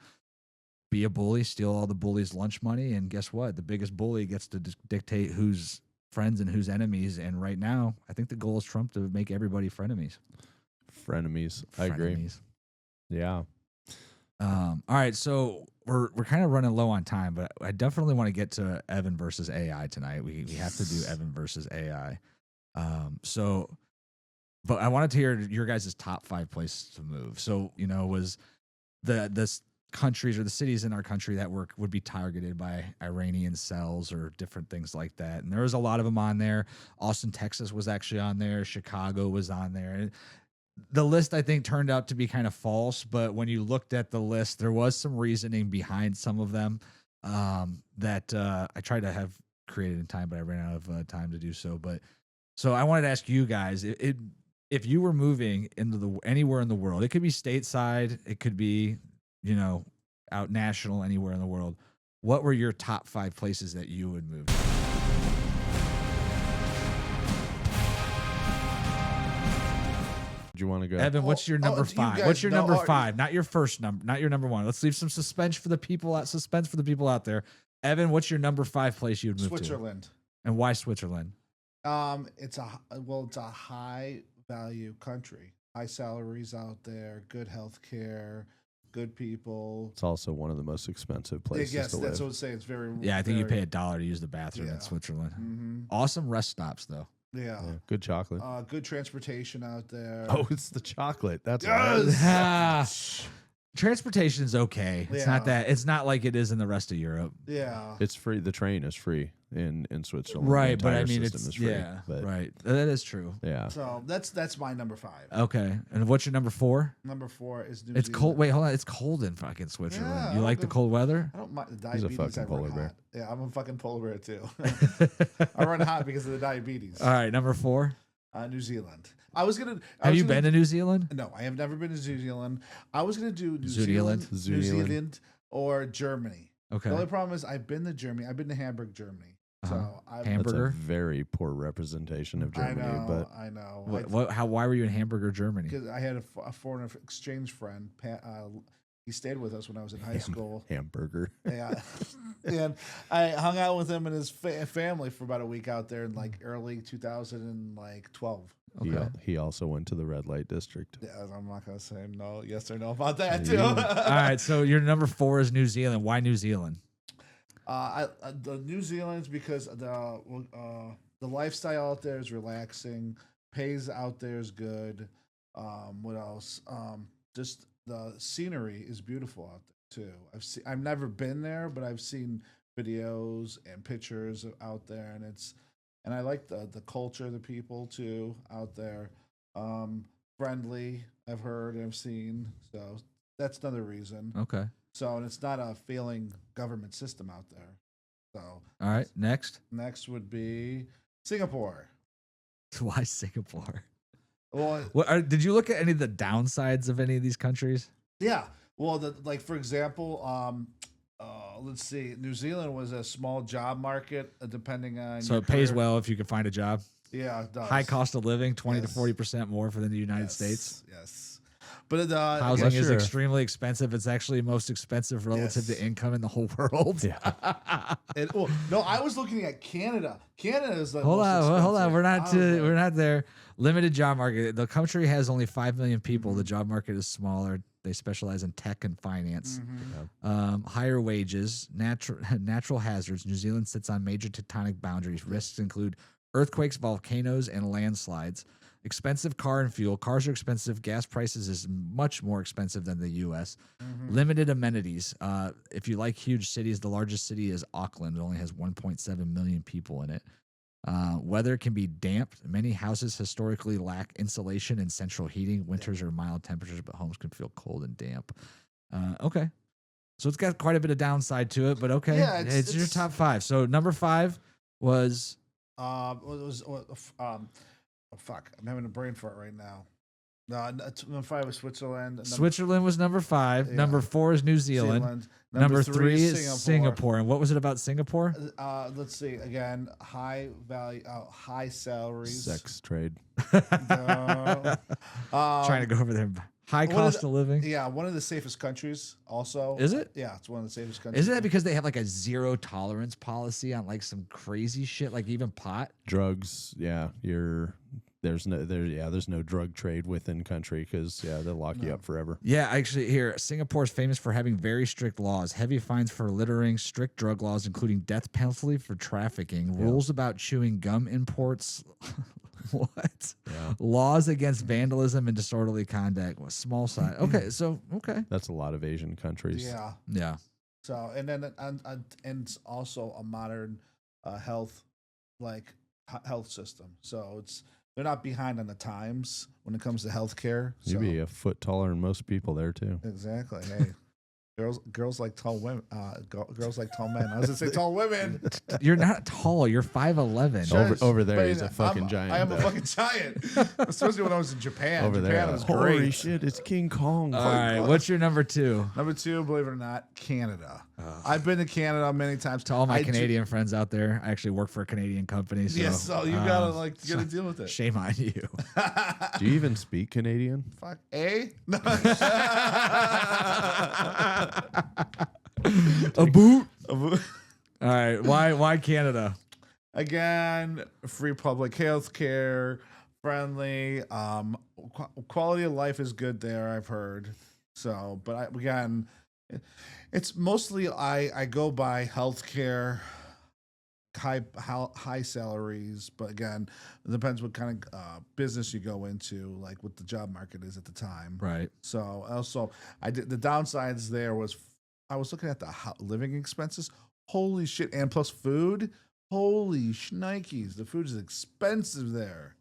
Be a bully, steal all the bullies' lunch money, and guess what? The biggest bully gets to dictate who's friends and who's enemies. And right now, I think the goal is Trump to make everybody frenemies. Frenemies. I agree. Yeah. All right, so we're kind of running low on time, but I definitely want to get to Evan versus AI tonight. We have to do Evan versus AI. But I wanted to hear your guys' top 5 places to move. So, was this countries or the cities in our country that would be targeted by Iranian cells or different things like that. And there was a lot of them on there. Austin, Texas was actually on there. Chicago was on there. And the list, I think, turned out to be kind of false. But when you looked at the list, there was some reasoning behind some of them that I tried to have created in time, but I ran out of time to do so. But so I wanted to ask you guys, if you were moving into anywhere in the world, it could be stateside, it could be, you know, out national, anywhere in the world, what were your top 5 places that you would move? Do you want to go? Evan, what's your number 5? What's your know, number 5? Not your first number, not your number 1. Let's leave some suspense for the people out there. Evan, what's your number 5 place you would move Switzerland. to? And why Switzerland? It's a high value country. High salaries out there, good health care, good people. It's also one of the most expensive places Yes, to that's live. what I'm saying. It's very Yeah, I think you pay $1 to use the bathroom Yeah. in Switzerland. Mm-hmm. Awesome rest stops though. Yeah. Good chocolate. Good transportation out there. Oh, it's the chocolate. That's Yes! Transportation's okay. It's not Yeah. that. It's not like it is in the rest of Europe. Yeah. It's free. The train is free in Switzerland. Right, The but I entire mean, system it's is free, yeah, but right. That is true. yeah. So that's my number 5. Okay, and what's your number 4? Number 4 is New It's Zealand. cold. Wait, hold on. It's cold in fucking Switzerland. Yeah, You I'll like the go- cold weather? I don't mind the He's a diabetes. fucking I run polar bear. hot. Yeah, I'm a fucking polar bear too. I run hot because of the diabetes. All right, number 4. New Zealand. I was gonna. Have you been to New Zealand? No, I have never been to New Zealand. I was gonna do New Zealand? Zealand, New Zealand, or Germany. Okay. The only problem is I've been to Germany. I've been to Hamburg, Germany. So Ham- I've, That's a Hamburger? very poor representation of Germany, I know. Why were you in Hamburger, Germany? Because I had a foreign exchange friend. He stayed with us when I was in high school. hamburger. Yeah, and I hung out with him and his family for about a week out there in like early 2012. Okay. He also went to the red light district. Yeah, I'm not gonna say yes or no about that too. All right, so your number 4 is New Zealand. Why New Zealand? The New Zealand's because the lifestyle out there is relaxing, pays out there is good. What else? Just the scenery is beautiful out there too. I've never been there, but I've seen videos and pictures out there, and I like the culture, the people too out there. Friendly, I've heard and I've seen, so that's another reason. Okay. So, and it's not a failing government system out there. So, All right, next. next would be Singapore. Why Singapore? Well, Did you look at any of the downsides of any of these countries? yeah. Well, like for example, let's see. New Zealand was a small job market, depending on. So your it pays career. well if you can find a job. Yeah, it does. High cost of living, 20 to Yes. 40% more for the United Yes, States. Yes, but Housing is sure. extremely expensive. It's actually most expensive relative Yes. to income in the whole world. no, I was looking at Canada. Canada is the Hold most on. expensive. We're not there. Limited job market. The country has only 5 million people. The job market is smaller. They specialize in tech and finance. Higher wages, natural hazards. New Zealand sits on major tectonic boundaries. Risks include earthquakes, volcanoes, and landslides. Expensive car and fuel. Cars are expensive. Gas prices is much more expensive than the U.S. Limited amenities. If you like huge cities, the largest city is Auckland. It only has 1.7 million people in it. Weather can be damp. Many houses historically lack insulation and central heating. Winters are mild temperatures, but homes can feel cold and damp. Okay. So it's got quite a bit of downside to it, but okay. Yeah, it's your top 5. So number 5 was fuck, I'm having a brain fart right now. No, number 5 was Switzerland. Switzerland was number 5. Yeah. Number 4 is New Zealand. Number 3 is Singapore. And what was it about Singapore? Let's see again. High value, high salaries. Sex trade. Trying to go over there. High cost of living. Yeah, one of the safest countries. Also, Is it? Yeah, it's one of the safest countries. Isn't that because they have like a zero tolerance policy on like some crazy shit, like even pot? Drugs. Yeah, there's no drug trade within country because they'll lock you up forever. Yeah, actually, here Singapore is famous for having very strict laws, heavy fines for littering, strict drug laws, including death penalty for trafficking, rules about chewing gum imports, What? Yeah. Laws against vandalism and disorderly conduct. Small side. Okay, so okay. That's a lot of Asian countries. Yeah. Yeah. So and then and it's also a modern health health system. So they're not behind on the times when it comes to healthcare. You'd be a foot taller than most people there too. Exactly. Hey, girls like tall women. Girls like tall men. I was gonna say tall women. You're not tall. You're 5'11". Over there, But he's a fucking giant. I am a though. fucking giant. Especially when I was in Japan. Over Japan there. was Holy great. shit! It's King Kong. All right, what's your number 2? Number 2, believe it or not, Canada. I've been to Canada many times. To all my Canadian friends out there, I actually work for a Canadian company. So, Yes, so you gotta you gotta deal with it. Shame on you. Do you even speak Canadian? Fuck No. A boot. All right, why Canada? Again, free public health care, friendly. Quality of life is good there, I've heard. So, but again, it's mostly I go by healthcare, high salaries. But again, it depends what kind of business you go into, like what the job market is at the time. Right. So also, I did the downsides there was I was looking at the living expenses. Holy shit! And plus food. Holy shnikes! The food is expensive there,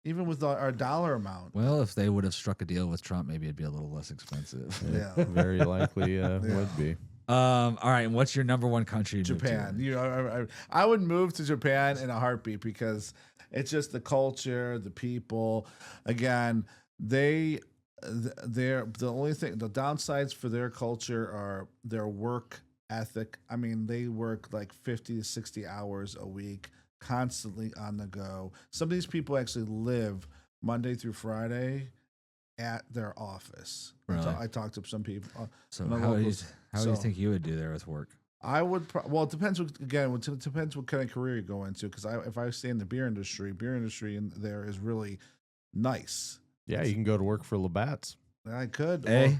even with our dollar amount. Well, if they would have struck a deal with Trump, maybe it'd be a little less expensive. Yeah, very likely would be. All right, and what's your number 1 country? Japan. I would move to Japan in a heartbeat because it's just the culture, the people. Again, they're the only thing. The downsides for their culture are their work ethic. I mean, they work like 50 to 60 hours a week, constantly on the go. Some of these people actually live Monday through Friday at their office. Really? I talked to some people. So how do you think you would do there with work? I would. Well, it depends. It depends what kind of career you go into. Because if I stay in the beer industry in there is really nice. Yeah, you can go to work for Labatt's. I could. Hey.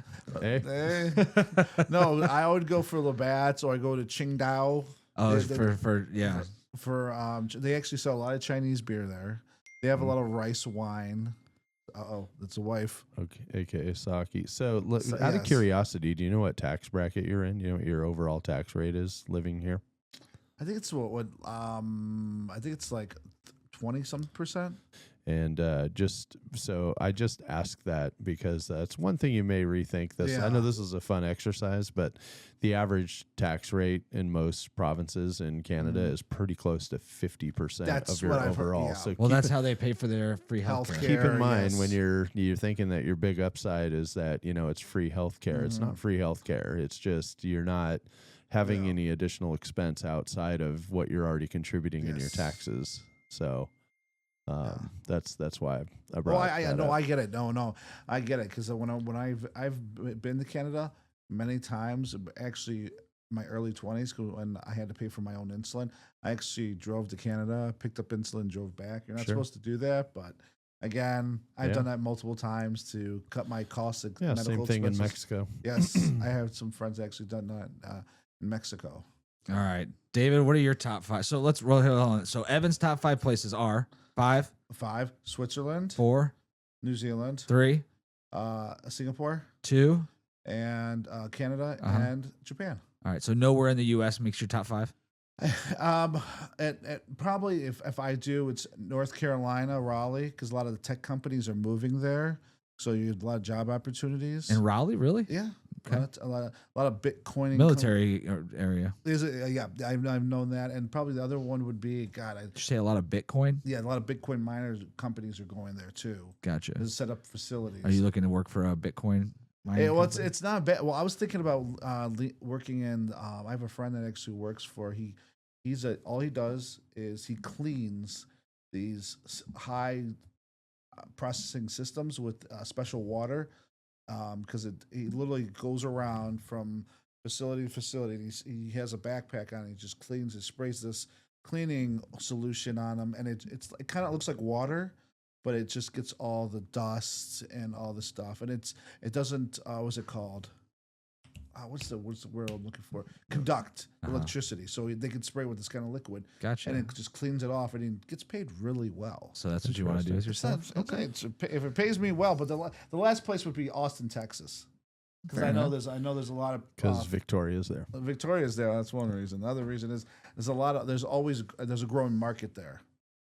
No, I would go for Labatt's or I go to Qingdao. Oh, They actually sell a lot of Chinese beer there. They have a lot of rice wine. That's a wife. Okay, aka sake. So, out of curiosity, do you know what tax bracket you're in? You know what your overall tax rate is living here? I think it's I think it's like 20-something%. And I just ask that because that's one thing you may rethink this. Yeah. I know this is a fun exercise, but the average tax rate in most provinces in Canada is pretty close to 50% of your overall. Yeah. So that's how they pay for their free healthcare. Keep in mind when you're thinking that your big upside is that it's free healthcare. It's not free healthcare. It's just you're not having any additional expense outside of what you're already contributing in your taxes. So. That's why I brought. I get it. No, I get it because when I've been to Canada many times, actually my early 20s, when I had to pay for my own insulin, I actually drove to Canada, picked up insulin, drove back. You're not supposed to do that, but again, I've done that multiple times to cut my costs. Yeah, same thing in Mexico. Yes, I have some friends actually done that in Mexico. All right, David, what are your top 5? So let's roll on. So Evan's top 5 places are 5, Switzerland, 4, New Zealand, 3, Singapore, 2, and Canada and Japan. All right, so nowhere in the U.S. makes your top 5. Probably if I do, it's North Carolina, Raleigh, because a lot of the tech companies are moving there, so you have a lot of job opportunities. In Raleigh, really? Yeah. Okay. A lot of Bitcoining. Military area. Is it? Yeah, I've known that, and probably the other one would be Did you say a lot of Bitcoin? Yeah, a lot of Bitcoin miners companies are going there too. Gotcha. To set up facilities. Are you looking to work for a Bitcoin mining? It's not bad. Well, I was thinking about working in. I have a friend that actually works for. All he does is he cleans these high processing systems with special water. Because he literally goes around from facility to facility. He has a backpack on. He just cleans. He sprays this cleaning solution on them, and it kind of looks like water, but it just gets all the dust and all the stuff. And it doesn't. What's it called? what's the word I'm looking for? Conduct electricity, so they can spray with this kind of liquid. Gotcha. And it just cleans it off, and he gets paid really well. So that's what you want to do with yourself? Okay. If it pays me well, but the last place would be Austin, Texas, because I know there's a lot of Because Victoria's there. Victoria's there. That's one reason. The other reason is there's a growing market there.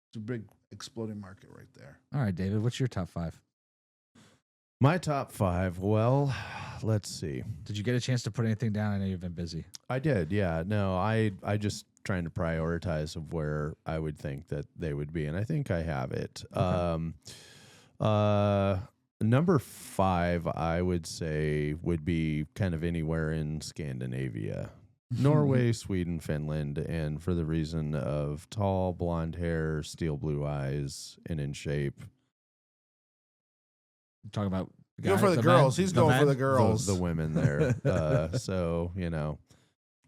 It's a big exploding market right there. All right, David, what's your top 5? My top 5. Well, let's see. Did you get a chance to put anything down? I know you've been busy. I did. Yeah. No, I just trying to prioritize of where I would think that they would be, and I think I have it. Okay. Number 5, I would say, would be kind of anywhere in Scandinavia. Norway, Sweden, Finland, and for the reason of tall, blonde hair, steel blue eyes, and in shape. Talking about go for the girls. He's going for the girls. The women there. So,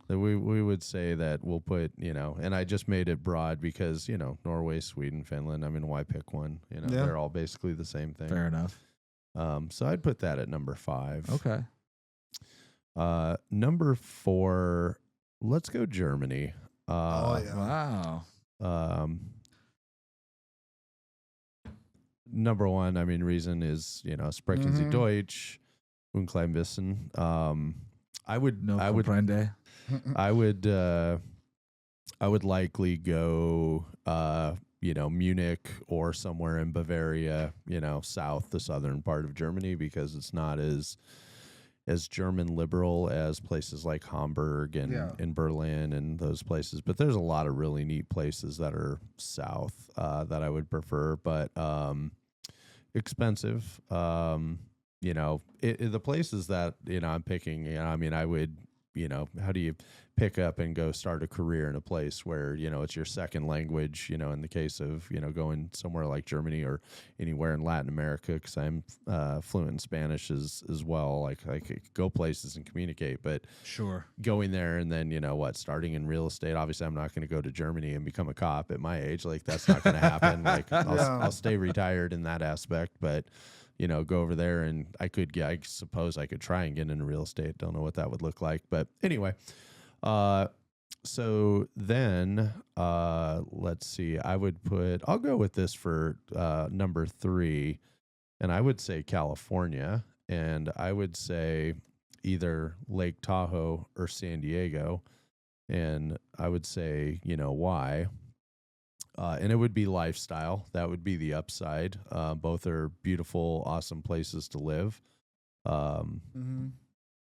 we would say that we'll put, and I just made it broad because, Norway, Sweden, Finland. I mean, why pick one? They're all basically the same thing. Fair enough. So I'd put that at number 5. Okay. Number 4, let's go Germany. Wow. Number 1, I mean, reason is, sprechen Sie Deutsch, und klein bisschen. I would likely go, Munich or somewhere in Bavaria, the southern part of Germany, because it's not as German liberal as places like Hamburg and Berlin and those places. But there's a lot of really neat places that are south that I would prefer, but expensive. The places that, I'm picking, I would, how do you pick up and go start a career in a place where, it's your second language, in the case of, going somewhere like Germany or anywhere in Latin America, because I'm fluent in Spanish as well. Like I could go places and communicate, but sure, going there and then, starting in real estate, obviously I'm not going to go to Germany and become a cop at my age. Like that's not going to happen. Like I'll stay retired in that aspect, but go over there and I suppose I could try and get into real estate. Don't know what that would look like, but anyway, so then, let's see, I'll go with this for, number 3, and I would say California, and I would say either Lake Tahoe or San Diego, and I would say, why. And it would be lifestyle. That would be the upside. Both are beautiful, awesome places to live.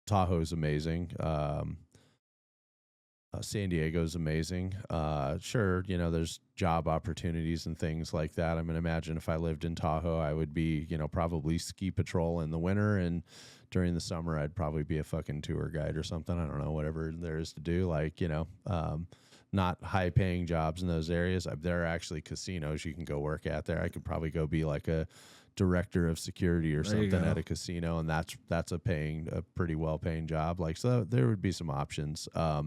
Tahoe's amazing. San Diego's amazing. Sure, there's job opportunities and things like that. I mean, imagine if I lived in Tahoe, I would be, probably ski patrol in the winter, and during the summer, I'd probably be a fucking tour guide or something. I don't know, whatever there is to do. Like, not high paying jobs in those areas. There are actually casinos you can go work at there. I could probably go be like a director of security or something at a casino, and that's a pretty well paying job. Like, so there would be some options. I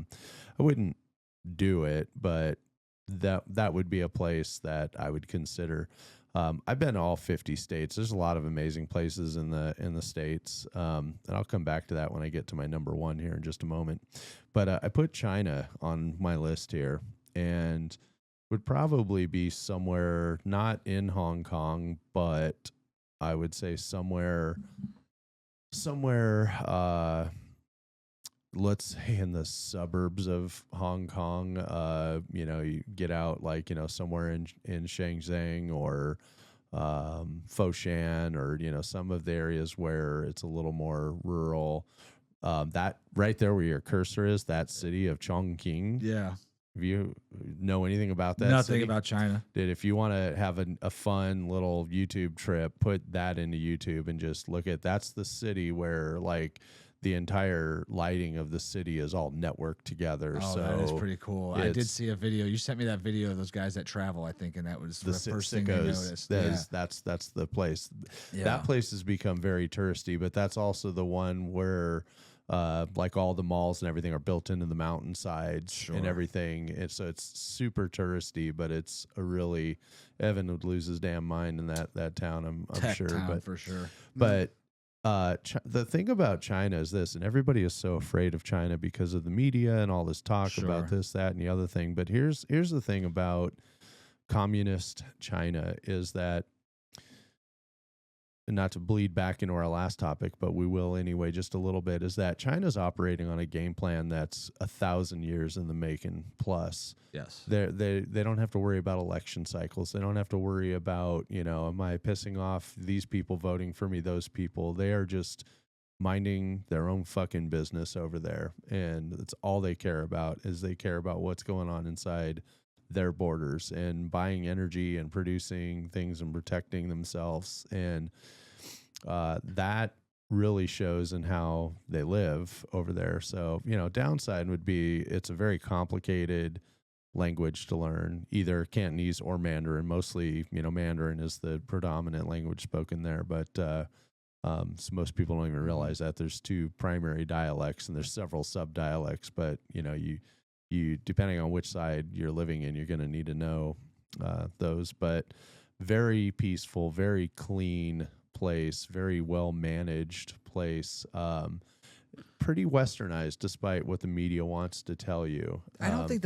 wouldn't do it, but that would be a place that I would consider. I've been to all 50 states. There's a lot of amazing places in the states, and I'll come back to that when I get to my number 1 here in just a moment. But I put China on my list here, and would probably be somewhere not in Hong Kong, but I would say somewhere. Let's say in the suburbs of Hong Kong, you get out like, somewhere in Shenzhen or Foshan, or, some of the areas where it's a little more rural. That right there where your cursor is, that city of Chongqing. Yeah. If you know anything about that Nothing city, about China. Dude, if you want to have a fun little YouTube trip, put that into YouTube and just look at, that's the city where like the entire lighting of the city is all networked together. Oh, so that is pretty cool. I did see a video. You sent me that video of those guys that travel, I think, and that was the first thing I noticed. That's the place. Yeah. That place has become very touristy, but that's also the one where like all the malls and everything are built into the mountainsides and everything. So it's super touristy, but it's a really, Evan would lose his damn mind in that town. I'm Tech sure, town but for sure. But The thing about China is this, and everybody is so afraid of China because of the media and all this talk about this, that, and the other thing. But here's the thing about communist China is that, and not to bleed back into our last topic, but we will anyway, just a little bit, is that China's operating on a game plan that's 1,000 years in the making plus. Yes. They don't have to worry about election cycles. They don't have to worry about, am I pissing off these people voting for me, those people. They are just minding their own fucking business over there. And that's all they care about, is they care about what's going on inside their borders and buying energy and producing things and protecting themselves. And that really shows in how they live over there. So, downside would be it's a very complicated language to learn, either Cantonese or Mandarin. Mostly, Mandarin is the predominant language spoken there, but so most people don't even realize that there's two primary dialects and there's several sub-dialects, but you depending on which side you're living in, you're going to need to know those. But very peaceful, very clean place, very well managed place. Pretty westernized, despite what the media wants to tell you. I don't think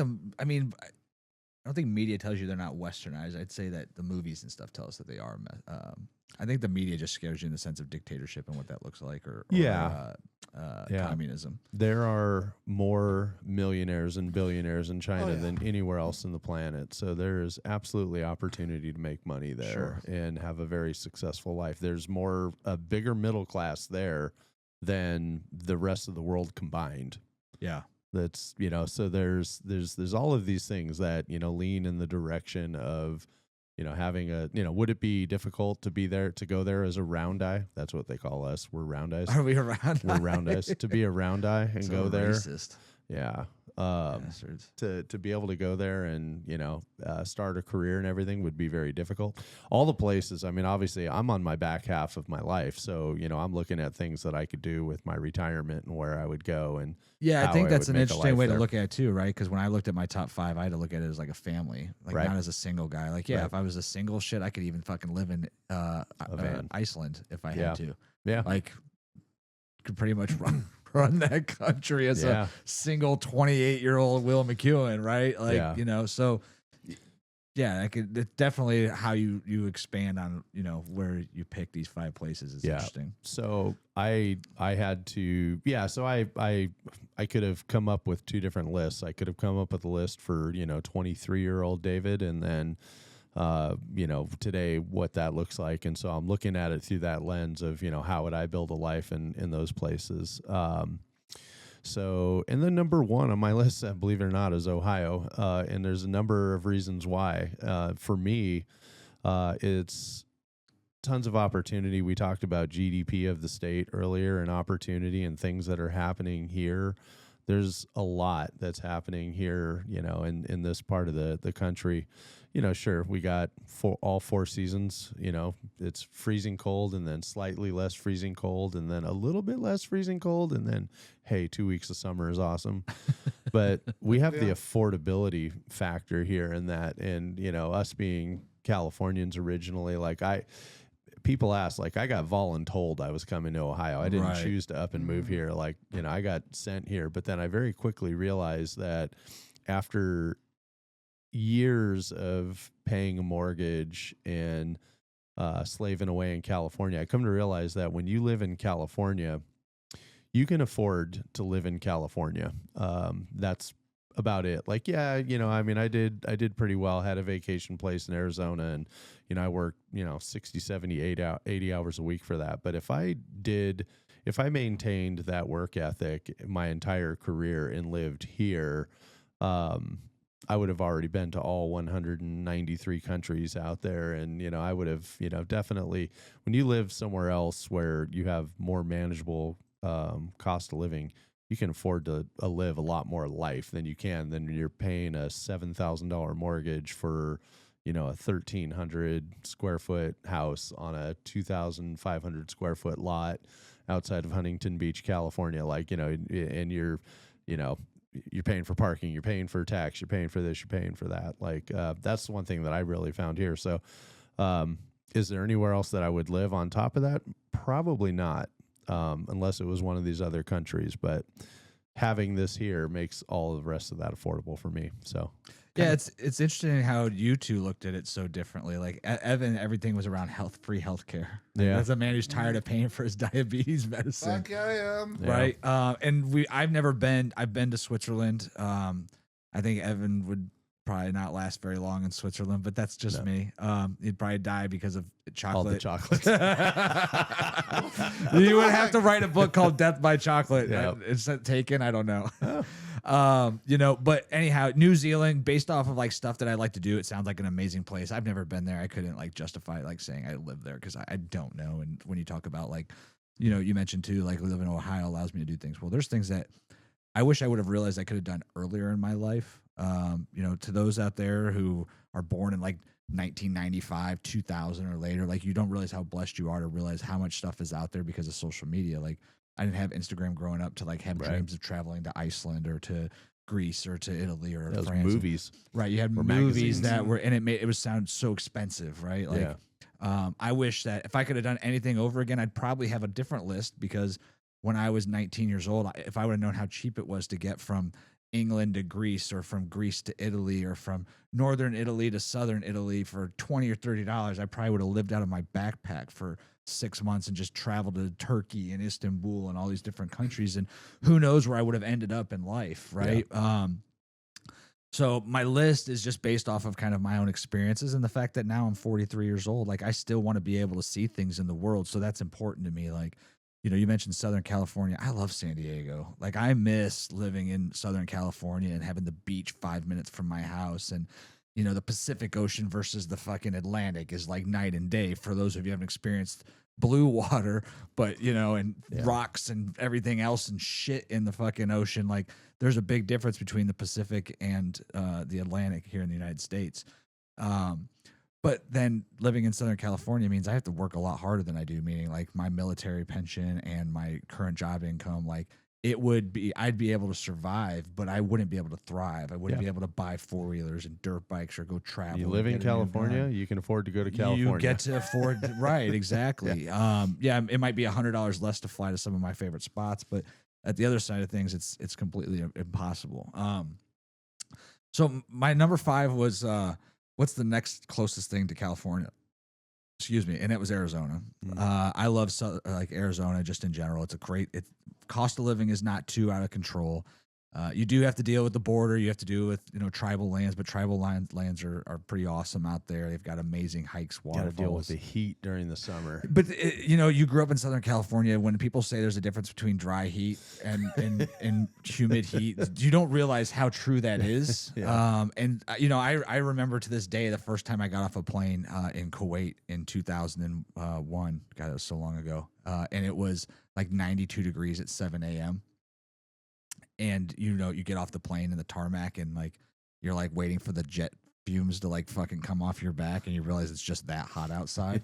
media tells you they're not westernized. I'd say that the movies and stuff tell us that they are. I think the media just scares you in the sense of dictatorship and what that looks like, or communism. There are more millionaires and billionaires in China than anywhere else in the planet. So there is absolutely opportunity to make money there and have a very successful life. There's a bigger middle class there than the rest of the world combined. Yeah. That's, so there's all of these things that, lean in the direction of, having would it be difficult to go there as a round eye? That's what they call us. We're round eyes. Are we a round eye? We're round eyes. To be a round eye and go there. Racist. Yeah. To be able to go there and, start a career and everything would be very difficult. All the places, obviously I'm on my back half of my life. So, I'm looking at things that I could do with my retirement and where I would go. And I think that's an interesting way to look at it too, right? Because when I looked at my top 5, I had to look at it as like a family, like not as a single guy. Like, if I was a single shit, I could even fucking live in Iceland if I had to. Yeah. Like, could pretty much run that country as a single 28-year-old Will McEwen, right? Like, so it's definitely how you expand on, where you pick these 5 places is interesting. So I had to, so I could have come up with 2 different lists. I could have come up with a list for, 23-year-old David, and then, today what that looks like. And so I'm looking at it through that lens of, how would I build a life in those places? And then number 1 on my list, believe it or not, is Ohio. And there's a number of reasons why. For me, it's tons of opportunity. We talked about GDP of the state earlier and opportunity and things that are happening here. There's a lot that's happening here, in this part of the country. Sure, we got all 4 seasons. It's freezing cold and then slightly less freezing cold and then a little bit less freezing cold. And then, hey, 2 weeks of summer is awesome. But we have the affordability factor here in that. And, us being Californians originally, people ask, I got voluntold I was coming to Ohio. I didn't choose to up and move here. I got sent here. But then I very quickly realized that after years of paying a mortgage and slaving away in California, I come to realize that when you live in California, you can afford to live in California. That's about it. I did pretty well, had a vacation place in Arizona, and, I worked, 60, 70, 80 hours a week for that. But if I maintained that work ethic my entire career and lived here, I would have already been to all 193 countries out there. And, I would have, definitely, when you live somewhere else where you have more manageable cost of living, you can afford to live a lot more life than you can than you're paying a $7,000 mortgage for, a 1,300 square foot house on a 2,500 square foot lot outside of Huntington Beach, California. And you're paying for parking, you're paying for tax, you're paying for this, you're paying for that. That's the one thing that I really found here. So, is there anywhere else that I would live on top of that? Probably not. unless it was one of these other countries. But having this here makes all the rest of that affordable for me. So yeah, it's interesting how you two looked at it so differently. Like Evan, everything was around free healthcare. Like, Yeah. that's a man who's tired of paying for his diabetes medicine. Fuck, I am. Yeah. Right. And I've never been. I've been to Switzerland. I think Evan would probably not last very long in Switzerland, but that's just me. He'd probably die because of chocolate. all the chocolates. You would have to write a book called Death by Chocolate. Yep. Is that taken? I don't know. You know, but anyhow, New Zealand, based off of like stuff that I like to do, it sounds like an amazing place. I've never been there. I couldn't like justify like saying I live there because I don't know. And when you talk about like, you know, you mentioned too, like living in Ohio allows me to do things. Well, there's things that I wish I would have realized I could have done earlier in my life. You know, to those out there who are born in like 1995, 2000 or later, like you don't realize how blessed you are to realize how much stuff is out there because of social media. Like I didn't have Instagram growing up to like have dreams of traveling to Iceland or to Greece or to Italy or Those France. movies. Right. You had or movies magazines. that were, and it would sound so expensive, right? Like, I wish that if I could have done anything over again, I'd probably have a different list because when I was 19 years old, if I would have known how cheap it was to get from England to Greece or from Greece to Italy or from northern Italy to southern Italy for $20 or $30, I probably would have lived out of my backpack for 6 months and just traveled to Turkey and Istanbul and all these different countries. And who knows where I would have ended up in life, right? Yeah. So my list is just based off of kind of my own experiences and the fact that now I'm 43 years old. Like I still want to be able to see things in the world. So that's important to me. Like, you know, you mentioned Southern California. I love San Diego. Like I miss living in Southern California and having the beach 5 minutes from my house. And, you know, the Pacific Ocean versus the fucking Atlantic is like night and day for those of you who haven't experienced blue water, but you know, and rocks and everything else and shit in the fucking ocean. Like there's a big difference between the Pacific and the Atlantic here in the United States. But then living in Southern California means I have to work a lot harder than I do, meaning like my military pension and my current job income, like it would be, I'd be able to survive, but I wouldn't be able to thrive. I wouldn't be able to buy 4-wheelers and dirt bikes or go travel. You live in California, you can afford to go to California. You get to afford, right, exactly. It might be $100 less to fly to some of my favorite spots, but at the other side of things, it's completely impossible. So my number 5 was, what's the next closest thing to California? Excuse me. And it was Arizona. I love like Arizona just in general. It's a great, cost of living is not too out of control. You do have to deal with the border. You have to deal with, you know, tribal lands, but tribal lands are pretty awesome out there. They've got amazing hikes, waterfalls. Got to deal with the heat during the summer. But you know, you grew up in Southern California. When people say there's a difference between dry heat and humid heat, you don't realize how true that is. And you know, I remember to this day the first time I got off a plane in Kuwait in 2001. God, that was so long ago. And it was like 92 degrees at 7 a.m. And you know, you get off the plane in the tarmac and like you're like waiting for the jet fumes to like fucking come off your back and you realize it's just that hot outside.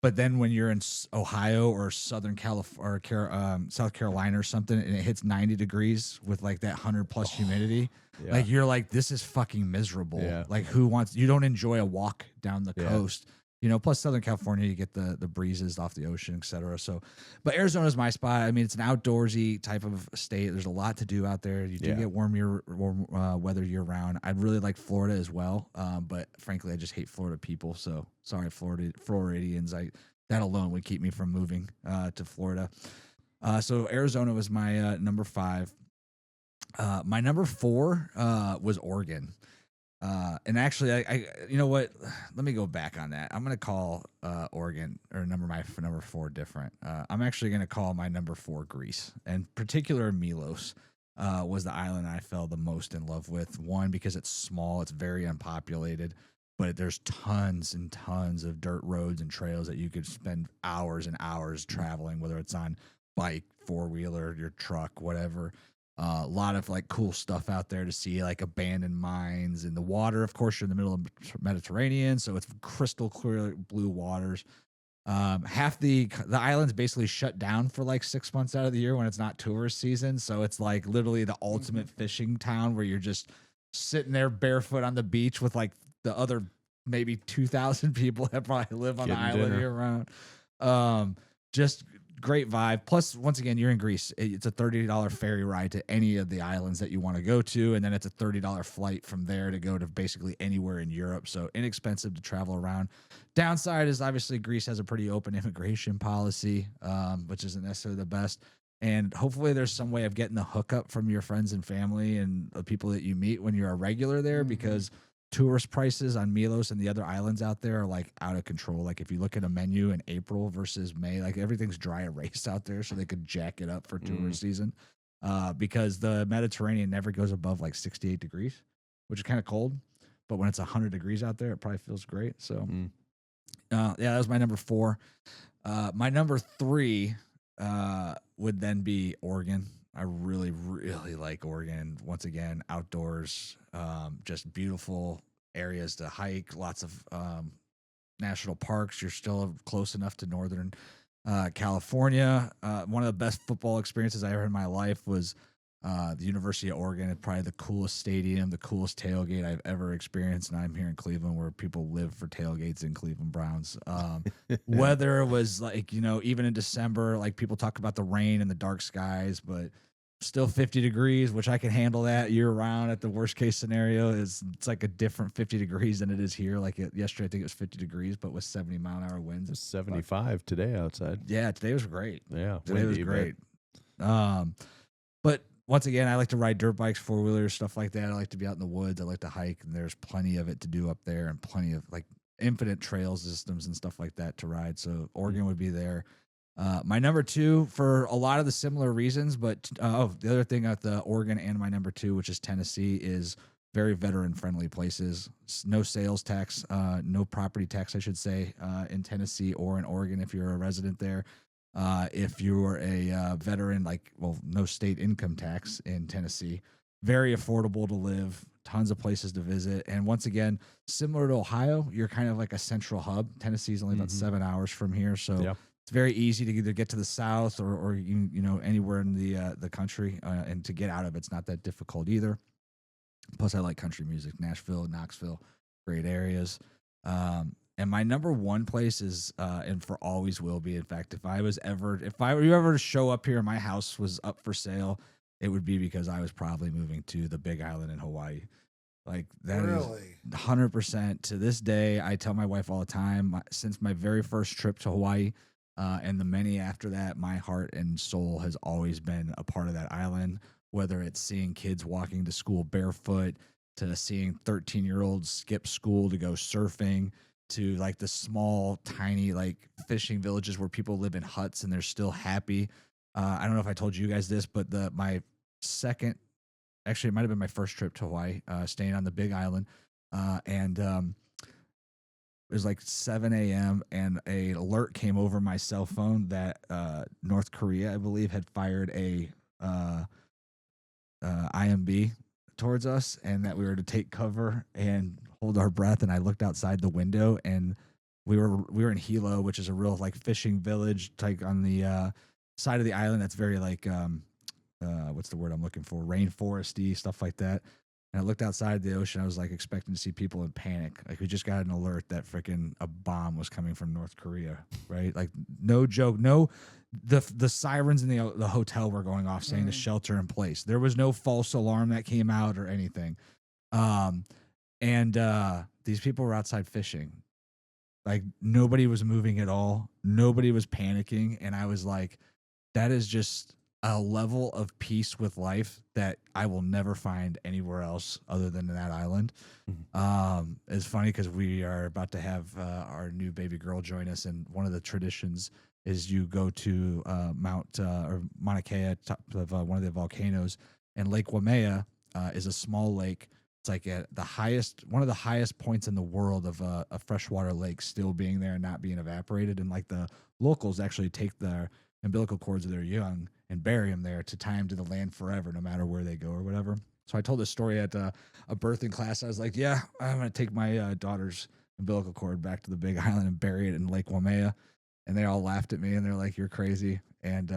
But then when you're in Ohio or Southern California or South Carolina or something and it hits 90 degrees with like that 100+ humidity, like you're like, this is fucking miserable. Like you don't enjoy a walk down the coast. You know, plus Southern California, you get the breezes off the ocean, et cetera. So, but Arizona is my spot. I mean, it's an outdoorsy type of state. There's a lot to do out there. You do get warm weather year round. I'd really like Florida as well, but frankly, I just hate Florida people. So sorry, Floridians. That alone would keep me from moving to Florida. So Arizona was my number 5. My number 4 was Oregon. And actually, I you know what? Let me go back on that. I'm gonna call Oregon or my number 4 different. I'm actually gonna call my number 4 Greece, and particular Milos was the island I fell the most in love with. One, because it's small, it's very unpopulated, but there's tons and tons of dirt roads and trails that you could spend hours and hours traveling, whether it's on bike, 4-wheeler, your truck, whatever. A lot of like cool stuff out there to see, like abandoned mines and the water. Of course, you're in the middle of the Mediterranean, so it's crystal clear blue waters. Half the island's basically shut down for like 6 months out of the year when it's not tourist season. So it's like literally the ultimate fishing town where you're just sitting there barefoot on the beach with like the other maybe 2,000 people that probably live on the island year round. Just great vibe. Plus, once again, you're in Greece. It's a $30 ferry ride to any of the islands that you want to go to, and then it's a $30 flight from there to go to basically anywhere in Europe. So inexpensive to travel around. Downside is obviously Greece has a pretty open immigration policy, which isn't necessarily the best. And hopefully there's some way of getting the hookup from your friends and family and the people that you meet when you're a regular there, because tourist prices on Milos and the other islands out there are like out of control. Like if you look at a menu in April versus May, like everything's dry erased out there, so they could jack it up for tourist season. Because the Mediterranean never goes above like 68 degrees, which is kind of cold. But when it's 100 degrees out there, it probably feels great. So yeah, that was my number 4. My number 3 would then be Oregon. I really, really like Oregon. Once again, outdoors, just beautiful areas to hike, lots of national parks. You're still close enough to Northern California. One of the best football experiences I ever had in my life was the University of Oregon. It's probably the coolest stadium, the coolest tailgate I've ever experienced. And I'm here in Cleveland, where people live for tailgates in Cleveland Browns. Weather was like, even in December, like people talk about the rain and the dark skies, but still 50 degrees, which I can handle that year round. At the worst case scenario, it's like a different 50 degrees than it is here. Like yesterday, I think it was 50 degrees, but with 70-mile-an-hour winds. It's 75 today outside. Yeah, today was great. Yeah, today was great. But once again, I like to ride dirt bikes, 4-wheelers, stuff like that. I like to be out in the woods. I like to hike, and there's plenty of it to do up there, and plenty of like infinite trail systems and stuff like that to ride. So Oregon would be there. My number 2 for a lot of the similar reasons, but the other thing at the Oregon and my number 2, which is Tennessee, is very veteran friendly places. No sales tax, no property tax, I should say, in Tennessee or in Oregon if you're a resident there. If you're a veteran, no state income tax in Tennessee. Very affordable to live, tons of places to visit. And once again, similar to Ohio, you're kind of like a central hub. Tennessee is only about 7 hours from here. So it's very easy to either get to the south or anywhere in the country. And to get out of it's not that difficult either. Plus, I like country music. Nashville, Knoxville, great areas. And my number 1 place is, and for always will be, in fact, if I were ever to show up here and my house was up for sale, it would be because I was probably moving to the Big Island in Hawaii. Like that Really? is 100% to this day. I tell my wife all the time, since my very first trip to Hawaii, and the many after that, my heart and soul has always been a part of that island, whether it's seeing kids walking to school barefoot, to seeing 13-year-olds skip school to go surfing, to like the small, tiny, like fishing villages where people live in huts and they're still happy. I don't know if I told you guys this, but my second, actually it might've been my first trip to Hawaii, staying on the Big Island. And it was like 7 a.m. and a alert came over my cell phone that North Korea, I believe, had fired a IMB towards us, and that we were to take cover and hold our breath. And I looked outside the window, and we were in Hilo, which is a real like fishing village, like on the side of the island. That's very like what's the word I'm looking for? Rainforesty, stuff like that. And I looked outside the ocean. I was like expecting to see people in panic. Like we just got an alert that freaking a bomb was coming from North Korea, right? Like no joke. No, the sirens in the hotel were going off saying to shelter in place. There was no false alarm that came out or anything. And these people were outside fishing. Like nobody was moving at all. Nobody was panicking. And I was like, that is just a level of peace with life that I will never find anywhere else other than that island. It's funny because we are about to have our new baby girl join us, and one of the traditions is you go to Mount or Mauna Kea, top of one of the volcanoes, and Lake Waimea is a small lake. It's like at one of the highest points in the world of a freshwater lake still being there and not being evaporated. And like the locals actually take their umbilical cords of their young and bury them there to tie them to the land forever, no matter where they go or whatever. So I told this story at a birthing class. I was like, yeah, I'm going to take my daughter's umbilical cord back to the Big Island and bury it in Lake Waimea. And they all laughed at me and they're like, you're crazy. And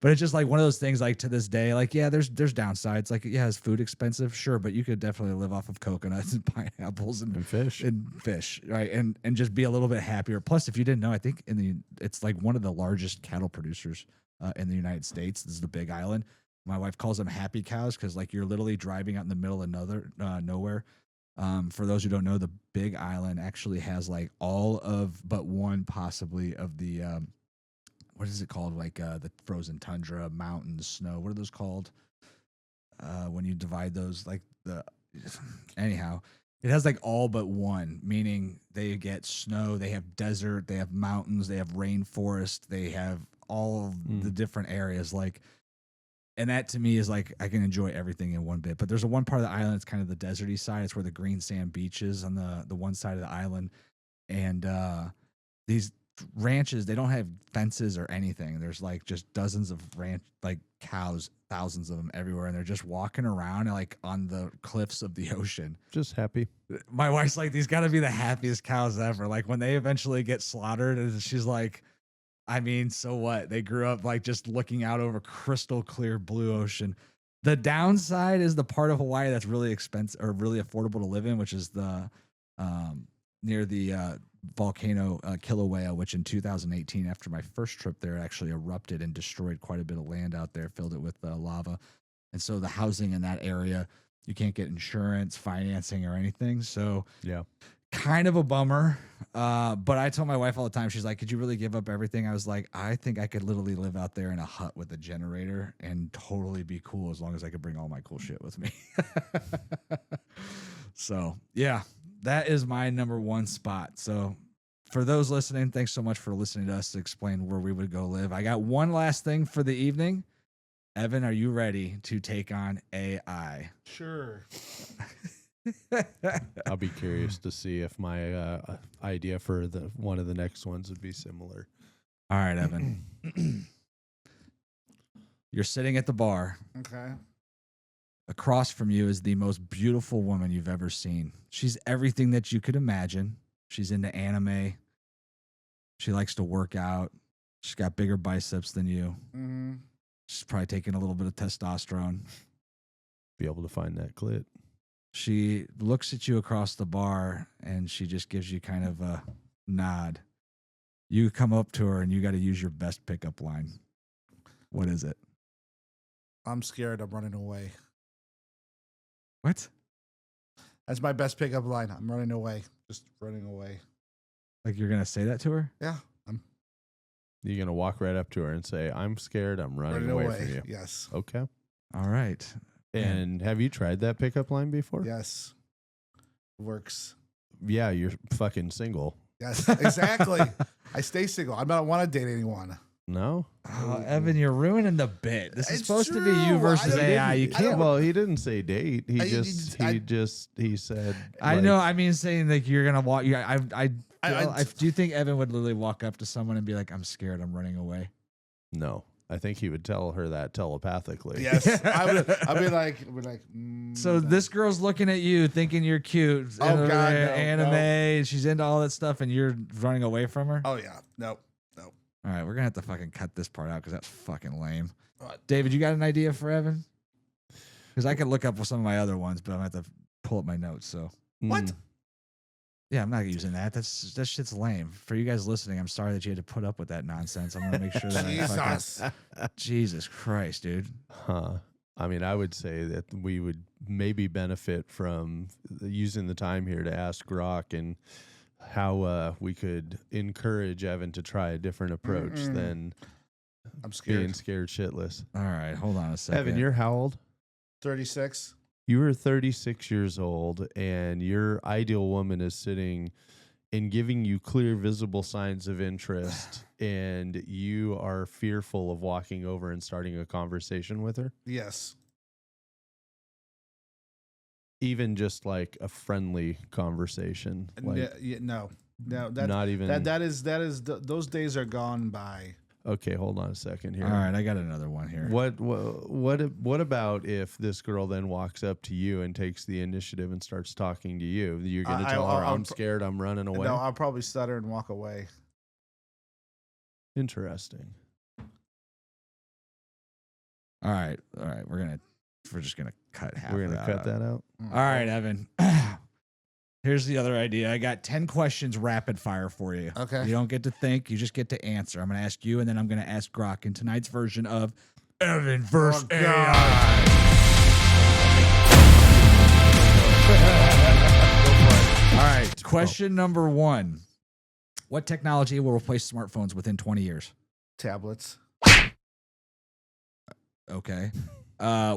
But it's just like one of those things, like to this day, like, yeah, there's downsides. Like, yeah, is food expensive? Sure. But you could definitely live off of coconuts and pineapples and fish. Right. And just be a little bit happier. Plus, if you didn't know, I think it's like one of the largest cattle producers in the United States. This is the Big Island. My wife calls them happy cows because like you're literally driving out in the middle of nowhere. For those who don't know, the Big Island actually has like all of but one possibly of the what is it called? Like the frozen tundra, mountains, snow. What are those called? When you divide those, like anyhow, it has like all but one, meaning they get snow, they have desert, they have mountains, they have rainforest, they have all of the different areas. Like, and that to me is like, I can enjoy everything in one bit, but there's a one part of the island. It's kind of the deserty side. It's where the green sand beach is on the one side of the island. And, these ranches, they don't have fences or anything. There's like just dozens of like cows, thousands of them everywhere, and they're just walking around like on the cliffs of the ocean, just happy. My wife's like, these got to be the happiest cows ever. Like when they eventually get slaughtered, and she's like, I mean, so what? They grew up like just looking out over crystal clear blue ocean. The downside is the part of Hawaii that's really expensive or really affordable to live in, which is the near the volcano Kilauea, which in 2018, after my first trip there, actually erupted and destroyed quite a bit of land out there, filled it with lava. And so the housing in that area, you can't get insurance, financing, or anything. So yeah, kind of a bummer. But I tell my wife all the time, she's like, could you really give up everything? I was like, I think I could literally live out there in a hut with a generator and totally be cool as long as I could bring all my cool shit with me. So yeah, that is my number one spot. So for those listening, thanks so much for listening to us explain where we would go live. I got one last thing for the evening. Evan, are you ready to take on AI? Sure. I'll be curious to see if my idea for one of the next ones would be similar. All right, Evan. You're sitting at the bar. Okay. Across from you is the most beautiful woman you've ever seen. She's everything that you could imagine. She's into anime. She likes to work out. She's got bigger biceps than you. Mm-hmm. She's probably taking a little bit of testosterone. Be able to find that clit. She looks at you across the bar and she just gives you kind of a nod. You come up to her and you got to use your best pickup line. What is it? I'm scared. I'm running away. What? That's my best pickup line. I'm running away. Just running away. Like you're going to say that to her? Yeah. You're going to walk right up to her and say, I'm scared. I'm running away from you. Yes. Okay. All right. And have you tried that pickup line before? Yes. Works. Yeah, you're fucking single. Yes, exactly. I stay single. I don't want to date anyone. No? Oh, Evan, you're ruining the bit. This is It's supposed to be true. you versus AI. You can't. Well, he didn't say date. He said. I know. I mean, saying like you're gonna walk. I do you think Evan would literally walk up to someone and be like, "I'm scared. I'm running away"? No, I think he would tell her that telepathically. Yes, I'd be like. So this girl's looking at you, thinking you're cute. Oh God, no, anime. no. She's into all that stuff, and you're running away from her. Oh yeah, no. All right, we're gonna have to fucking cut this part out because that's fucking lame. David, you got an idea for Evan? Because I could look up some of my other ones, but I'm gonna have to pull up my notes. So What? Yeah, I'm not using that. That shit's lame. For you guys listening, I'm sorry that you had to put up with that nonsense. I'm gonna make sure that Jesus Christ, dude. Huh. I mean, I would say that we would maybe benefit from using the time here to ask Grok and how we could encourage Evan to try a different approach than I'm scared. being scared shitless. All right, hold on a second. Evan, you're how old? 36. You were 36 years old, and your ideal woman is sitting and giving you clear, visible signs of interest, and you are fearful of walking over and starting a conversation with her? Yes. Even just like a friendly conversation? Like, No. not even. That is those days are gone by. Okay, hold on a second here. All right, I got another one here. What about if this girl then walks up to you and takes the initiative and starts talking to you? You're going to tell her, I'm scared, I'm running away? No, I'll probably stutter and walk away. Interesting. All right. We're just gonna cut half. We're of gonna that cut out. that out. All right, Evan. Here's the other idea. I got 10 questions rapid fire for you. Okay. You don't get to think. You just get to answer. I'm going to ask you, and then I'm going to ask Grok in tonight's version of Evan versus AI. All right. Question number 1. What technology will replace smartphones within 20 years? Tablets. Okay.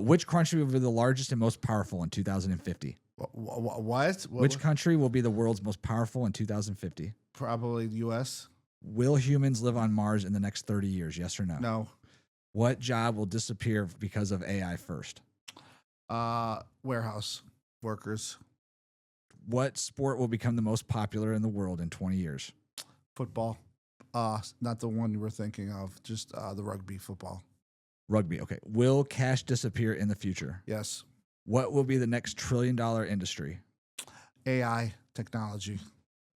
Which country will be the largest and most powerful in 2050? What? Which country will be the world's most powerful in 2050? Probably the U.S. Will humans live on Mars in the next 30 years? Yes or no? No. What job will disappear because of AI first? Warehouse workers. What sport will become the most popular in the world in 20 years? Football. Not the one you were thinking of. Just the rugby football. Rugby. Okay. Will cash disappear in the future? Yes. What will be the next trillion-dollar industry? AI technology.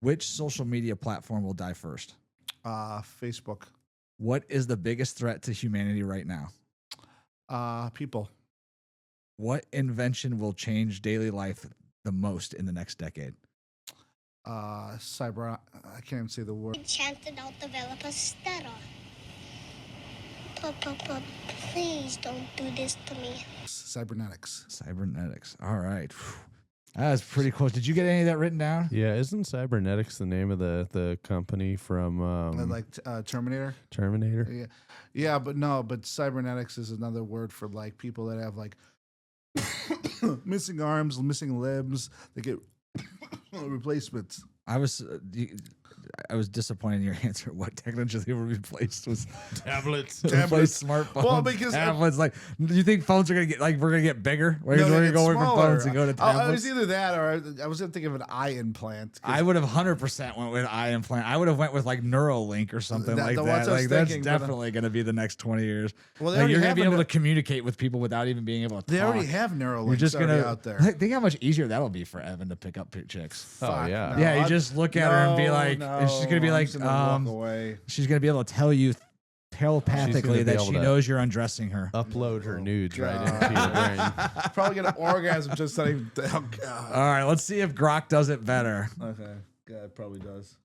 Which social media platform will die first? Facebook. What is the biggest threat to humanity right now? People. What invention will change daily life the most in the next decade? Cyber. I can't even say the word. Enchanted out developer stutter. Papa, please don't do this to me. Cybernetics. Cybernetics. All right. Whew. That was pretty close. Did you get any of that written down? Yeah, isn't Cybernetics the name of the company from Terminator? Terminator? Yeah, but no, but cybernetics is another word for like people that have like missing arms, missing limbs. They get replacements. I was disappointed in your answer. What technology will be replaced was tablets. Replace smartphones. Well, because tablets. Like, do you think phones are gonna get we're gonna get bigger? We're No, gonna they go get away from smaller. phones and go to tablets. I was either that or I was gonna think of an eye implant. I would have 100% went with eye implant. I would have went with like Neuralink or something like the that. ones I was Like that's thinking, but, definitely going to be the next 20 years. Well, Like, you're going to be able to communicate with people without even being able to They talk. already have Neuralink. You're just gonna out there. think how much easier that'll be for Evan to pick up chicks. Oh yeah. Yeah, you just look at her and be like, and she's gonna be I'm like, just gonna walk away. she's gonna be able to tell you telepathically be that able she to knows you're undressing her. Upload her nudes right God. into your brain. Probably get an orgasm just saying. Oh God. All right, let's see if Grok does it better. Okay. Yeah, it probably does.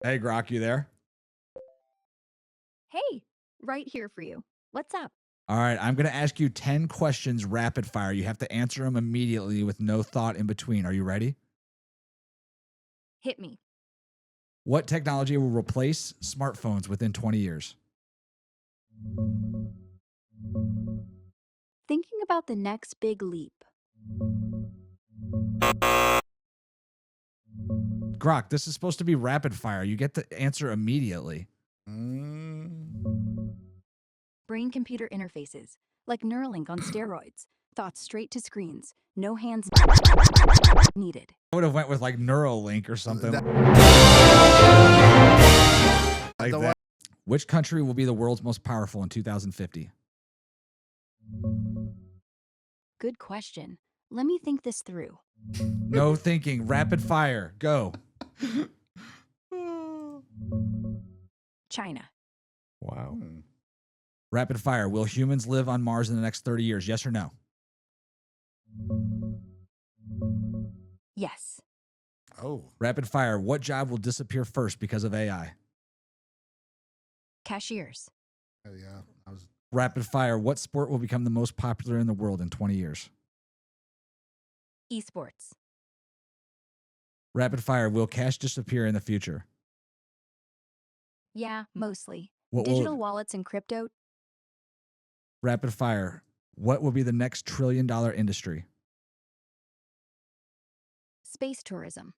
Hey, Grok, you there? Hey, right here for you. What's up? All right, I'm going to ask you 10 questions rapid fire. You have to answer them immediately with no thought in between. Are you ready? Hit me. What technology will replace smartphones within 20 years? Thinking about the next big leap. Grok, this is supposed to be rapid fire. You get the answer immediately. Brain-computer interfaces, like Neuralink on steroids. Thoughts straight to screens. No hands needed. I would have went with like Neuralink or something. Like that. Which country will be the world's most powerful in 2050? Good question. Let me think this through. No thinking. Rapid fire. Go. China. Wow. Rapid fire. Will humans live on Mars in the next 30 years? Yes or no? Yes. Oh. Rapid fire. What job will disappear first because of AI? Cashiers. Oh, yeah. Rapid fire. What sport will become the most popular in the world in 20 years? Esports. Rapid fire. Will cash disappear in the future? Yeah, mostly. What will- Digital wallets and crypto. Rapid fire. What will be the next trillion-dollar industry? Space tourism.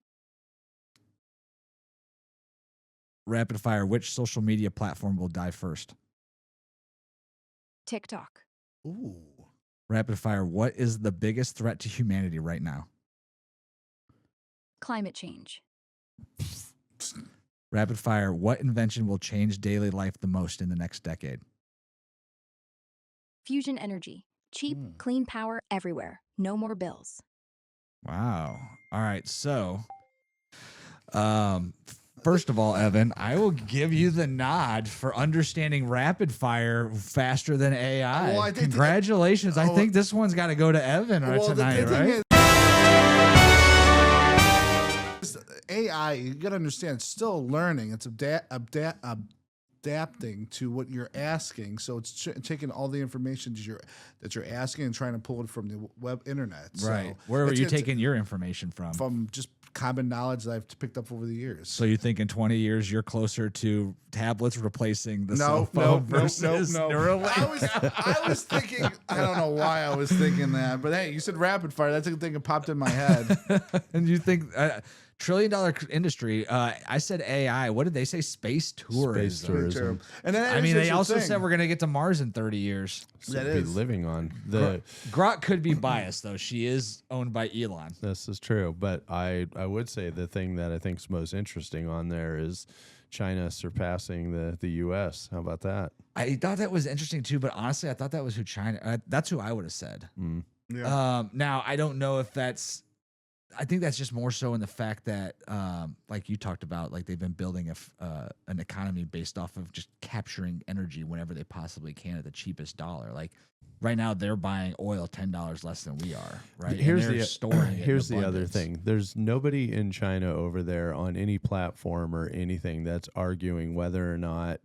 Rapid fire. Which social media platform will die first? TikTok. Ooh. Rapid fire. What is the biggest threat to humanity right now? Climate change. Rapid fire. What invention will change daily life the most in the next decade? Fusion energy. Cheap, clean power everywhere. No more bills. Wow. All right. So, First of all, Evan, I will give you the nod for understanding rapid fire faster than AI. Well, I think Congratulations. I think this one's got to go to Evan tonight, right? AI, you got to understand, it's still learning. It's adapting to what you're asking. So it's taking all the information that you're asking and trying to pull it from the web internet. Right. So Where were you taking your information from? From just common knowledge that I've picked up over the years. So you think in 20 years you're closer to tablets replacing the cell phone versus Neuralink? I was thinking, I don't know why I was thinking that, but hey, you said rapid fire. That's a thing that popped in my head. And you think $1 trillion industry? I said AI. What did they say? Space tourism. Space tourism. And then I mean, they also said we're going to get to Mars in 30 years. So that is living on the. Grok could be biased though. She is owned by Elon. This is true, but I would say the thing that I think is most interesting on there is China surpassing the U.S. How about that? I thought that was interesting too, but honestly, I thought that was who China. That's who I would have said. Yeah. Now I don't know if that's. I think that's just more so in the fact that, like you talked about, like they've been building an economy based off of just capturing energy whenever they possibly can at the cheapest dollar. Like right now, they're buying oil $10 less than we are. Right? Here's Here's the other thing. There's nobody in China over there on any platform or anything that's arguing whether or not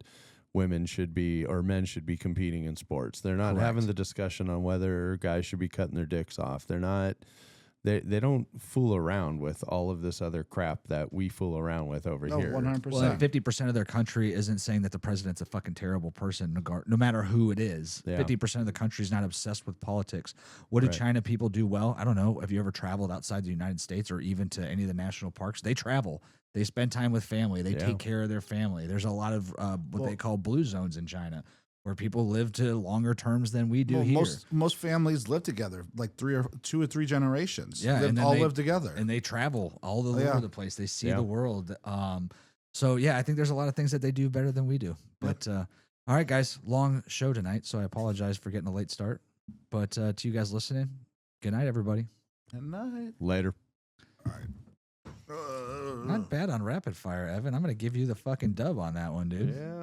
women should be or men should be competing in sports. They're not having the discussion on whether guys should be cutting their dicks off. They're not. They don't fool around with all of this other crap that we fool around with over here. 100%. Well, 50% of their country isn't saying that the president's a fucking terrible person, no matter who it is. Yeah. 50% of the country is not obsessed with politics. What do China people do well? I don't know. Have you ever traveled outside the United States or even to any of the national parks? They travel. They spend time with family. They take care of their family. There's a lot of what they call blue zones in China, where people live to longer terms than we do here. Most families live together, like 2 or 3 generations. Yeah, they all live together, and they travel all over the place. They see the world. So yeah, I think there's a lot of things that they do better than we do. But all right, guys, long show tonight, so I apologize for getting a late start. But to you guys listening, good night, everybody. Good night. Later. All right. Not bad on rapid fire, Evan. I'm gonna give you the fucking dub on that one, dude. Yeah.